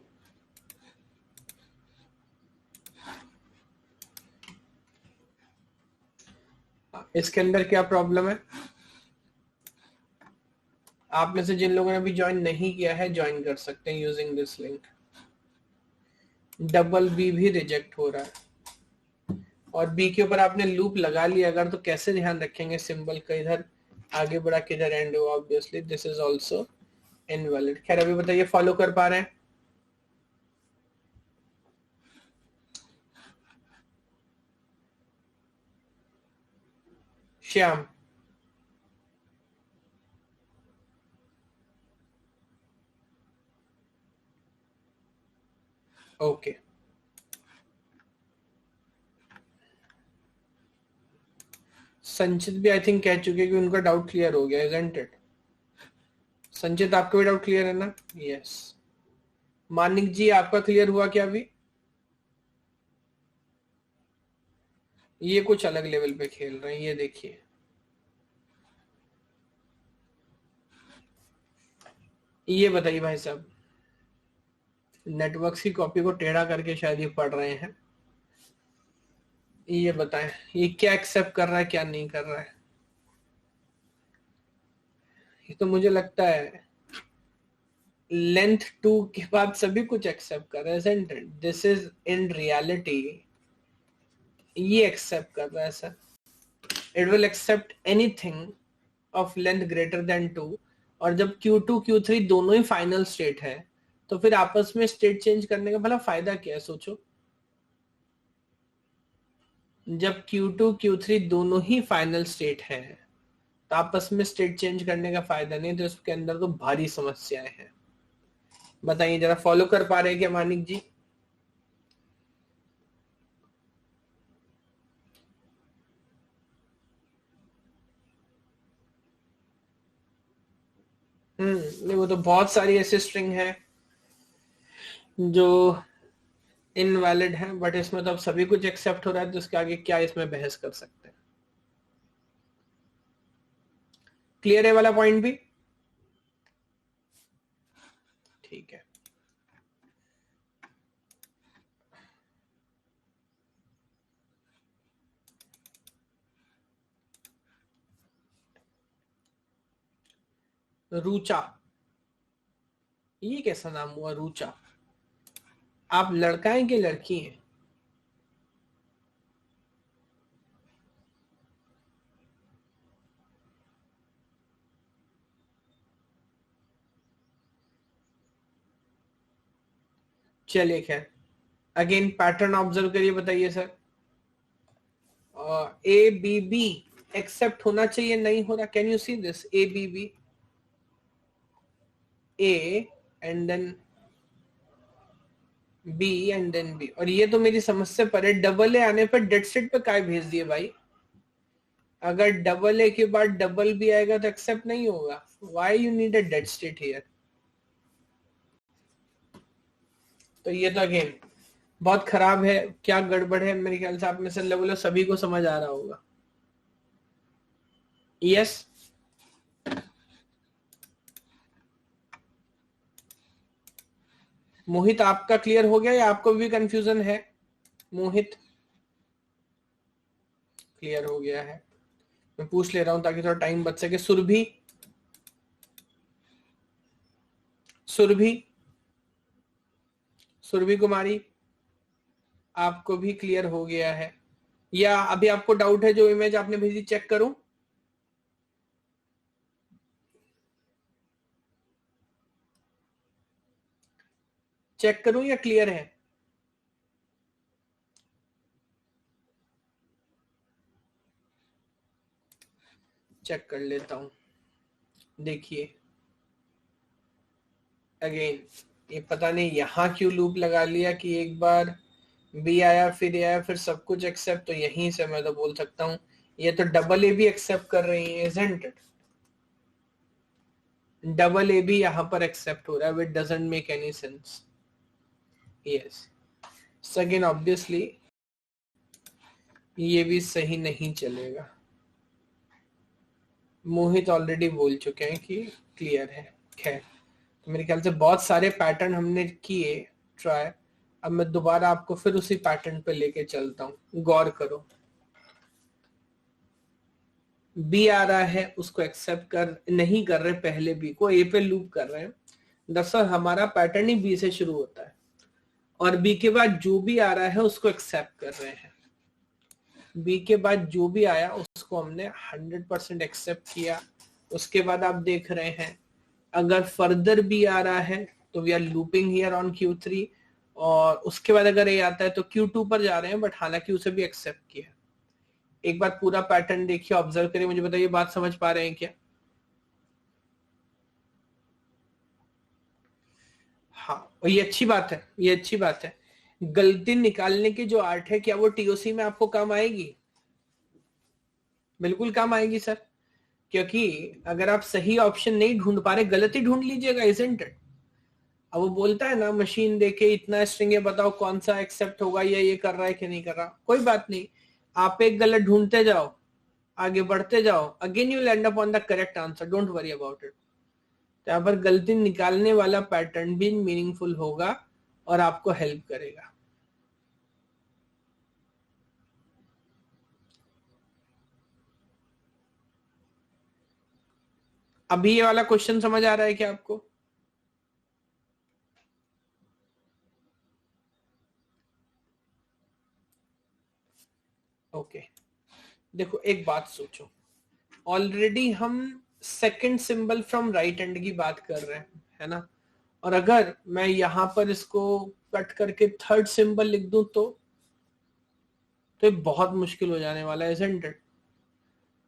इसके अंदर क्या प्रॉब्लम है? आप में से जिन लोगों ने अभी ज्वाइन नहीं किया है, ज्वाइन कर सकते हैं using this link. Double B भी रिजेक्ट हो रहा है और बी के ऊपर आपने लूप लगा लिया अगर, तो कैसे ध्यान रखेंगे सिंबल का इधर आगे बढ़ा किधर एंड हो? Obviously this is also invalid. खैर अभी बताइए, फॉलो कर पा रहे हैं? श्याम, ओके। संचित भी आई थिंक कह चुके कि उनका डाउट क्लियर हो गया, इजंट इट? संचित आपका भी डाउट क्लियर है ना? यस। मानिक जी, आपका क्लियर हुआ क्या अभी? ये कुछ अलग लेवल पे खेल रहे हैं, ये देखिए। ये बताइए भाई साहब, नेटवर्क्स की कॉपी को टेढ़ा करके शायद ये पढ़ रहे हैं। ये बताएं, ये क्या एक्सेप्ट कर रहा है, क्या नहीं कर रहा है? ये तो मुझे लगता है लेंथ 2 के बाद सभी कुछ एक्सेप्ट कर रहे हैं। दिस इज इन रियलिटी, ये एक्सेप्ट कर रहा है sir. It will accept anything of length greater than 2। और जब Q2 Q3 दोनों ही फाइनल स्टेट है, तो फिर आपस में स्टेट चेंज करने का भला फायदा क्या है? सोचो, जब Q2 Q3 दोनों ही फाइनल स्टेट है तो आपस में स्टेट चेंज करने का फायदा नहीं। तो इसके अंदर तो भारी समस्याएं हैं। बताइए जरा, फॉलो कर पा रहे हैं क्या मानिक जी? नहीं, वो तो बहुत सारी ऐसी स्ट्रिंग है जो इनवैलिड है, बट इसमें तो अब सभी कुछ एक्सेप्ट हो रहा है, तो उसके आगे क्या इसमें बहस कर सकते हैं? क्लियर है वाला पॉइंट भी? ठीक है, रूचा, ये कैसा नाम हुआ रूचा? आप लड़का हैं कि लड़की हैं? चलिए खैर, अगेन पैटर्न ऑब्जर्व करिए, बताइए sir. A B B accept होना चाहिए, नहीं हो रहा। Can you see this? A B B, A and then B and then B, और ये तो मेरी समझ से परे। डबल ए आने पर डेड सेट पे काय भेज दिए भाई? अगर डबल ए के बाद डबल बी आएगा तो एक्सेप्ट नहीं होगा। Why you need a dead state here? तो ये तो अगेन बहुत खराब है। क्या गड़बड़ है? मेरे ख्याल से आप में से लगभग सभी को समझ आ रहा होगा। यस, मोहित आपका क्लियर हो गया या आपको भी कंफ्यूजन है? मोहित क्लियर हो गया है? मैं पूछ ले रहा हूं ताकि थोड़ा टाइम बच सके। सुरभि, सुरभि, सुरभि कुमारी, आपको भी क्लियर हो गया है या अभी आपको डाउट है? जो इमेज आपने भेजी चेक करूं? चेक करूं या क्लियर है? चेक कर लेता हूं। देखिए अगेन, ये पता नहीं यहां क्यों लूप लगा लिया कि एक बार बी आया फिर ए आया फिर सब कुछ एक्सेप्ट। तो यहीं से मैं तो बोल सकता हूं ये तो डबल ए भी एक्सेप्ट कर रही है, इजंट इट? डबल ए भी यहां पर एक्सेप्ट हो रहा है, विच doesn't make any sense. Yes, second obviously ये भी सही नहीं चलेगा। मोहित ऑलरेडी बोल चुके हैं कि क्लियर है। खैर, तो मेरे ख्याल से बहुत सारे पैटर्न हमने किए ट्राई। अब मैं दोबारा आपको फिर उसी पैटर्न पे लेके चलता हूं। गौर करो, बी आ रहा है, उसको एक्सेप्ट कर नहीं कर रहे, पहले बी को ए पे लूप कर रहे हैं। दरअसल हमारा पैटर्न ही बी से शुरू होता है और बी के बाद जो भी आ रहा है उसको एक्सेप्ट कर रहे हैं। बी के बाद जो भी आया उसको हमने 100% एक्सेप्ट किया। उसके बाद आप देख रहे हैं अगर फर्दर बी आ रहा है तो we are looping here on Q3, और उसके बाद अगर ए आता है तो Q2 पर जा रहे हैं, बट हालांकि उसे भी एक्सेप्ट किया। एक बार पूरा पैटर्न देखिए, ऑब्जर्व करिए, मुझे बताइए बात समझ पा रहे हैं क्या? हाँ, और ये अच्छी बात है, ये अच्छी बात है। गलती निकालने की जो आर्ट है, क्या वो टीओसी में आपको काम आएगी? बिल्कुल काम आएगी सर, क्योंकि अगर आप सही ऑप्शन नहीं ढूंढ पा रहे, गलती ढूंढ लीजिएगा, इजंट इट? अब वो बोलता है ना मशीन देके इतना स्ट्रिंग है, बताओ कौन सा एक्सेप्ट होगा या ये कर रहा है कि नहीं कर रहा। कोई बात नहीं, आप एक गलत ढूंढते जाओ, आगे बढ़ते जाओ, again you will and up on the correct answer, don't worry about it. तो यहाँ पर गलती निकालने वाला पैटर्न भी मीनिंगफुल होगा और आपको हेल्प करेगा। अभी ये वाला क्वेश्चन समझ आ रहा है क्या आपको? ओके, देखो एक बात सोचो, ऑलरेडी हम second symbol from right hand की बात कर रहे हैं, है ना? और अगर मैं यहां पर इसको कट करके थर्ड सिंबल लिख दूं तो ये बहुत मुश्किल हो जाने वाला है, isn't it?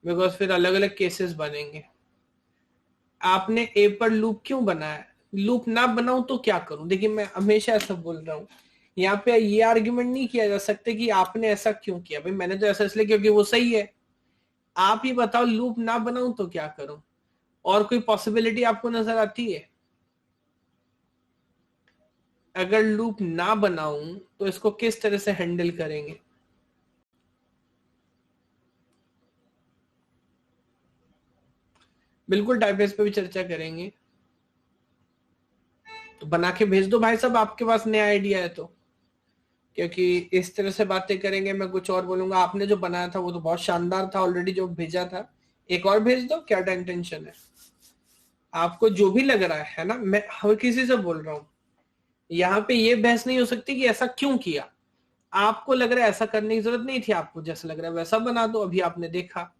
बिकॉज फिर अलग अलग केसेस बनेंगे। आपने ए पर लूप क्यों बनाया? लूप ना बनाऊं तो क्या करूं? देखिए मैं हमेशा ऐसा बोल रहा हूं, यहाँ पे ये आर्ग्यूमेंट नहीं किया जा सकता कि आपने ऐसा क्यों किया। भाई मैंने तो ऐसा इसलिए क्योंकि वो सही है। आप ही बताओ, लूप ना बनाऊं तो क्या करूं? और कोई पॉसिबिलिटी आपको नजर आती है? अगर लूप ना बनाऊं तो इसको किस तरह से हैंडल करेंगे? बिल्कुल टाइपेज पे भी चर्चा करेंगे। तो बना के भेज दो भाई साहब, आपके पास नया आइडिया है तो, क्योंकि इस तरह से बातें करेंगे मैं कुछ और बोलूंगा। आपने जो बनाया था वो तो बहुत शानदार था ऑलरेडी, जो भेजा था, एक और भेज दो, क्या टेंशन है आपको? जो भी लग रहा है ना, मैं हर किसी से बोल रहा हूं, यहाँ पे ये बहस नहीं हो सकती कि ऐसा क्यों किया। आपको लग रहा है ऐसा करने की जरूरत नहीं थी, आपको जैसा लग रहा है वैसा बना दो। अभी आपने देखा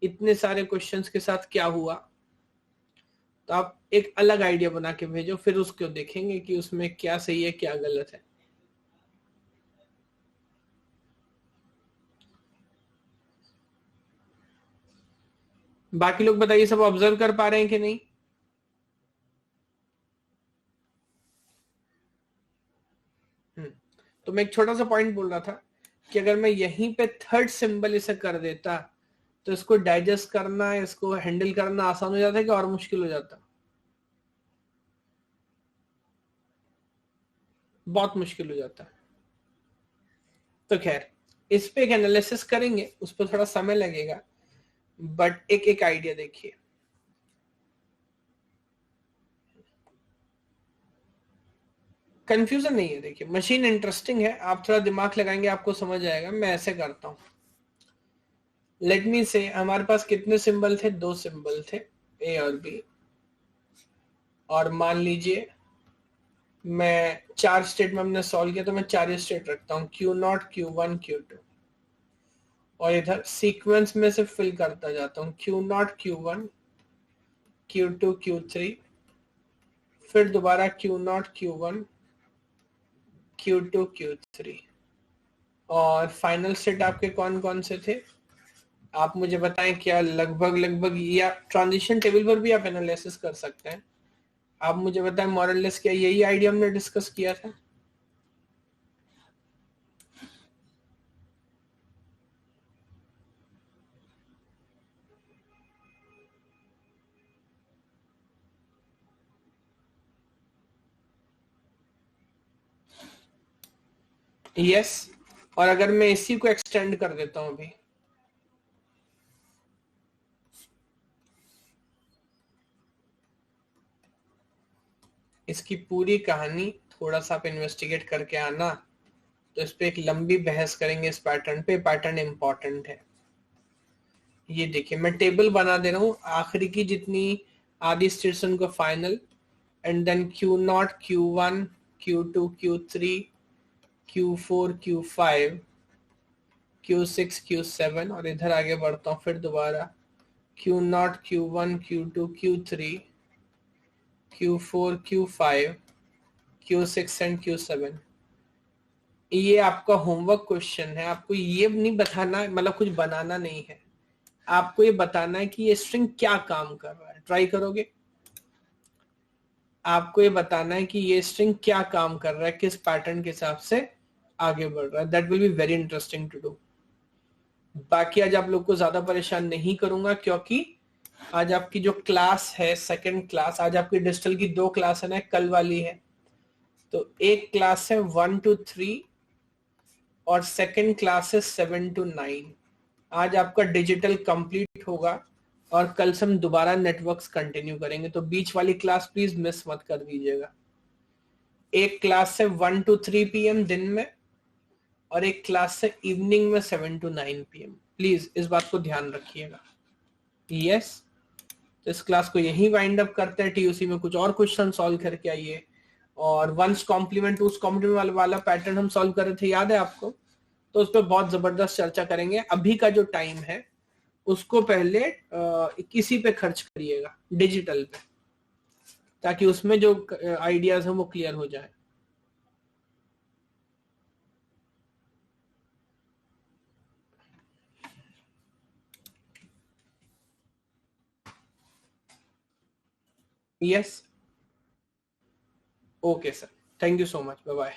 इतने सारे क्वेश्चंस के साथ क्या हुआ, तो आप एक अलग आइडिया बना के भेजो, फिर उसको देखेंगे कि उसमें क्या सही है क्या गलत है। बाकी लोग बताइए, सब ऑब्जर्व कर पा रहे हैं कि नहीं? तो मैं एक छोटा सा पॉइंट बोल रहा था कि अगर मैं यहीं पे थर्ड सिंबल इसे कर देता तो इसको डाइजेस्ट करना, इसको हैंडल करना आसान हो जाता है कि और मुश्किल हो जाता? बहुत मुश्किल हो जाता। तो खैर, इस पे एक एनालिसिस करेंगे, उस पर थोड़ा समय लगेगा, बट एक एक आइडिया देखिए। कंफ्यूजन नहीं है, देखिए मशीन इंटरेस्टिंग है, आप थोड़ा दिमाग लगाएंगे आपको समझ आएगा। मैं ऐसे करता हूं, लेट मी से हमारे पास कितने सिंबल थे? 2 सिंबल थे, ए और बी। और मान लीजिए मैं 4 स्टेट में हमने सॉल्व किया, तो मैं 4 स्टेट रखता हूँ, Q0, Q1, Q2, और इधर सीक्वेंस में से फिल करता जाता हूँ, Q0, Q1, Q2, Q3, फिर दोबारा Q0, Q1, Q2, Q3। और फाइनल सेट आपके कौन कौन से थे आप मुझे बताएं। क्या लगभग लगभग, या ट्रांजिशन टेबल पर भी आप एनालिसिस कर सकते हैं। आप मुझे बताएं मॉरलेस, क्या यही आइडिया हमने डिस्कस किया था? यस। और अगर मैं इसी को एक्सटेंड कर देता हूं अभी, इसकी पूरी कहानी थोड़ा सा आप इन्वेस्टिगेट करके आना, तो इस पे एक लंबी बहस करेंगे। इस पैटर्न पे, पैटर्न इंपॉर्टेंट है। ये देखिए मैं टेबल बना दे रहा हूँ, आखिरी की जितनी आधी स्टेट्स उनको final, and then Q0, Q1, Q2, Q3, Q4, Q5, Q6, Q7, और इधर आगे बढ़ता हूँ फिर दोबारा Q0, Q1, Q2, Q3, Q4, Q5, Q6 and Q7। ये आपका होमवर्क क्वेश्चन है, आपको ये नहीं बताना, मतलब कुछ बनाना नहीं है, आपको ये बताना है कि ये स्ट्रिंग क्या काम कर रहा है। ट्राई करोगे? आपको ये बताना है कि ये स्ट्रिंग क्या काम कर रहा है, किस पैटर्न के हिसाब से आगे बढ़ रहा है। That will be very interesting to do. बाकी आज आप लोग को ज्यादा परेशान नहीं करूंगा, क्योंकि आज आपकी जो क्लास है सेकंड क्लास, आज आपकी डिजिटल की 2 क्लास है ना, कल वाली है। तो एक क्लास है 1 to 3 और सेकंड क्लास है 7 to 9। आज आपका डिजिटल कंप्लीट होगा और कल से हम दोबारा नेटवर्क्स कंटिन्यू करेंगे, तो बीच वाली क्लास प्लीज मिस मत कर दीजिएगा। एक क्लास है 1 to 3 PM दिन में, और एक क्लास है इवनिंग में 7 to 9 PM। प्लीज इस बात को ध्यान रखिएगा। यस। तो इस क्लास को यहीं वाइंड अप करते हैं। TUC में कुछ और क्वेश्चन सॉल्व करके आइए, और वंस कॉम्प्लीमेंट टूस कॉम्प्लीमेंट वाला पैटर्न हम सॉल्व कर रहे थे, याद है आपको? तो उस पर बहुत जबरदस्त चर्चा करेंगे। अभी का जो टाइम है उसको पहले किसी पे खर्च करिएगा, डिजिटल पे, ताकि उसमें जो आइडियाज हैं वो क्लियर हो जाए। Yes. Okay sir, thank you so much, bye bye.